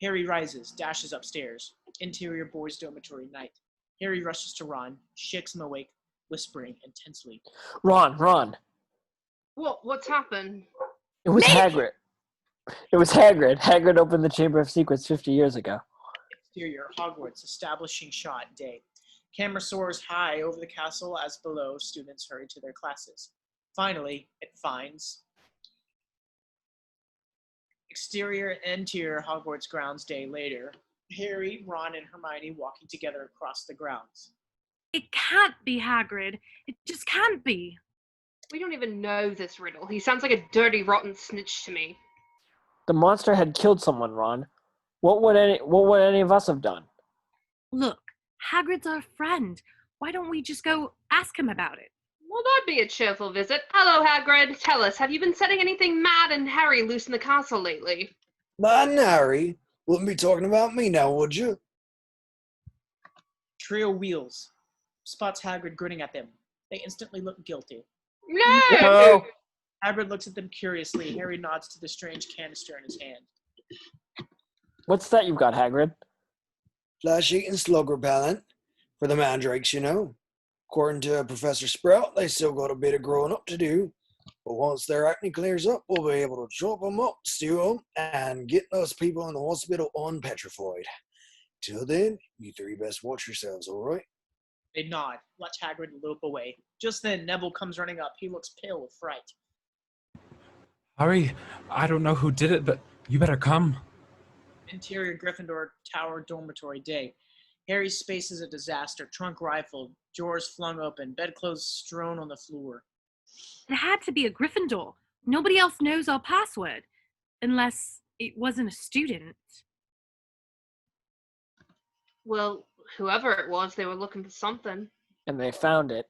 Harry rises, dashes upstairs. Interior boys' dormitory night. Harry rushes to Ron, shakes him awake, whispering intensely. Ron. What's happened? It was Hagrid. It was Hagrid. Hagrid opened the Chamber of Secrets 50 years ago. Exterior, Hogwarts, establishing shot day. Camera soars high over the castle as below students hurry to their classes. Finally, it finds exterior, interior, Hogwarts grounds day later. Harry, Ron, and Hermione walking together across the grounds. It can't be Hagrid. It just can't be. We don't even know this Riddle. He sounds like a dirty, rotten snitch to me. The monster had killed someone, Ron. What would any of us have done? Look, Hagrid's our friend. Why don't we just go ask him about it? Well, that'd be a cheerful visit. Hello, Hagrid. Tell us, have you been setting anything mad and Harry loose in the castle lately? Mad and Harry? Wouldn't be talking about me now, would you? Trio wheels. Spots Hagrid grinning at them. They instantly look guilty. No! Hagrid looks at them curiously. Harry nods to the strange canister in his hand. What's that you've got, Hagrid? Flesh-eating slug repellent. For the mandrakes, you know. According to Professor Sprout, they still got a bit of growing up to do. But once their acne clears up, we'll be able to chop them up, stew them, and get those people in the hospital unpetrified. Till then, you three best watch yourselves, all right? They nod, watch Hagrid lope away. Just then, Neville comes running up. He looks pale with fright. Hurry, I don't know who did it, but you better come. Interior Gryffindor Tower dormitory day. Harry's space is a disaster. Trunk rifled, drawers flung open, bedclothes strewn on the floor. It had to be a Gryffindor. Nobody else knows our password. Unless it wasn't a student. Well, whoever it was, they were looking for something. And they found it.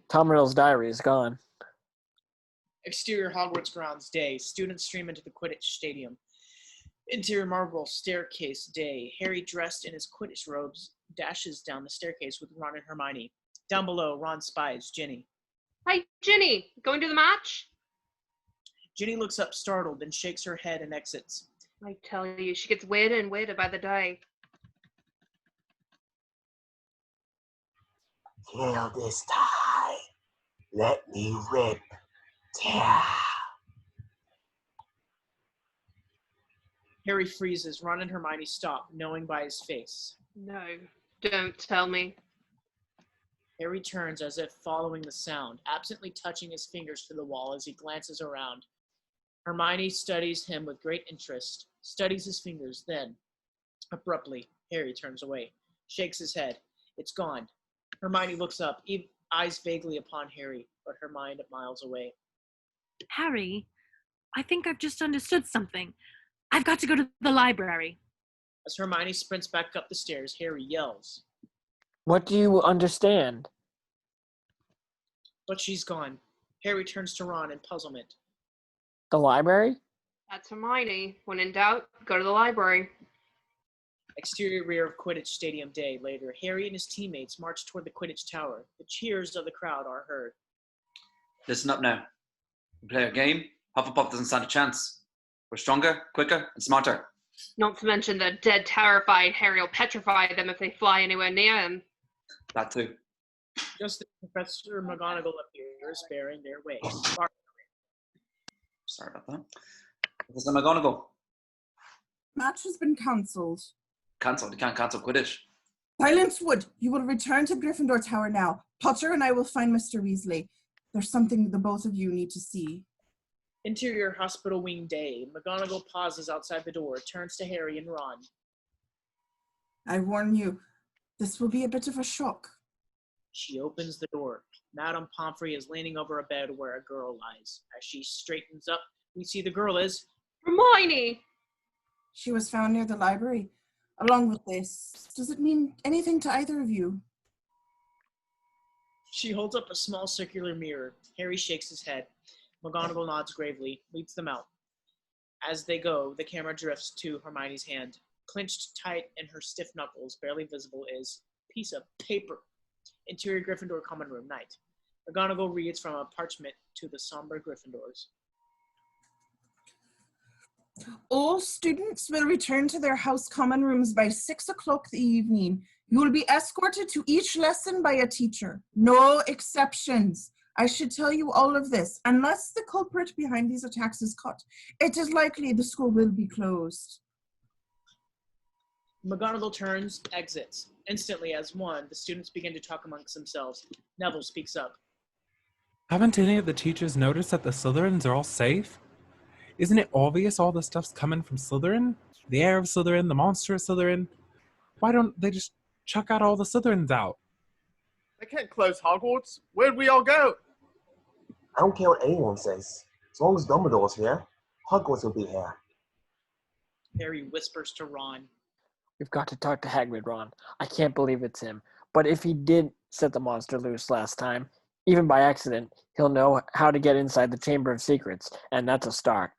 Tom Riddle's diary is gone. Exterior Hogwarts grounds day. Students stream into the Quidditch stadium. Interior marble staircase day. Harry, dressed in his Quidditch robes, dashes down the staircase with Ron and Hermione. Down below, Ron spies Ginny. Hey, Ginny, going to the match? Ginny looks up startled, then shakes her head and exits. I tell you, she gets weirder and weirder by the day. Kill this tie. Let me rip. Tear. Harry freezes. Ron and Hermione stop, knowing by his face. No, don't tell me. Harry turns as if following the sound, absently touching his fingers to the wall as he glances around. Hermione studies him with great interest, studies his fingers, then, abruptly, Harry turns away, shakes his head. It's gone. Hermione looks up, eyes vaguely upon Harry, but her mind miles away. Harry, I think I've just understood something. I've got to go to the library. As Hermione sprints back up the stairs, Harry yells. What do you understand? But she's gone. Harry turns to Ron in puzzlement. The library? That's Hermione. When in doubt, go to the library. Exterior rear of Quidditch Stadium day later, Harry and his teammates march toward the Quidditch Tower. The cheers of the crowd are heard. Listen up now. We play a game. Hufflepuff doesn't stand a chance. We're stronger, quicker, and smarter. Not to mention the dead, terrified Harry will petrify them if they fly anywhere near him. That too. Just as Professor McGonagall appears, bearing their way. Sorry about that. Professor McGonagall. Match has been cancelled. Cancelled. You can't cancel Quidditch. Silence Wood, you will return to Gryffindor Tower now. Potter and I will find Mr. Weasley. There's something the both of you need to see. Interior hospital wing day. McGonagall pauses outside the door, turns to Harry and Ron. I warn you, this will be a bit of a shock. She opens the door. Madame Pomfrey is leaning over a bed where a girl lies. As she straightens up, we see the girl is... Hermione! She was found near the library, along with this. Does it mean anything to either of you? She holds up a small circular mirror. Harry shakes his head. McGonagall nods gravely, leads them out. As they go, the camera drifts to Hermione's hand. Clenched tight in her stiff knuckles, barely visible, is piece of paper. Interior Gryffindor common room, night. McGonagall reads from a parchment to the somber Gryffindors. All students will return to their house common rooms by 6 o'clock the evening. You will be escorted to each lesson by a teacher. No exceptions. I should tell you all of this. Unless the culprit behind these attacks is caught, it is likely the school will be closed. McGonagall turns, exits. Instantly, as one, the students begin to talk amongst themselves. Neville speaks up. Haven't any of the teachers noticed that the Slytherins are all safe? Isn't it obvious all the stuff's coming from Slytherin? The heir of Slytherin, the monster of Slytherin? Why don't they just chuck out all the Slytherins out? They can't close Hogwarts. Where'd we all go? I don't care what anyone says. As long as Dumbledore's here, Hogwarts will be here. Harry whispers to Ron. We've got to talk to Hagrid, Ron. I can't believe it's him. But if he did set the monster loose last time, even by accident, he'll know how to get inside the Chamber of Secrets, and that's a start.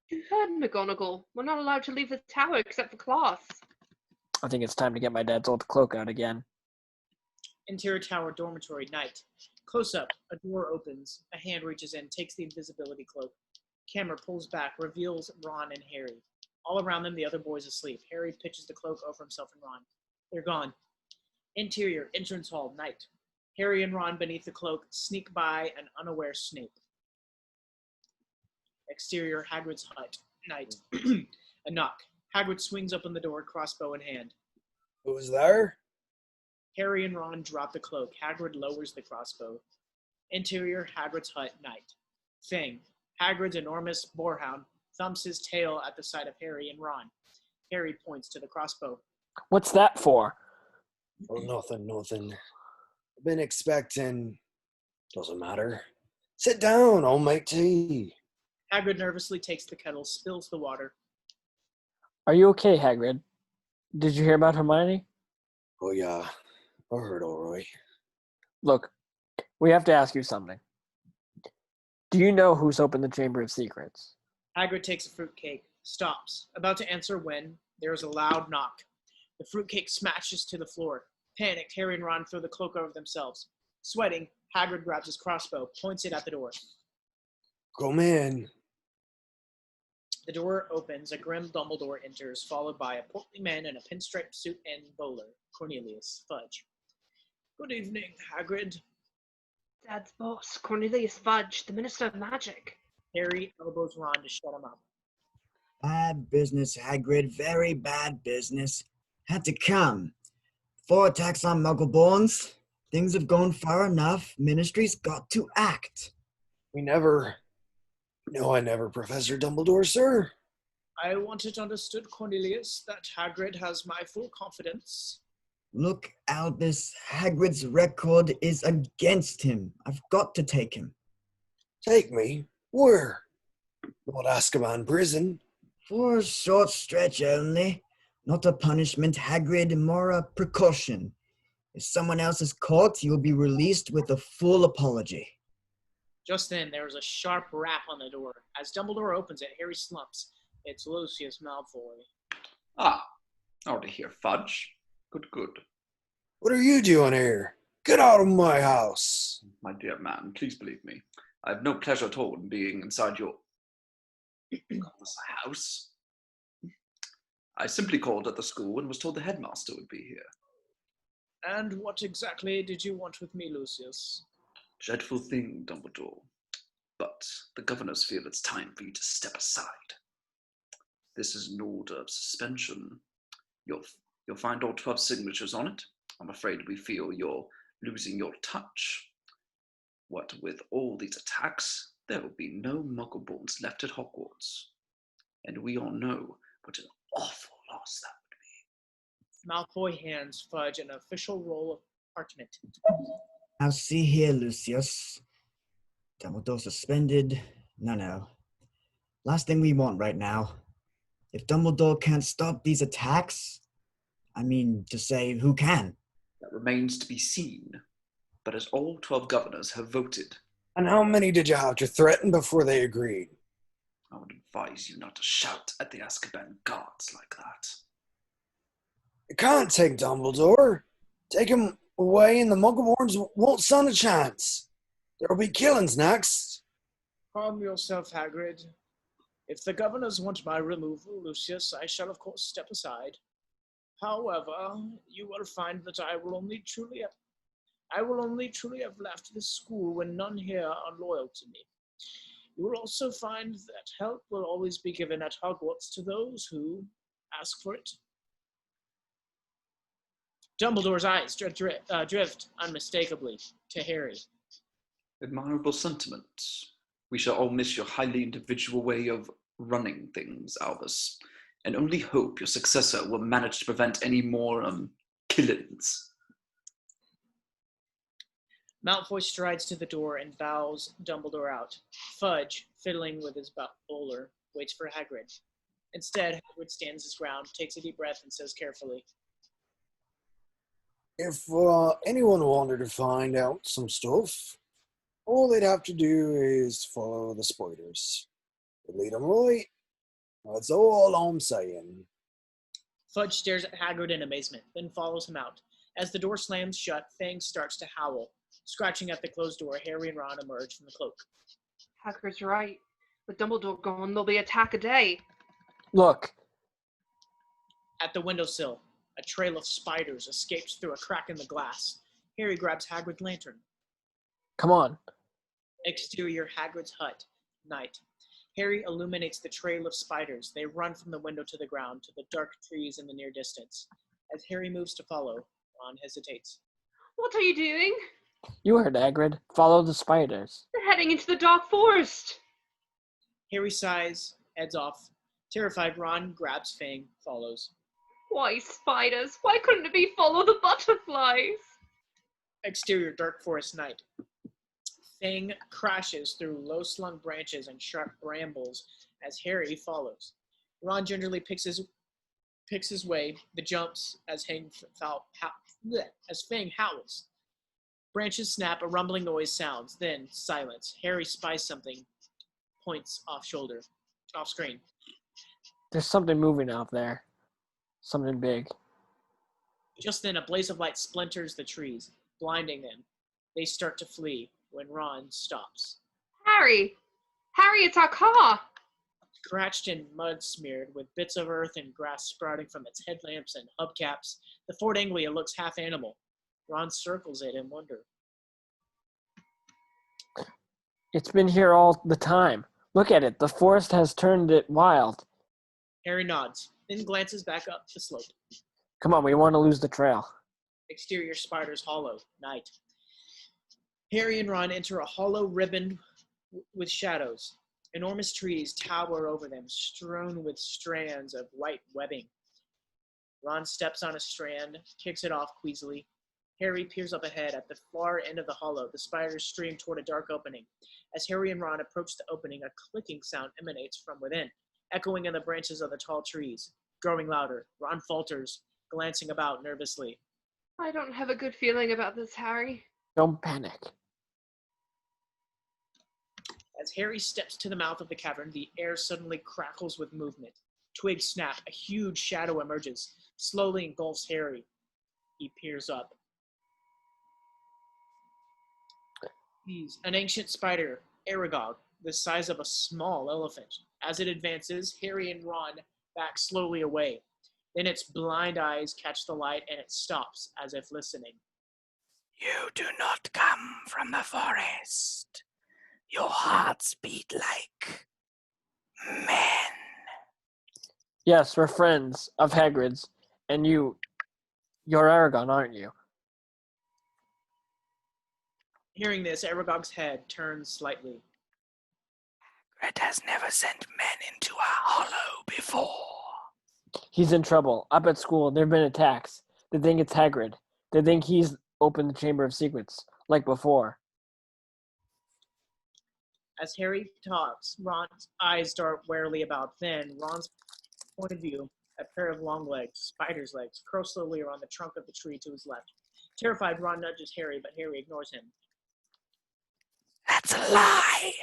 You heard McGonagall. We're not allowed to leave the tower except for class. I think it's time to get my dad's old cloak out again. Interior tower dormitory, night. Close up, a door opens. A hand reaches in, takes the invisibility cloak. Camera pulls back, reveals Ron and Harry. All around them, the other boys asleep. Harry pitches the cloak over himself and Ron. They're gone. Interior, entrance hall, night. Harry and Ron, beneath the cloak, sneak by an unaware Snape. Exterior, Hagrid's hut, night. A knock. Hagrid swings open the door, crossbow in hand. Who's there? Harry and Ron drop the cloak. Hagrid lowers the crossbow. Interior, Hagrid's hut, night. Thing. Hagrid's enormous boarhound thumps his tail at the sight of Harry and Ron. Harry points to the crossbow. What's that for? Oh, nothing. I've been expecting. Doesn't matter. Sit down, I'll make tea. Hagrid nervously takes the kettle, spills the water. Are you okay, Hagrid? Did you hear about Hermione? Oh, yeah. I heard all right. Look, we have to ask you something. Do you know who's opened the Chamber of Secrets? Hagrid takes a fruitcake, stops, about to answer when there is a loud knock. The fruitcake smashes to the floor. Panicked, Harry and Ron throw the cloak over themselves. Sweating, Hagrid grabs his crossbow, points it at the door. Come in. The door opens, a grim Dumbledore enters, followed by a portly man in a pinstripe suit and bowler, Cornelius Fudge. Good evening, Hagrid. Dad's boss, Cornelius Fudge, the Minister of Magic. Harry elbows Ron to shut him up. Bad business, Hagrid. Very bad business. Had to come. 4 attacks on Muggleborns. Things have gone far enough. Ministry's got to act. We never... No, I never, Professor Dumbledore, sir. I want it understood, Cornelius, that Hagrid has my full confidence. Look, Albus, Hagrid's record is against him. I've got to take him. Take me? Where? Not Azkaban prison. For a short stretch only. Not a punishment, Hagrid, more a precaution. If someone else is caught, you'll be released with a full apology. Just then, there is a sharp rap on the door. As Dumbledore opens it, Harry slumps. It's Lucius Malfoy. Ah, oh, to hear Fudge. Good. What are you doing here? Get out of my house. My dear man, please believe me. I have no pleasure at all in being inside your house. I simply called at the school and was told the headmaster would be here. And what exactly did you want with me, Lucius? Dreadful thing, Dumbledore. But the governors feel it's time for you to step aside. This is an order of suspension. You'll find all 12 signatures on it. I'm afraid we feel you're losing your touch. What with all these attacks, there will be no Muggleborns left at Hogwarts. And we all know what an awful loss that Malfoy hands Fudge an official roll of parchment. Now see here, Lucius. Dumbledore suspended. No. Last thing we want right now. If Dumbledore can't stop these attacks, to say, who can? That remains to be seen. But as all 12 governors have voted. And how many did you have to threaten before they agreed? I would advise you not to shout at the Azkaban guards like that. You can't take Dumbledore. Take him away and the Muggleborns won't stand a chance. There'll be killings next. Calm yourself, Hagrid. If the governors want my removal, Lucius, I shall of course step aside. However, you will find that I will only truly have left this school when none here are loyal to me. You will also find that help will always be given at Hogwarts to those who ask for it. Dumbledore's eyes drift unmistakably to Harry. Admirable sentiments. We shall all miss your highly individual way of running things, Albus, and only hope your successor will manage to prevent any more killings. Malfoy strides to the door and bows Dumbledore out. Fudge, fiddling with his bowler, waits for Hagrid. Instead, Hagrid stands his ground, takes a deep breath, and says carefully, If anyone wanted to find out some stuff, all they'd have to do is follow the spiders. They lead them right. That's all I'm saying. Fudge stares at Hagrid in amazement, then follows him out. As the door slams shut, Fang starts to howl. Scratching at the closed door, Harry and Ron emerge from the cloak. Hagrid's right. With Dumbledore gone, there'll be an attack a day. Look. At the windowsill, a trail of spiders escapes through a crack in the glass. Harry grabs Hagrid's lantern. Come on. Exterior, Hagrid's hut. Night. Harry illuminates the trail of spiders. They run from the window to the ground, to the dark trees in the near distance. As Harry moves to follow, Ron hesitates. What are you doing? You heard Hagrid. Follow the spiders. They're heading into the dark forest. Harry sighs, heads off. Terrified, Ron grabs Fang, follows. Why spiders? Why couldn't it be follow the butterflies? Exterior, dark forest night. Fang crashes through low-slung branches and sharp brambles as Harry follows. Ron gingerly picks his way, the jumps as Fang howls. Branches snap, a rumbling noise sounds, then silence. Harry spies something, points off screen. There's something moving out there. Something big. Just then, a blaze of light splinters the trees, blinding them. They start to flee when Ron stops. Harry! Harry, it's our car! Scratched and mud-smeared, with bits of earth and grass sprouting from its headlamps and hubcaps, the Ford Anglia looks half-animal. Ron circles it in wonder. It's been here all the time. Look at it. The forest has turned it wild. Harry nods, then glances back up the slope. Come on, we want to lose the trail. Exterior, spiders hollow. Night. Harry and Ron enter a hollow ribboned with shadows. Enormous trees tower over them, strewn with strands of white webbing. Ron steps on a strand, kicks it off queasily. Harry peers up ahead. At the far end of the hollow, the spiders stream toward a dark opening. As Harry and Ron approach the opening, a clicking sound emanates from within, echoing in the branches of the tall trees. Growing louder, Ron falters, glancing about nervously. I don't have a good feeling about this, Harry. Don't panic. As Harry steps to the mouth of the cavern, the air suddenly crackles with movement. Twigs snap. A huge shadow emerges, slowly engulfs Harry. He peers up. An ancient spider, Aragog, the size of a small elephant. As it advances, Harry and Ron back slowly away. Then its blind eyes catch the light and it stops as if listening. You do not come from the forest. Your hearts beat like men. Yes, we're friends of Hagrid's, and you're Aragog, aren't you? Hearing this, Aragog's head turns slightly. Hagrid has never sent men into a hollow before. He's in trouble. Up at school, there have been attacks. They think it's Hagrid. They think he's opened the Chamber of Secrets, like before. As Harry talks, Ron's eyes dart warily about. Then, Ron's point of view, a pair of long legs, spider's legs, curl slowly around the trunk of the tree to his left. Terrified, Ron nudges Harry, but Harry ignores him. That's a lie.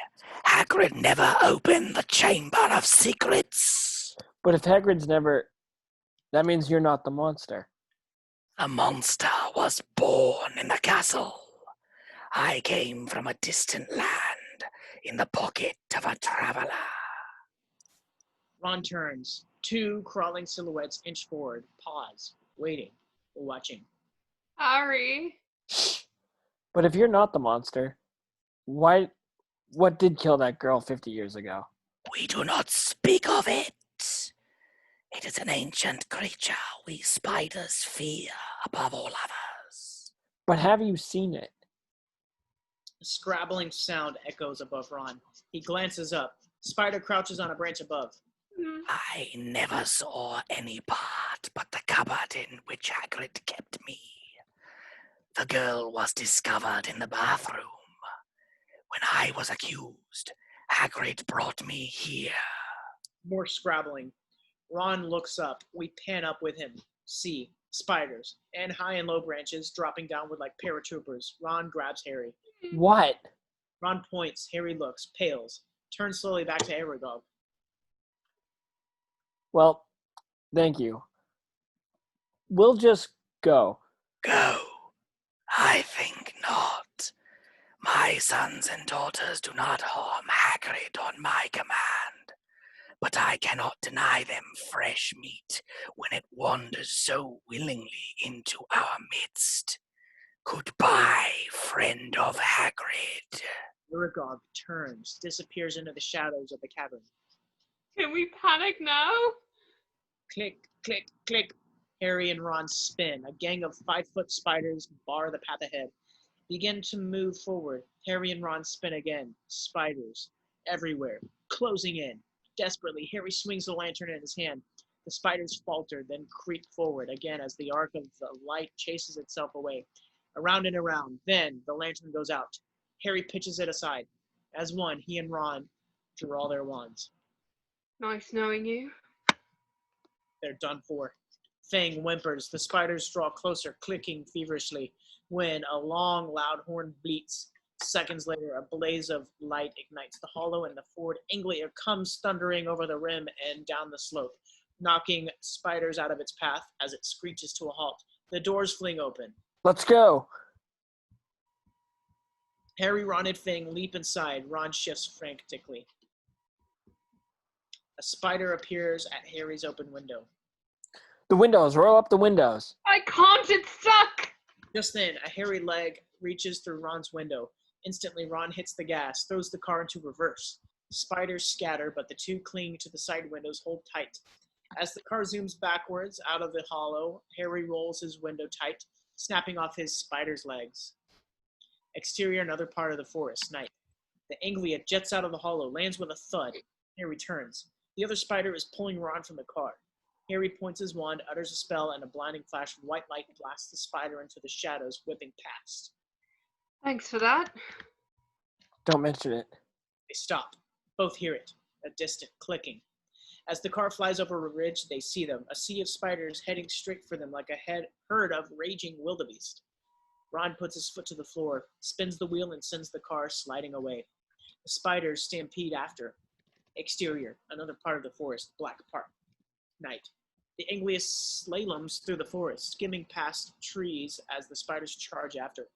Hagrid never opened the Chamber of Secrets. But if Hagrid's never... That means you're not the monster. The monster was born in the castle. I came from a distant land in the pocket of a traveler. Ron turns. Two crawling silhouettes inch forward, pause, waiting, watching. Harry. But if you're not the monster, what did kill that girl 50 years ago? We do not speak of it. It is an ancient creature we spiders fear above all others. But have you seen it? A scrabbling sound echoes above Ron. He glances up. Spider crouches on a branch above. I never saw any part but the cupboard in which Hagrid kept me. The girl was discovered in the bathroom. When I was accused, Hagrid brought me here. More scrabbling. Ron looks up. We pan up with him. See, spiders, and high and low branches dropping downward like paratroopers. Ron grabs Harry. What? Ron points. Harry looks, pales, turns slowly back to Aragog. Well, thank you. We'll just go. Go? I think not. My sons and daughters do not harm Hagrid on my command, but I cannot deny them fresh meat when it wanders so willingly into our midst. Goodbye, friend of Hagrid. Aragog turns, disappears into the shadows of the cavern. Can we panic now? Click, click, click. Harry and Ron spin. A gang of 5-foot spiders bar the path ahead. Begin to move forward. Harry and Ron spin again. Spiders everywhere, closing in. Desperately, Harry swings the lantern in his hand. The spiders falter, then creep forward again as the arc of the light chases itself away. Around and around. Then the lantern goes out. Harry pitches it aside. As one, he and Ron draw their wands. Nice knowing you. They're done for. Fang whimpers. The spiders draw closer, clicking feverishly, when a long, loud horn bleats. Seconds later, a blaze of light ignites the hollow, and the forward Anglia comes thundering over the rim and down the slope, knocking spiders out of its path as it screeches to a halt. The doors fling open. Let's go. Harry, Ron, and Fang leap inside. Ron shifts frantically. A spider appears at Harry's open window. The windows. Roll up the windows. I can't, it's stuck! Just then, a hairy leg reaches through Ron's window. Instantly, Ron hits the gas, throws the car into reverse. Spiders scatter, but the two clinging to the side windows hold tight. As the car zooms backwards out of the hollow, Harry rolls his window tight, snapping off his spider's legs. Exterior, another part of the forest, night. The Anglia jets out of the hollow, lands with a thud. Harry turns. The other spider is pulling Ron from the car. Harry points his wand, utters a spell, and a blinding flash of white light blasts the spider into the shadows, whipping past. Thanks for that. Don't mention it. They stop. Both hear it, a distant clicking. As the car flies over a ridge, they see them, a sea of spiders heading straight for them like a herd of raging wildebeest. Ron puts his foot to the floor, spins the wheel, and sends the car sliding away. The spiders stampede after. Exterior, another part of the forest, Black Park. Night. The Anglia slaloms through the forest, skimming past trees as the spiders charge after.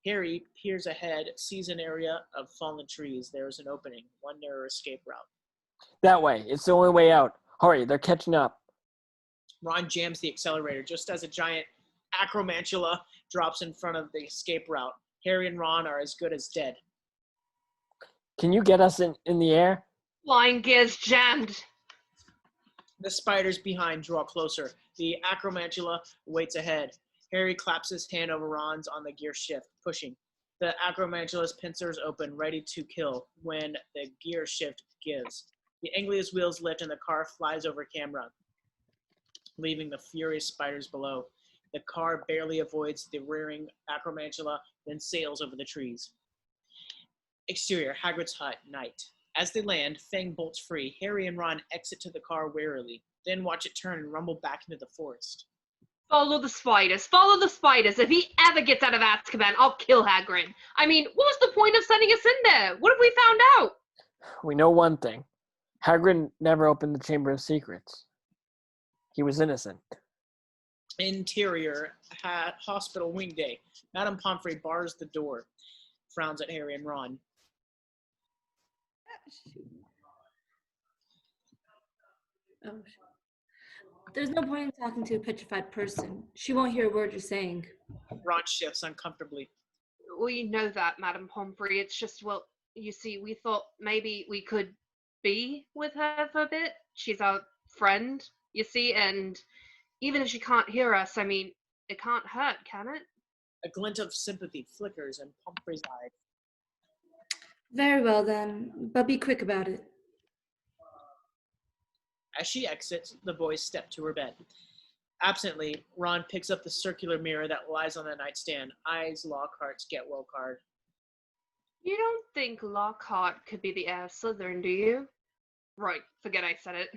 Harry peers ahead, sees an area of fallen trees. There is an opening, one narrow escape route. That way. It's the only way out. Hurry, they're catching up. Ron jams the accelerator just as a giant acromantula drops in front of the escape route. Harry and Ron are as good as dead. Can you get us in the air? Flying gears jammed. The spiders behind draw closer. The acromantula waits ahead. Harry claps his hand over Ron's on the gear shift, pushing. The acromantula's pincers open, ready to kill, when the gear shift gives. The anglius wheels lift and the car flies over camera, leaving the furious spiders below. The car barely avoids the rearing acromantula, then sails over the trees. Exterior, Hagrid's hut, night. As they land, Fang bolts free. Harry and Ron exit to the car warily, then watch it turn and rumble back into the forest. Follow the spiders. Follow the spiders. If he ever gets out of Azkaban, I'll kill Hagrid. I mean, what was the point of sending us in there? What have we found out? We know one thing. Hagrid never opened the Chamber of Secrets. He was innocent. Interior, hospital wing day. Madame Pomfrey bars the door, frowns at Harry and Ron. There's no point in talking to a petrified person. She won't hear a word you're saying. Ron shifts uncomfortably. We know that, Madame Pomfrey. It's just, well, you see, we thought maybe we could be with her for a bit. She's our friend, you see, and even if she can't hear us, I mean, it can't hurt, can it? A glint of sympathy flickers in Pomfrey's eye. Very well then, but be quick about it. As she exits, the boys step to her bed. Absently, Ron picks up the circular mirror that lies on the nightstand, eyes Lockhart's get well card. You don't think Lockhart could be the heir of Slytherin, do you? Right, forget I said it.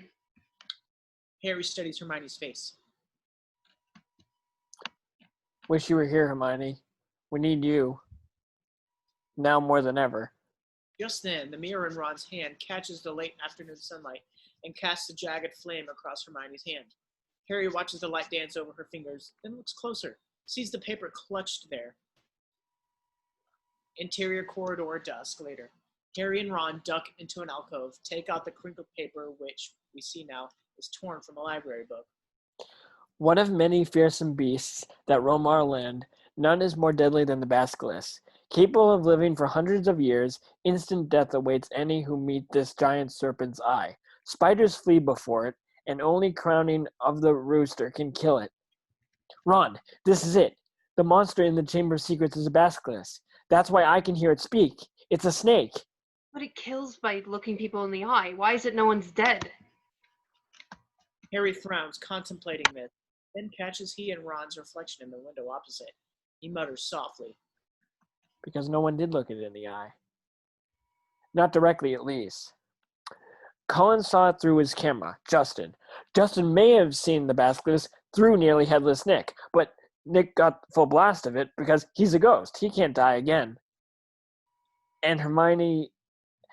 Harry studies Hermione's face. Wish you were here, Hermione. We need you. Now more than ever. Just then, the mirror in Ron's hand catches the late afternoon sunlight and casts a jagged flame across Hermione's hand. Harry watches the light dance over her fingers, then looks closer, sees the paper clutched there. Interior corridor, dusk later. Harry and Ron duck into an alcove, take out the crinkled paper, which, we see now, is torn from a library book. One of many fearsome beasts that roam our land, none is more deadly than the basilisk. Capable of living for hundreds of years, instant death awaits any who meet this giant serpent's eye. Spiders flee before it, and only crowning of the rooster can kill it. Ron, this is it. The monster in the Chamber of Secrets is a basilisk. That's why I can hear it speak. It's a snake. But it kills by looking people in the eye. Why is it no one's dead? Harry frowns, contemplating this, then catches he and Ron's reflection in the window opposite. He mutters softly. Because no one did look it in the eye. Not directly, at least. Colin saw it through his camera, Justin. Justin may have seen the basilisk through nearly headless Nick, but Nick got full blast of it because he's a ghost. He can't die again. And Hermione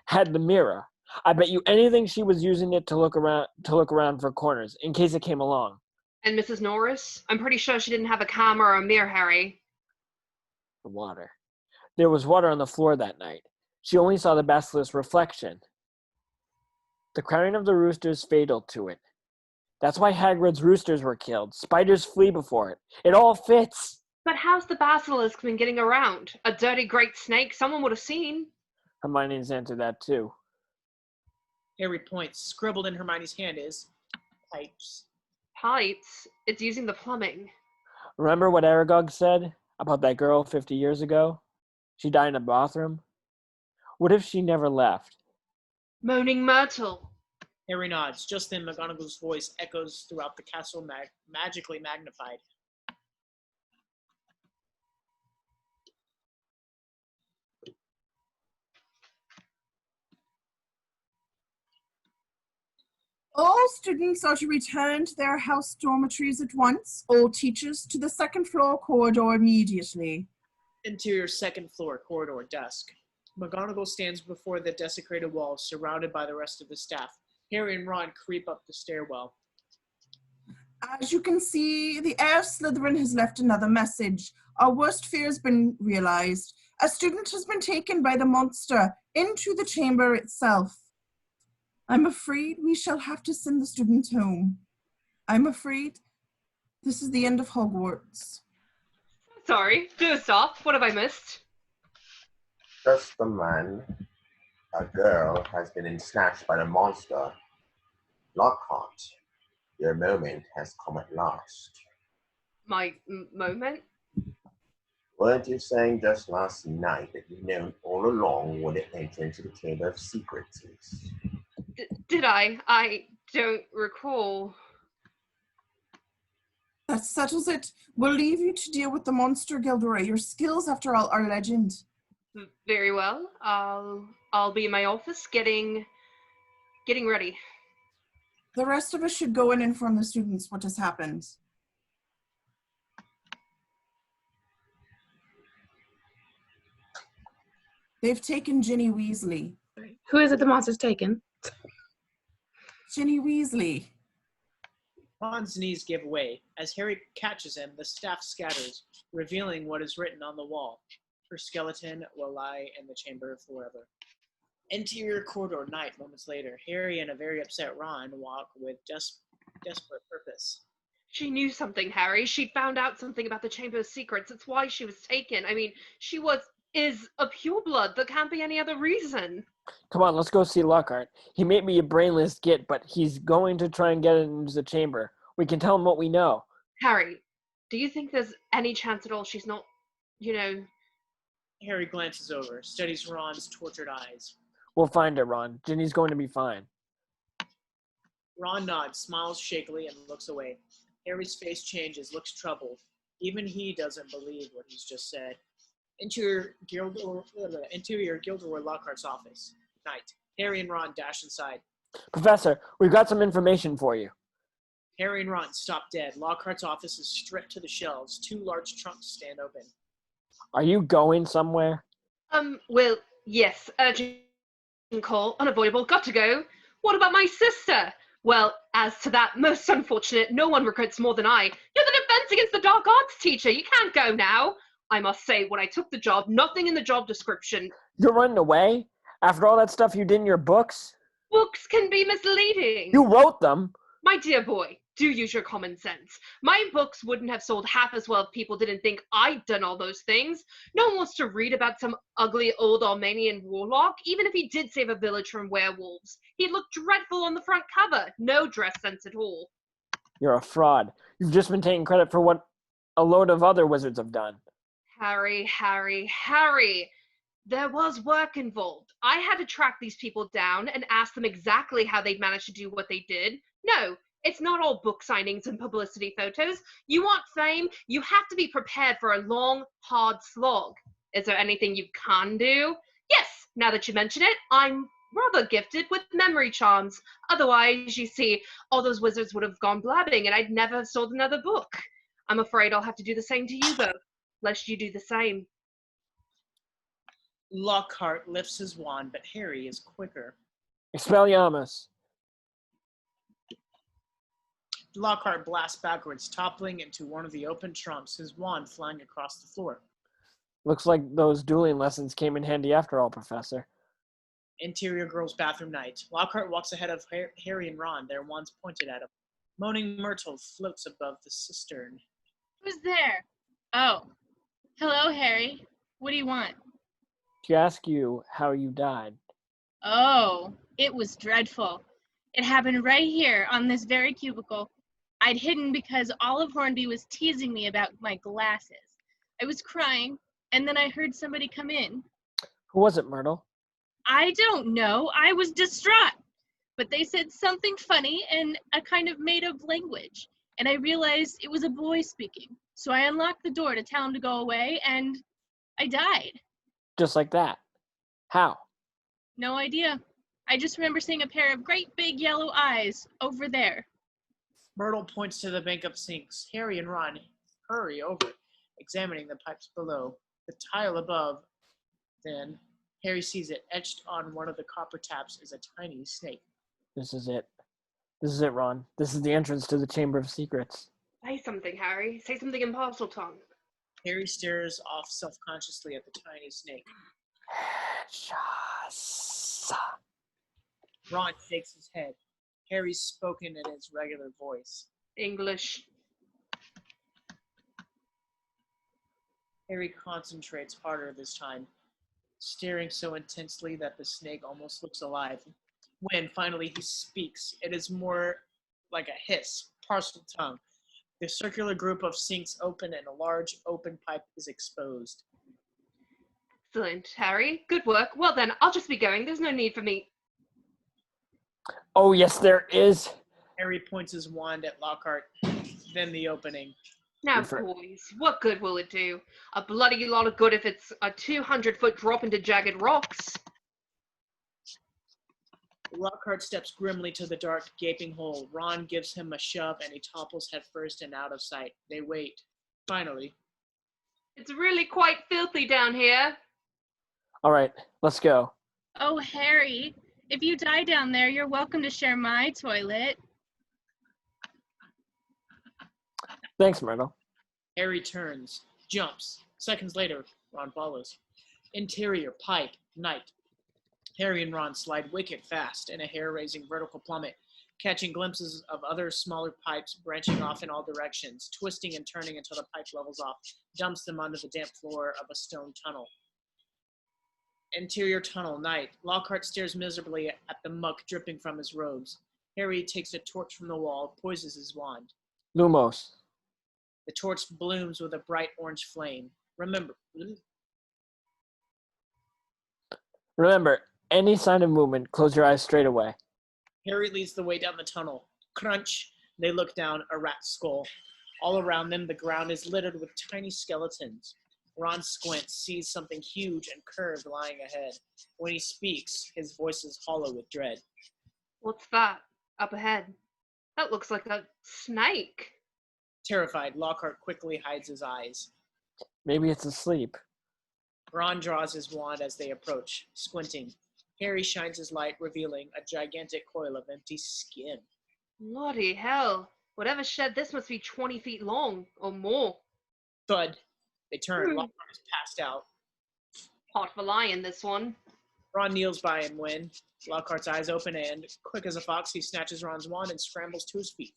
had the mirror. I bet you anything she was using it to look around for corners in case it came along. And Mrs. Norris? I'm pretty sure she didn't have a camera or a mirror, Harry. The water. There was water on the floor that night. She only saw the basilisk's reflection. The crowning of the rooster is fatal to it. That's why Hagrid's roosters were killed. Spiders flee before it. It all fits. But how's the basilisk been getting around? A dirty great snake? Someone would have seen. Hermione's answered that too. Harry points. Scribbled in Hermione's hand is pipes. Pipes? It's using the plumbing. Remember what Aragog said about that girl 50 years ago? She died in a bathroom. What if she never left? Moaning Myrtle. Harry nods. Just then, McGonagall's voice echoes throughout the castle, magically magnified. All students are to return to their house dormitories at once. All teachers to the second floor corridor immediately. Interior second floor corridor, dusk. McGonagall stands before the desecrated walls, surrounded by the rest of the staff. Harry and Ron creep up the stairwell. As you can see, the heir of Slytherin has left another message. Our worst fear has been realized. A student has been taken by the monster into the chamber itself. I'm afraid we shall have to send the student home. I'm afraid this is the end of Hogwarts. Sorry, do stop. What have I missed? Just a man. A girl has been snatched by the monster. Lockhart, your moment has come at last. My moment? Weren't you saying just last night that you've known all along what the entrance to the Chamber of Secrets is? Did I? I don't recall. That settles it. We'll leave you to deal with the monster, Gilderoy. Your skills, after all, are legend. Very well. I'll be in my office getting ready. The rest of us should go and inform the students what has happened. They've taken Ginny Weasley. Who is it the monster's taken? Ginny Weasley. Ron's knees give way. As Harry catches him, the staff scatters, revealing what is written on the wall. Her skeleton will lie in the chamber forever. Interior corridor night. Moments later, Harry and a very upset Ron walk with desperate purpose. She knew something, Harry. She found out something about the Chamber of Secrets. It's why she was taken. I mean, she is a pureblood. There can't be any other reason. Come on, let's go see Lockhart. He may be a brainless git, but he's going to try and get into the chamber. We can tell him what we know. Harry, do you think there's any chance at all she's not, Harry glances over, studies Ron's tortured eyes. We'll find her, Ron. Ginny's going to be fine. Ron nods, smiles shakily, and looks away. Harry's face changes, looks troubled. Even he doesn't believe what he's just said. Interior Gilderoy Lockhart's office. Night. Harry and Ron dash inside. Professor, we've got some information for you. Harry and Ron stop dead. Lockhart's office is stripped to the shelves. 2 large trunks stand open. Are you going somewhere? Well, yes. Urgent call. Unavoidable. Got to go. What about my sister? Well, as to that, most unfortunate. No one regrets more than I. You're the defense against the dark arts teacher. You can't go now. I must say, when I took the job, nothing in the job description. You're running away? After all that stuff you did in your books? Books can be misleading. You wrote them. My dear boy, do use your common sense. My books wouldn't have sold half as well if people didn't think I'd done all those things. No one wants to read about some ugly old Armenian warlock, even if he did save a village from werewolves. He'd look dreadful on the front cover. No dress sense at all. You're a fraud. You've just been taking credit for what a load of other wizards have done. Harry. There was work involved. I had to track these people down and ask them exactly how they'd managed to do what they did. No, it's not all book signings and publicity photos. You want fame, you have to be prepared for a long, hard slog. Is there anything you can do? Yes, now that you mention it, I'm rather gifted with memory charms. Otherwise, you see, all those wizards would have gone blabbing and I'd never have sold another book. I'm afraid I'll have to do the same to you both, lest you do the same. Lockhart lifts his wand, but Harry is quicker. Expelliarmus. Lockhart blasts backwards, toppling into one of the open trunks, his wand flying across the floor. Looks like those dueling lessons came in handy after all, Professor. Interior girls' bathroom night. Lockhart walks ahead of Harry and Ron, their wands pointed at him. Moaning Myrtle floats above the cistern. Who's there? Oh. Hello, Harry. What do you want? To ask you how you died. Oh, it was dreadful. It happened right here on this very cubicle. I'd hidden because Olive Hornby was teasing me about my glasses. I was crying, and then I heard somebody come in. Who was it, Myrtle? I don't know. I was distraught. But they said something funny in a kind of made-up language, and I realized it was a boy speaking. So I unlocked the door to tell him to go away, and I died. Just like that. How? No idea. I just remember seeing a pair of great big yellow eyes over there. Myrtle points to the bank of sinks. Harry and Ron hurry over, examining the pipes below. The tile above, then, Harry sees it. Etched on one of the copper taps is a tiny snake. This is it. This is it, Ron. This is the entrance to the Chamber of Secrets. Say something, Harry. Say something in parcel tongue. Harry stares off self-consciously at the tiny snake. Ron shakes his head. Harry's spoken in his regular voice. English. Harry concentrates harder this time, staring so intensely that the snake almost looks alive. When finally he speaks, it is more like a hiss, parcel tongue. The circular group of sinks open and a large open pipe is exposed. Excellent, Harry. Good work. Well then, I'll just be going. There's no need for me. Oh, yes, there is. Harry points his wand at Lockhart, then the opening. Now, boys, what good will it do? A bloody lot of good if it's a 200-foot drop into jagged rocks. Lockhart steps grimly to the dark, gaping hole. Ron gives him a shove, and he topples headfirst and out of sight. They wait. Finally. It's really quite filthy down here. All right, let's go. Oh, Harry, if you die down there, you're welcome to share my toilet. Thanks, Myrtle. Harry turns, jumps. Seconds later, Ron follows. Interior, pipe, night. Harry and Ron slide wicked fast in a hair-raising vertical plummet, catching glimpses of other smaller pipes branching off in all directions, twisting and turning until the pipe levels off, dumps them onto the damp floor of a stone tunnel. Interior tunnel, night. Lockhart stares miserably at the muck dripping from his robes. Harry takes a torch from the wall, poises his wand. Lumos. The torch blooms with a bright orange flame. Remember, any sign of movement, close your eyes straight away. Harry leads the way down the tunnel. Crunch. They look down a rat skull. All around them, the ground is littered with tiny skeletons. Ron squints, sees something huge and curved lying ahead. When he speaks, his voice is hollow with dread. What's that? Up ahead. That looks like a snake. Terrified, Lockhart quickly hides his eyes. Maybe it's asleep. Ron draws his wand as they approach, squinting. Harry shines his light, revealing a gigantic coil of empty skin. Bloody hell. Whatever shed this must be 20 feet long, or more. Thud. They turn. Lockhart is passed out. Hot for lion, this one. Ron kneels by him when Lockhart's eyes open and, quick as a fox, he snatches Ron's wand and scrambles to his feet.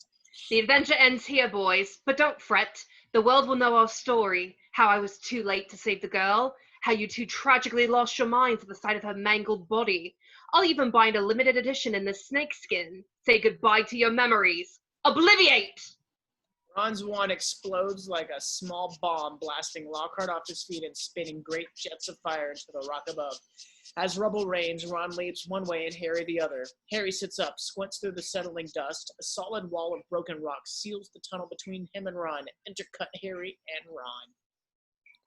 The adventure ends here, boys, but don't fret. The world will know our story, how I was too late to save the girl, how you two tragically lost your minds at the sight of her mangled body. I'll even bind a limited edition in this snake skin. Say goodbye to your memories. Obliviate! Ron's wand explodes like a small bomb, blasting Lockhart off his feet and spitting great jets of fire into the rock above. As rubble rains, Ron leaps one way and Harry the other. Harry sits up, squints through the settling dust. A solid wall of broken rock seals the tunnel between him and Ron, intercut Harry and Ron.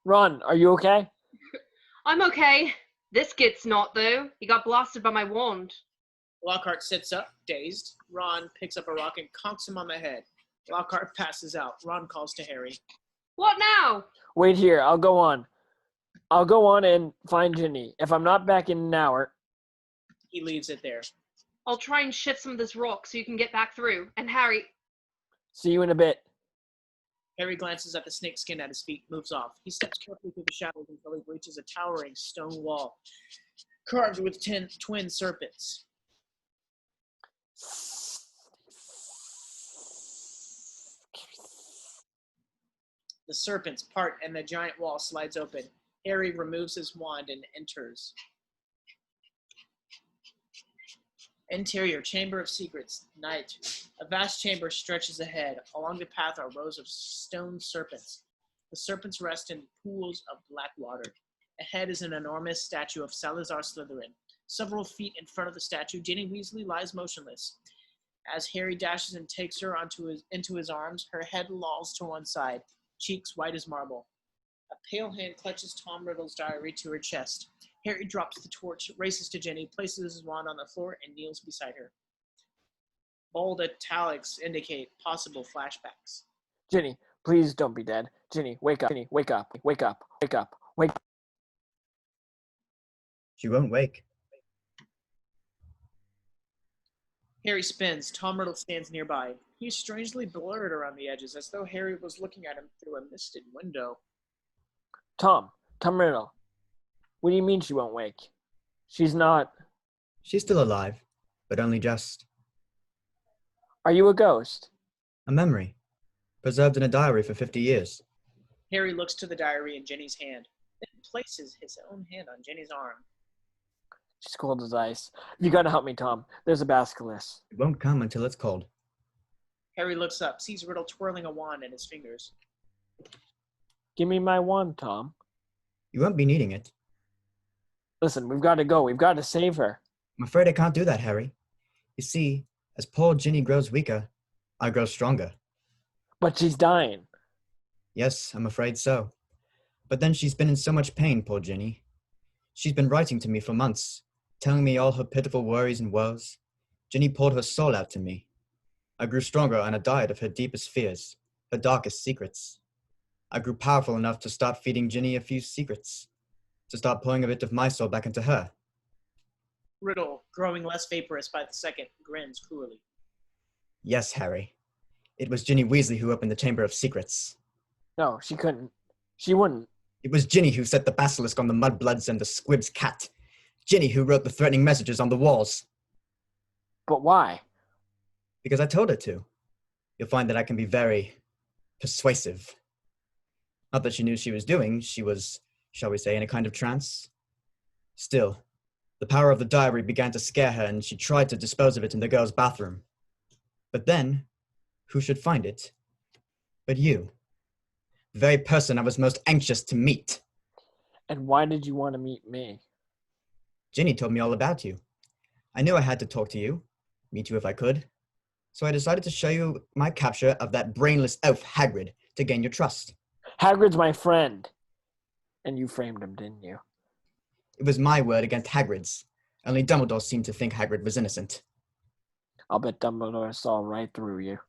Ron, are you okay? I'm okay. This kid's not, though. He got blasted by my wand. Lockhart sits up, dazed. Ron picks up a rock and conks him on the head. Lockhart passes out. Ron calls to Harry. What now? Wait here. I'll go on. I'll go on and find Ginny. If I'm not back in an hour... He leaves it there. I'll try and shift some of this rock so you can get back through. And Harry... See you in a bit. Harry glances at the snake skin at his feet, moves off. He steps carefully through the shadows until he reaches a towering stone wall, carved with twin serpents. The serpents part and the giant wall slides open. Harry removes his wand and enters. Interior, Chamber of Secrets, night. A vast chamber stretches ahead. Along the path are rows of stone serpents. The serpents rest in pools of black water. Ahead is an enormous statue of Salazar Slytherin. Several feet in front of the statue, Ginny Weasley lies motionless. As Harry dashes and takes her into his arms, her head lolls to one side, cheeks white as marble. A pale hand clutches Tom Riddle's diary to her chest. Harry drops the torch, races to Ginny, places his wand on the floor, and kneels beside her. Bold italics indicate possible flashbacks. Ginny, please don't be dead. Ginny, wake up. Ginny, wake up. Wake up. Wake up. Wake up. She won't wake. Harry spins. Tom Riddle stands nearby. He is strangely blurred around the edges, as though Harry was looking at him through a misted window. Tom Riddle. What do you mean she won't wake? She's not... She's still alive, but only just. Are you a ghost? A memory, preserved in a diary for 50 years. Harry looks to the diary in Ginny's hand, then places his own hand on Ginny's arm. She's cold as ice. You gotta help me, Tom. There's a basilisk. It won't come until it's cold. Harry looks up, sees Riddle twirling a wand in his fingers. Give me my wand, Tom. You won't be needing it. Listen, we've got to go. We've got to save her. I'm afraid I can't do that, Harry. You see, as poor Ginny grows weaker, I grow stronger. But she's dying. Yes, I'm afraid so. But then she's been in so much pain, poor Ginny. She's been writing to me for months, telling me all her pitiful worries and woes. Ginny poured her soul out to me. I grew stronger and I died of her deepest fears, her darkest secrets. I grew powerful enough to start feeding Ginny a few secrets, to start pouring a bit of my soul back into her. Riddle, growing less vaporous by the second, grins cruelly. Yes, Harry. It was Ginny Weasley who opened the Chamber of Secrets. No, she couldn't. She wouldn't. It was Ginny who set the basilisk on the mudbloods and the squib's cat. Ginny who wrote the threatening messages on the walls. But why? Because I told her to. You'll find that I can be very persuasive. Not that she knew she was doing, she was, shall we say, in a kind of trance. Still, the power of the diary began to scare her and she tried to dispose of it in the girls' bathroom. But then, who should find it but you? The very person I was most anxious to meet. And why did you want to meet me? Ginny told me all about you. I knew I had to talk to you, meet you if I could. So I decided to show you my capture of that brainless elf Hagrid to gain your trust. Hagrid's my friend. And you framed him, didn't you? It was my word against Hagrid's. Only Dumbledore seemed to think Hagrid was innocent. I'll bet Dumbledore saw right through you.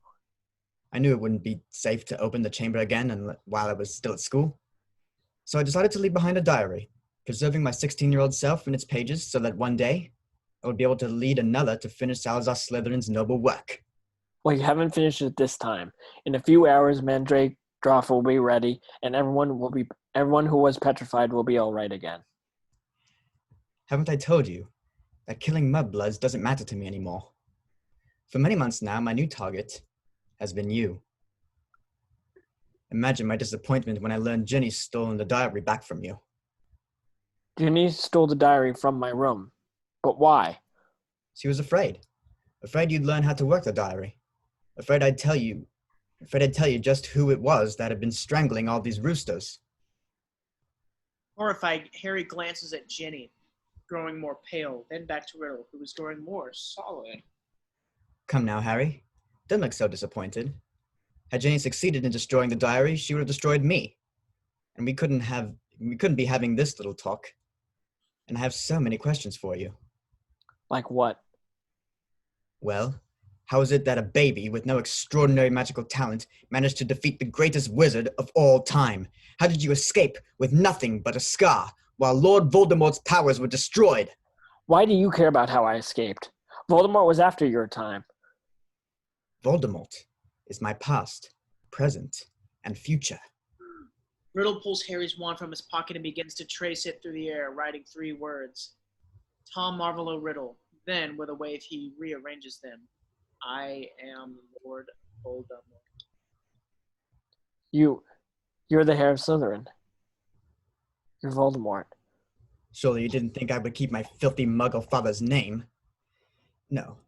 I knew it wouldn't be safe to open the chamber again while I was still at school. So I decided to leave behind a diary, preserving my 16-year-old self in its pages so that one day I would be able to lead another to finish Salazar Slytherin's noble work. Well, you haven't finished it this time. In a few hours, Mandrake Droff will be ready, and everyone who was petrified will be all right again. Haven't I told you that killing mudbloods doesn't matter to me anymore? For many months now, my new target has been you. Imagine my disappointment when I learned Ginny stolen the diary back from you. Ginny stole the diary from my room. But why? She was afraid. Afraid you'd learn how to work the diary. Afraid I'd tell you just who it was that had been strangling all these roosters. Horrified, Harry glances at Ginny, growing more pale, then back to Riddle, who was growing more solid. Come now, Harry. Don't look so disappointed. Had Ginny succeeded in destroying the diary, she would have destroyed me. And we couldn't be having this little talk. And I have so many questions for you. Like what? Well, how is it that a baby with no extraordinary magical talent managed to defeat the greatest wizard of all time? How did you escape with nothing but a scar while Lord Voldemort's powers were destroyed? Why do you care about how I escaped? Voldemort was after your time. Voldemort is my past, present, and future. Riddle pulls Harry's wand from his pocket and begins to trace it through the air, writing 3 words. Tom Marvolo Riddle. Then, with a wave, he rearranges them. I am Lord Voldemort. You're the heir of Slytherin. You're Voldemort. Surely you didn't think I would keep my filthy muggle father's name? No.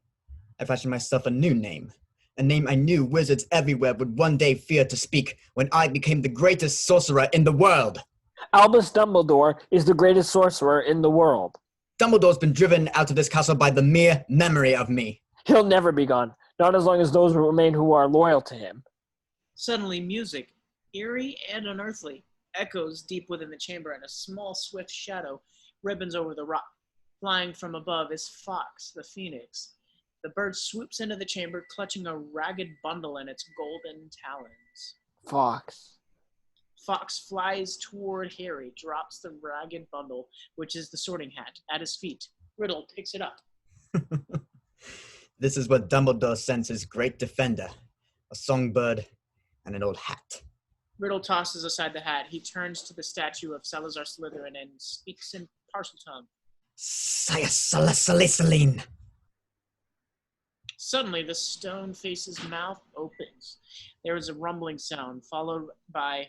I fashioned myself a new name. A name I knew wizards everywhere would one day fear to speak when I became the greatest sorcerer in the world. Albus Dumbledore is the greatest sorcerer in the world. Dumbledore's been driven out of this castle by the mere memory of me. He'll never be gone, not as long as those remain who are loyal to him. Suddenly, music, eerie and unearthly, echoes deep within the chamber, and a small, swift shadow ribbons over the rock. Flying from above is Fox, the phoenix. The bird swoops into the chamber, clutching a ragged bundle in its golden talons. Fox. Fox flies toward Harry, drops the ragged bundle, which is the sorting hat, at his feet. Riddle picks it up. This is what Dumbledore sends his great defender. A songbird and an old hat. Riddle tosses aside the hat. He turns to the statue of Salazar Slytherin and speaks in Parseltongue. Salacelyne. Suddenly, the stone face's mouth opens. There is a rumbling sound, followed by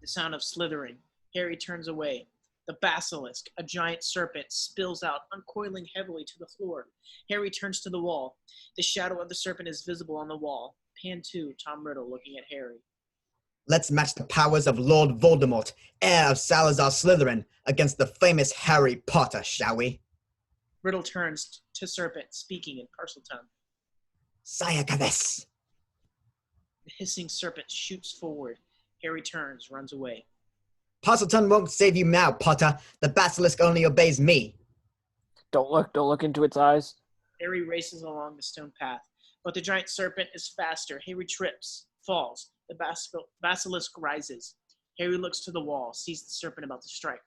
the sound of slithering. Harry turns away. The basilisk, a giant serpent, spills out, uncoiling heavily to the floor. Harry turns to the wall. The shadow of the serpent is visible on the wall. Pan 2, Tom Riddle looking at Harry. Let's match the powers of Lord Voldemort, heir of Salazar Slytherin, against the famous Harry Potter, shall we? Riddle turns to Serpent, speaking in Parseltongue. Sayakaves! The hissing serpent shoots forward. Harry turns, runs away. Parseltongue won't save you now, Potter. The basilisk only obeys me. Don't look into its eyes. Harry races along the stone path, but the giant serpent is faster. Harry trips, falls. The basilisk rises. Harry looks to the wall, sees the serpent about to strike.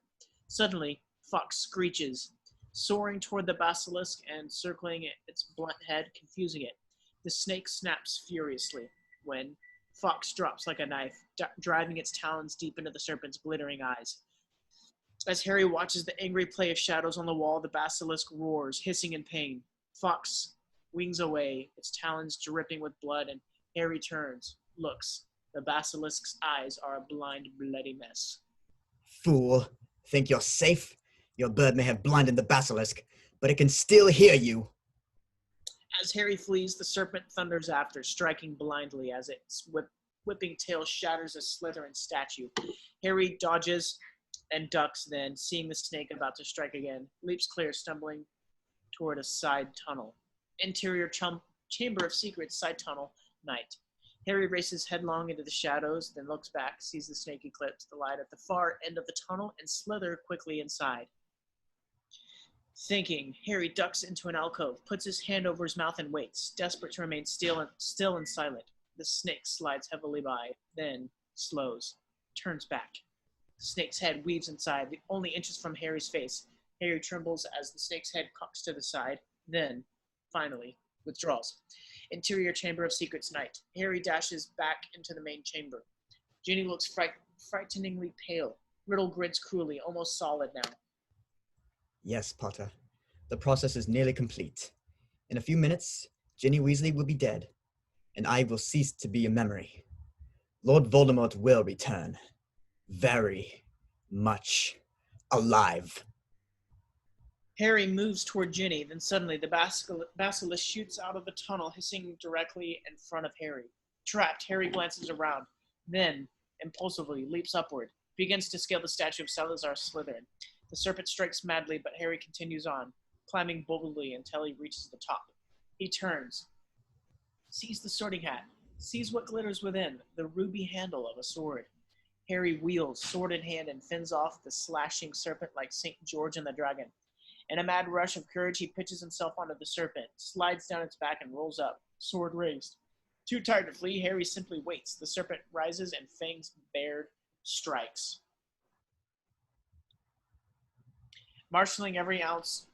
Suddenly, Fox screeches, soaring toward the basilisk and circling its blunt head, confusing it. The snake snaps furiously when Fox drops like a knife, driving its talons deep into the serpent's glittering eyes. As Harry watches the angry play of shadows on the wall, the basilisk roars, hissing in pain. Fox wings away, its talons dripping with blood, and Harry turns, looks. The basilisk's eyes are a blind, bloody mess. Fool. Think you're safe? Your bird may have blinded the basilisk, but it can still hear you. As Harry flees, the serpent thunders after, striking blindly as its whipping tail shatters a Slytherin statue. Harry dodges and ducks, then, seeing the snake about to strike again, leaps clear, stumbling toward a side tunnel. Interior Chamber of Secrets side tunnel, night. Harry races headlong into the shadows, then looks back, sees the snake eclipse the light at the far end of the tunnel, and slither quickly inside. Thinking, Harry ducks into an alcove, puts his hand over his mouth and waits, desperate to remain still and silent. The snake slides heavily by, then slows, turns back. The snake's head weaves inside, only inches from Harry's face. Harry trembles as the snake's head cocks to the side, then, finally, withdraws. Interior Chamber of Secrets night. Harry dashes back into the main chamber. Ginny looks frighteningly pale. Riddle grins cruelly, almost solid now. Yes, Potter. The process is nearly complete. In a few minutes, Ginny Weasley will be dead, and I will cease to be a memory. Lord Voldemort will return. Very much alive. Harry moves toward Ginny, then suddenly the basilisk shoots out of the tunnel, hissing directly in front of Harry. Trapped, Harry glances around, then, impulsively, leaps upward, begins to scale the statue of Salazar Slytherin. The serpent strikes madly, but Harry continues on, climbing boldly until he reaches the top. He turns, sees the sorting hat, sees what glitters within, the ruby handle of a sword. Harry wheels, sword in hand, and fends off the slashing serpent like St. George and the Dragon. In a mad rush of courage, he pitches himself onto the serpent, slides down its back, and rolls up, sword raised. Too tired to flee, Harry simply waits. The serpent rises and fangs bared, strikes. Marshalling every ounce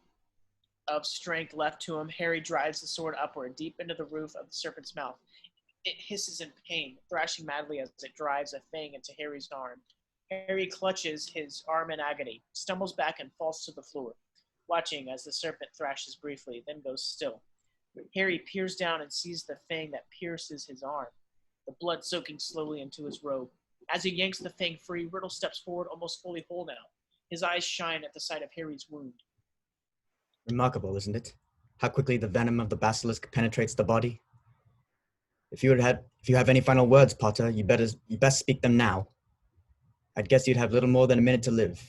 of strength left to him, Harry drives the sword upward, deep into the roof of the serpent's mouth. It hisses in pain, thrashing madly as it drives a fang into Harry's arm. Harry clutches his arm in agony, stumbles back, and falls to the floor, watching as the serpent thrashes briefly, then goes still. Harry peers down and sees the fang that pierces his arm, the blood soaking slowly into his robe. As he yanks the fang free, Riddle steps forward, almost fully whole now. His eyes shine at the sight of Harry's wound. Remarkable, isn't it? How quickly the venom of the basilisk penetrates the body. If you have any final words, Potter, you best speak them now. I'd guess you'd have little more than a minute to live.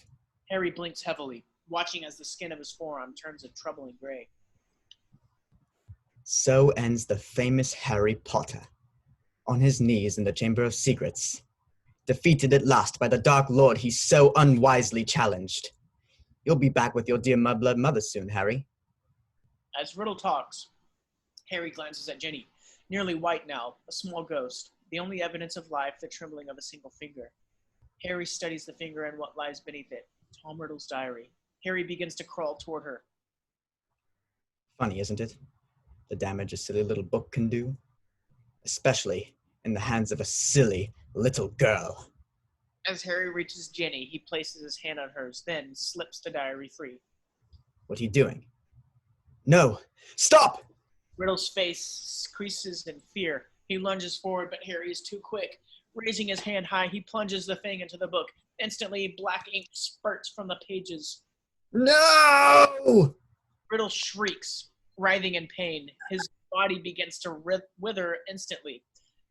Harry blinks heavily, watching as the skin of his forearm turns a troubling gray. So ends the famous Harry Potter, on his knees in the Chamber of Secrets, defeated at last by the Dark Lord he so unwisely challenged. You'll be back with your dear mudblood mother soon, Harry. As Riddle talks, Harry glances at Ginny, nearly white now, a small ghost, the only evidence of life, the trembling of a single finger. Harry studies the finger and what lies beneath it, Tom Riddle's diary. Harry begins to crawl toward her. Funny, isn't it? The damage a silly little book can do. Especially in the hands of a silly little girl. As Harry reaches Ginny, he places his hand on hers, then slips the diary free. What are you doing? No! Stop! Riddle's face creases in fear. He lunges forward, but Harry is too quick. Raising his hand high, he plunges the thing into the book. Instantly, black ink spurts from the pages. No! Riddle shrieks, writhing in pain. His body begins to wither instantly,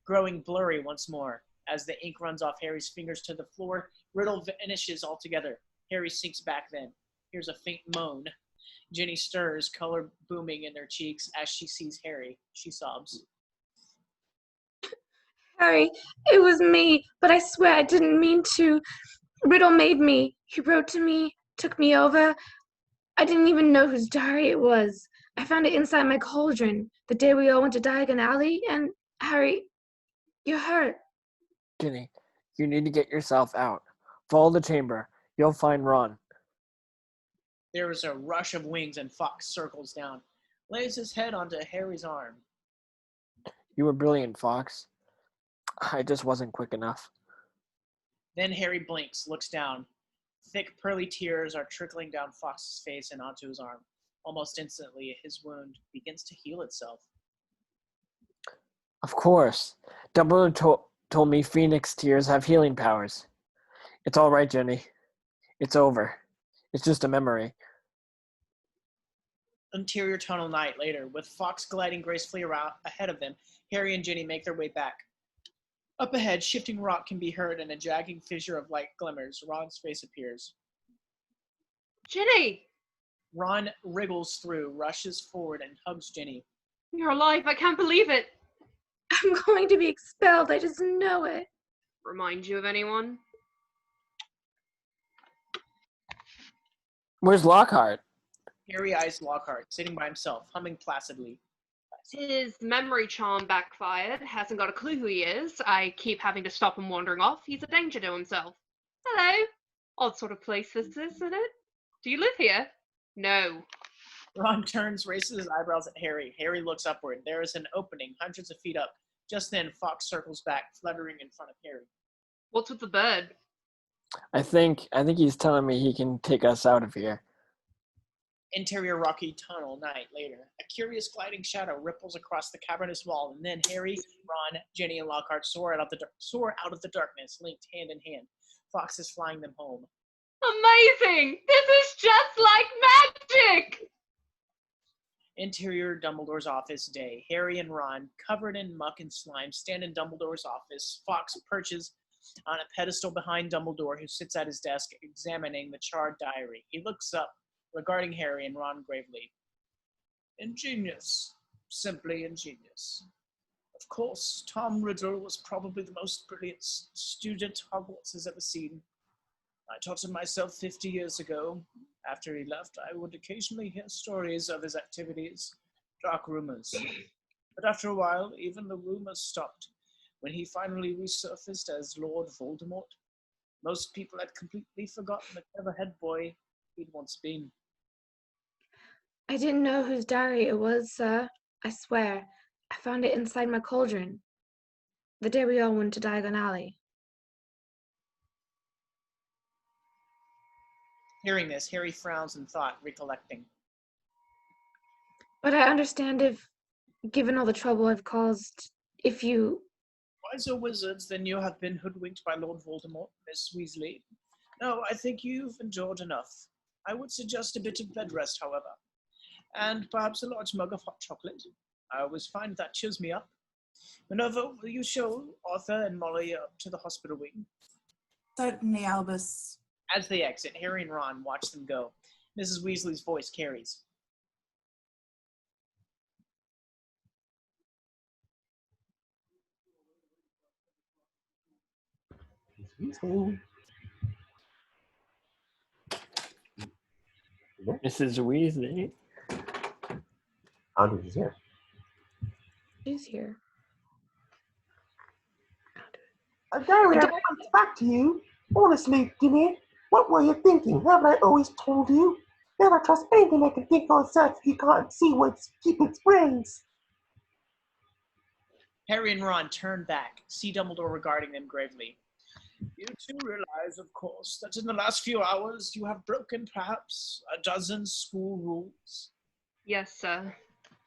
growing blurry once more. As the ink runs off Harry's fingers to the floor, Riddle vanishes altogether. Harry sinks back then. Hears a faint moan. Ginny stirs, color booming in her cheeks as she sees Harry. She sobs. Harry, it was me, but I swear I didn't mean to. Riddle made me. He wrote to me, took me over. I didn't even know whose diary it was. I found it inside my cauldron the day we all went to Diagon Alley, and Harry, you're hurt. Ginny, you need to get yourself out. Follow the chamber. You'll find Ron. There is a rush of wings and Fox circles down, lays his head onto Harry's arm. You were brilliant, Fox. I just wasn't quick enough. Then Harry blinks, looks down. Thick, pearly tears are trickling down Fox's face and onto his arm. Almost instantly, his wound begins to heal itself. Of course. Dumbledore told me Phoenix tears have healing powers. It's all right, Jenny. It's over. It's just a memory. Interior tunnel night later, with Fox gliding gracefully around ahead of them, Harry and Ginny make their way back. Up ahead, shifting rock can be heard and a jagging fissure of light glimmers. Ron's face appears. Ginny! Ron wriggles through, rushes forward, and hugs Ginny. You're alive. I can't believe it. I'm going to be expelled. I just know it. Remind you of anyone? Where's Lockhart? Harry eyes Lockhart, sitting by himself, humming placidly. His memory charm backfired. Hasn't got a clue who he is. I keep having to stop him wandering off. He's a danger to himself. Hello. Odd sort of place this is, isn't it? Do you live here? No. Ron turns, raises his eyebrows at Harry. Harry looks upward. There is an opening, hundreds of feet up. Just then, Fox circles back, fluttering in front of Harry. What's with the bird? I think he's telling me he can take us out of here. Interior rocky tunnel night later. A curious gliding shadow ripples across the cavernous wall, and then Harry, Ron, Ginny, and Lockhart soar out of the darkness, linked hand in hand. Fox is flying them home. Amazing! This is just like magic! Interior Dumbledore's office day. Harry and Ron, covered in muck and slime, stand in Dumbledore's office. Fox perches on a pedestal behind Dumbledore, who sits at his desk examining the charred diary. He looks up, regarding Harry and Ron gravely. Ingenious. Simply ingenious. Of course, Tom Riddle was probably the most brilliant student Hogwarts has ever seen. I taught him myself 50 years ago. After he left, I would occasionally hear stories of his activities, dark rumors. But after a while, even the rumors stopped. When he finally resurfaced as Lord Voldemort, most people had completely forgotten the clever head boy he'd once been. I didn't know whose diary it was, sir. I swear. I found it inside my cauldron. The day we all went to Diagon Alley. Hearing this, Harry frowns in thought, recollecting. But I understand if, given all the trouble I've caused, if you... Wiser wizards than you have been hoodwinked by Lord Voldemort, Miss Weasley. No, I think you've endured enough. I would suggest a bit of bed rest, however. And perhaps a large mug of hot chocolate. I always find that cheers me up. Minerva, will you show Arthur and Molly up to the hospital wing? Certainly, Albus. As they exit, Harry and Ron watch them go. Mrs. Weasley's voice carries. Mrs. Weasley. I don't think she's here. She's here. Diary, I want back to you. Honestly, Ginny, what were you thinking? Haven't I always told you? Never trust anything I can think for itself if you can't see what's keeping its brains. Harry and Ron turn back, see Dumbledore regarding them gravely. You two realize, of course, that in the last few hours you have broken perhaps a dozen school rules. Yes, sir.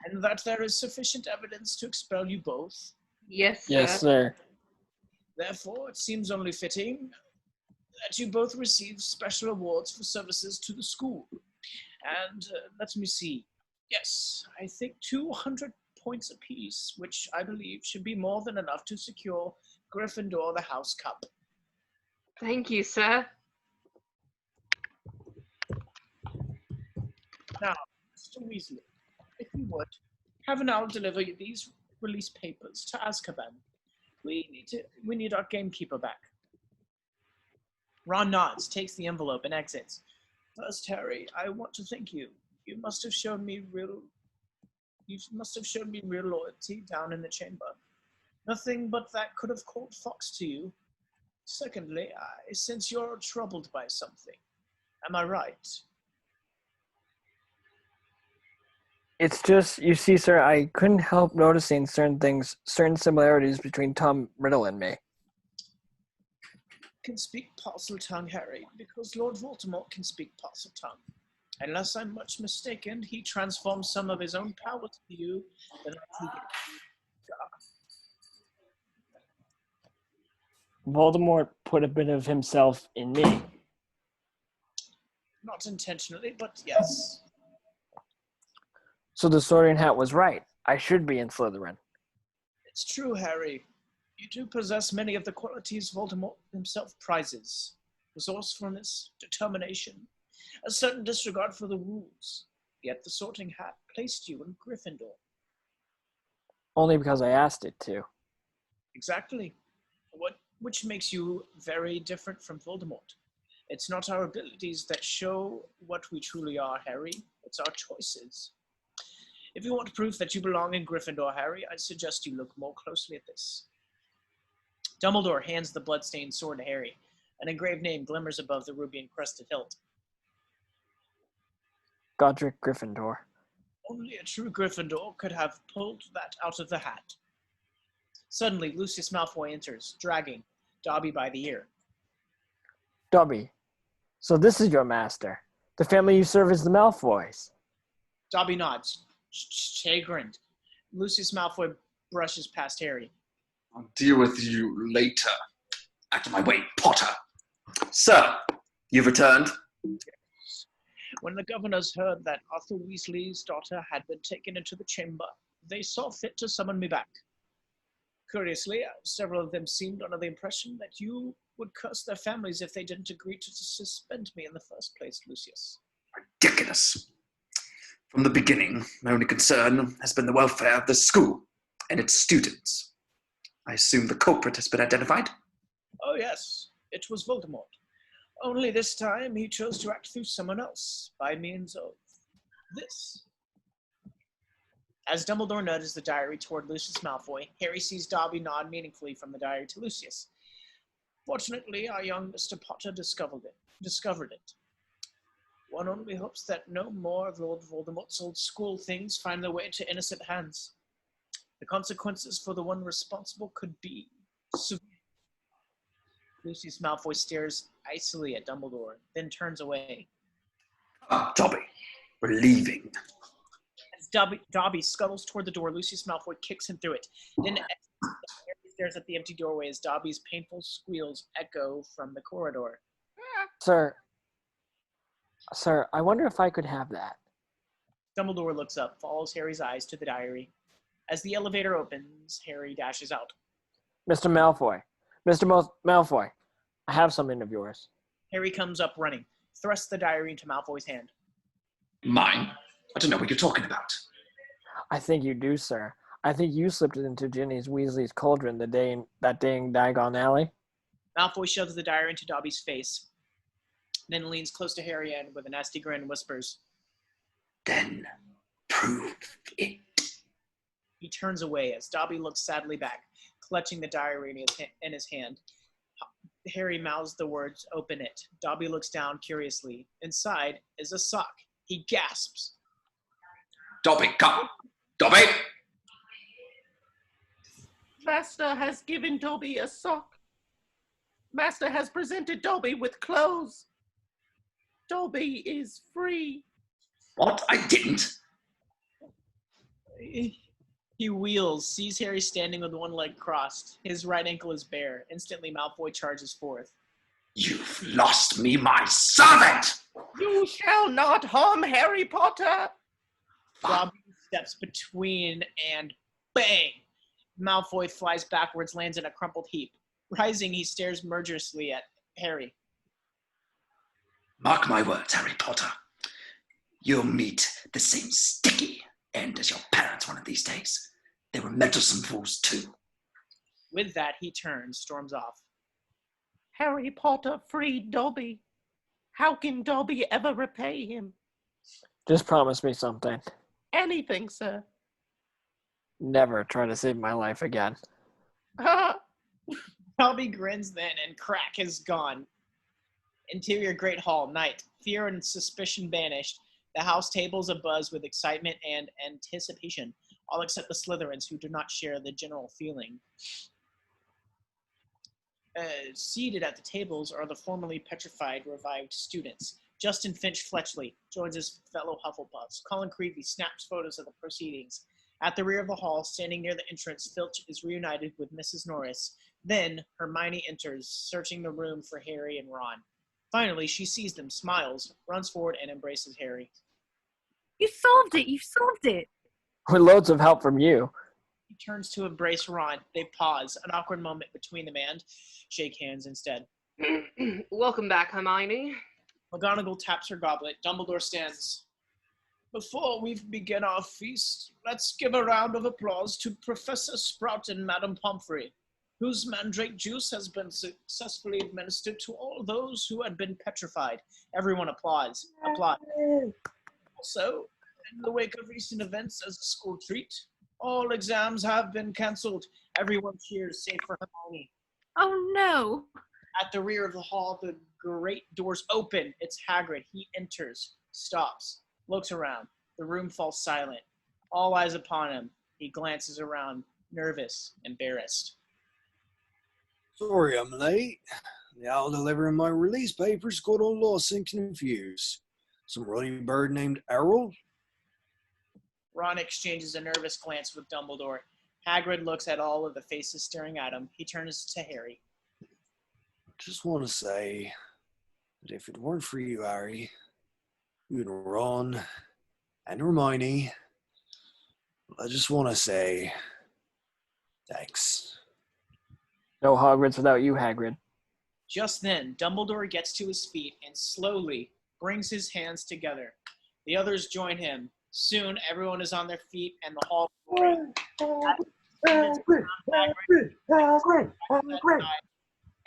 and that there is sufficient evidence to expel you both. Yes, sir. Yes, sir. Therefore, it seems only fitting that you both receive special awards for services to the school. And let me see. Yes, I think 200 points apiece, which I believe should be more than enough to secure Gryffindor the House Cup. Thank you, sir. Now, Mr. Weasley, if you would, have an owl deliver these release papers to Azkaban. We need our gamekeeper back. Ron nods, takes the envelope, and exits. First, Harry, I want to thank you. You must have shown me real loyalty down in the chamber. Nothing but that could have called Fox to you. Secondly, I sense you're troubled by something. Am I right? It's just, you see, sir, I couldn't help noticing certain similarities between Tom Riddle and me. Can speak Parseltongue, Harry, because Lord Voldemort can speak Parseltongue. Unless I'm much mistaken, he transforms some of his own powers to you. Voldemort put a bit of himself in me. Not intentionally, but yes. So the Sorting Hat was right. I should be in Slytherin. It's true, Harry. You do possess many of the qualities Voldemort himself prizes. Resourcefulness, determination, a certain disregard for the rules. Yet the Sorting Hat placed you in Gryffindor. Only because I asked it to. Exactly. Which makes you very different from Voldemort. It's not our abilities that show what we truly are, Harry. It's our choices. If you want proof that you belong in Gryffindor, Harry, I suggest you look more closely at this. Dumbledore hands the bloodstained sword to Harry. An engraved name glimmers above the ruby encrusted hilt. Godric Gryffindor. Only a true Gryffindor could have pulled that out of the hat. Suddenly, Lucius Malfoy enters, dragging Dobby by the ear. Dobby, so this is your master. The family you serve is the Malfoys. Dobby nods, chagrined. Lucius Malfoy brushes past Harry. I'll deal with you later. Out of my way, Potter. Sir, you've returned? When the governors heard that Arthur Weasley's daughter had been taken into the chamber, they saw fit to summon me back. Curiously, several of them seemed under the impression that you would curse their families if they didn't agree to suspend me in the first place, Lucius. Ridiculous. From the beginning, my only concern has been the welfare of the school and its students. I assume the culprit has been identified? Oh yes, it was Voldemort. Only this time he chose to act through someone else, by means of this. As Dumbledore nudges the diary toward Lucius Malfoy, Harry sees Dobby nod meaningfully from the diary to Lucius. Fortunately, our young Mr. Potter discovered it. One only hopes that no more of Lord Voldemort's old school things find their way into innocent hands. The consequences for the one responsible could be severe. Lucius Malfoy stares icily at Dumbledore, then turns away. Dobby, we're leaving. As Dobby scuttles toward the door, Lucius Malfoy kicks him through it. Then Harry stares at the empty doorway as Dobby's painful squeals echo from the corridor. Sir, I wonder if I could have that. Dumbledore looks up, follows Harry's eyes to the diary. As the elevator opens, Harry dashes out. Mr. Malfoy. Malfoy, I have something of yours. Harry comes up running, thrusts the diary into Malfoy's hand. Mine? I don't know what you're talking about. I think you do, sir. I think you slipped it into Ginny Weasley's cauldron that day in Diagon Alley. Malfoy shoves the diary into Dobby's face, then leans close to Harry and, with a nasty grin, whispers, Then prove it. He turns away as Dobby looks sadly back, clutching the diary in his hand. Harry mouths the words, open it. Dobby looks down curiously. Inside is a sock. He gasps. Dobby, come! Dobby! Master has given Dobby a sock. Master has presented Dobby with clothes. Dobby is free. What? I didn't. He wheels, sees Harry standing with one leg crossed. His right ankle is bare. Instantly, Malfoy charges forth. You've lost me my servant! You shall not harm Harry Potter! Dobby steps between and bang! Malfoy flies backwards, lands in a crumpled heap. Rising, he stares murderously at Harry. Mark my words, Harry Potter. You'll meet the same sticky end as your parents one of these days. They were meddlesome fools too. With that, he turns, storms off. Harry Potter freed Dobby. How can Dobby ever repay him? Just promise me something. Anything, sir. Never try to save my life again. Dobby grins then, and crack is gone. Interior Great Hall, night. Fear and suspicion banished. The house tables abuzz with excitement and anticipation, all except the Slytherins, who do not share the general feeling. Seated at the tables are the formerly petrified, revived students. Justin Finch Fletchley joins his fellow Hufflepuffs. Colin Creevey snaps photos of the proceedings. At the rear of the hall, standing near the entrance, Filch is reunited with Mrs. Norris. Then, Hermione enters, searching the room for Harry and Ron. Finally, she sees them, smiles, runs forward, and embraces Harry. You solved it! You solved it! With loads of help from you. He turns to embrace Ron. They pause, an awkward moment between them, and shake hands instead. Welcome back, Hermione. McGonagall taps her goblet. Dumbledore stands. Before we begin our feast, let's give a round of applause to Professor Sprout and Madame Pomfrey, whose mandrake juice has been successfully administered to all those who had been petrified. Everyone applauds. Also, in the wake of recent events as a school treat, all exams have been cancelled. Everyone cheers, save for Hermione. Oh no! At the rear of the hall, the great doors open. It's Hagrid. He enters, stops, looks around. The room falls silent. All eyes upon him. He glances around, nervous, embarrassed. Sorry I'm late. The owl delivering my release papers got all lost and confused. Some ruddy bird named Errol? Ron exchanges a nervous glance with Dumbledore. Hagrid looks at all of the faces staring at him. He turns to Harry. Just want to say that if it weren't for you, Harry, you and Ron and Hermione, I just want to say thanks. No Hogwarts without you, Hagrid. Just then, Dumbledore gets to his feet and slowly brings his hands together. The others join him. Soon, everyone is on their feet and the hall.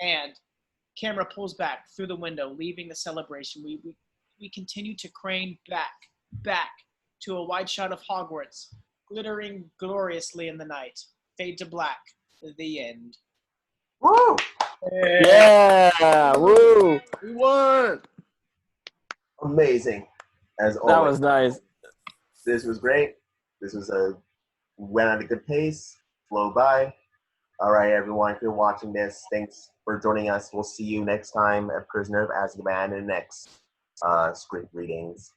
And camera pulls back through the window, leaving the celebration. We continue to crane back to a wide shot of Hogwarts, glittering gloriously in the night. Fade to black. The end. Woo! Yeah! Woo! We won! Amazing, as always. That was nice. This was great. This was went at a good pace, flow by. All right, everyone, if you're watching this, thanks for joining us. We'll see you next time at Prisoner of Azkaban in the next script readings.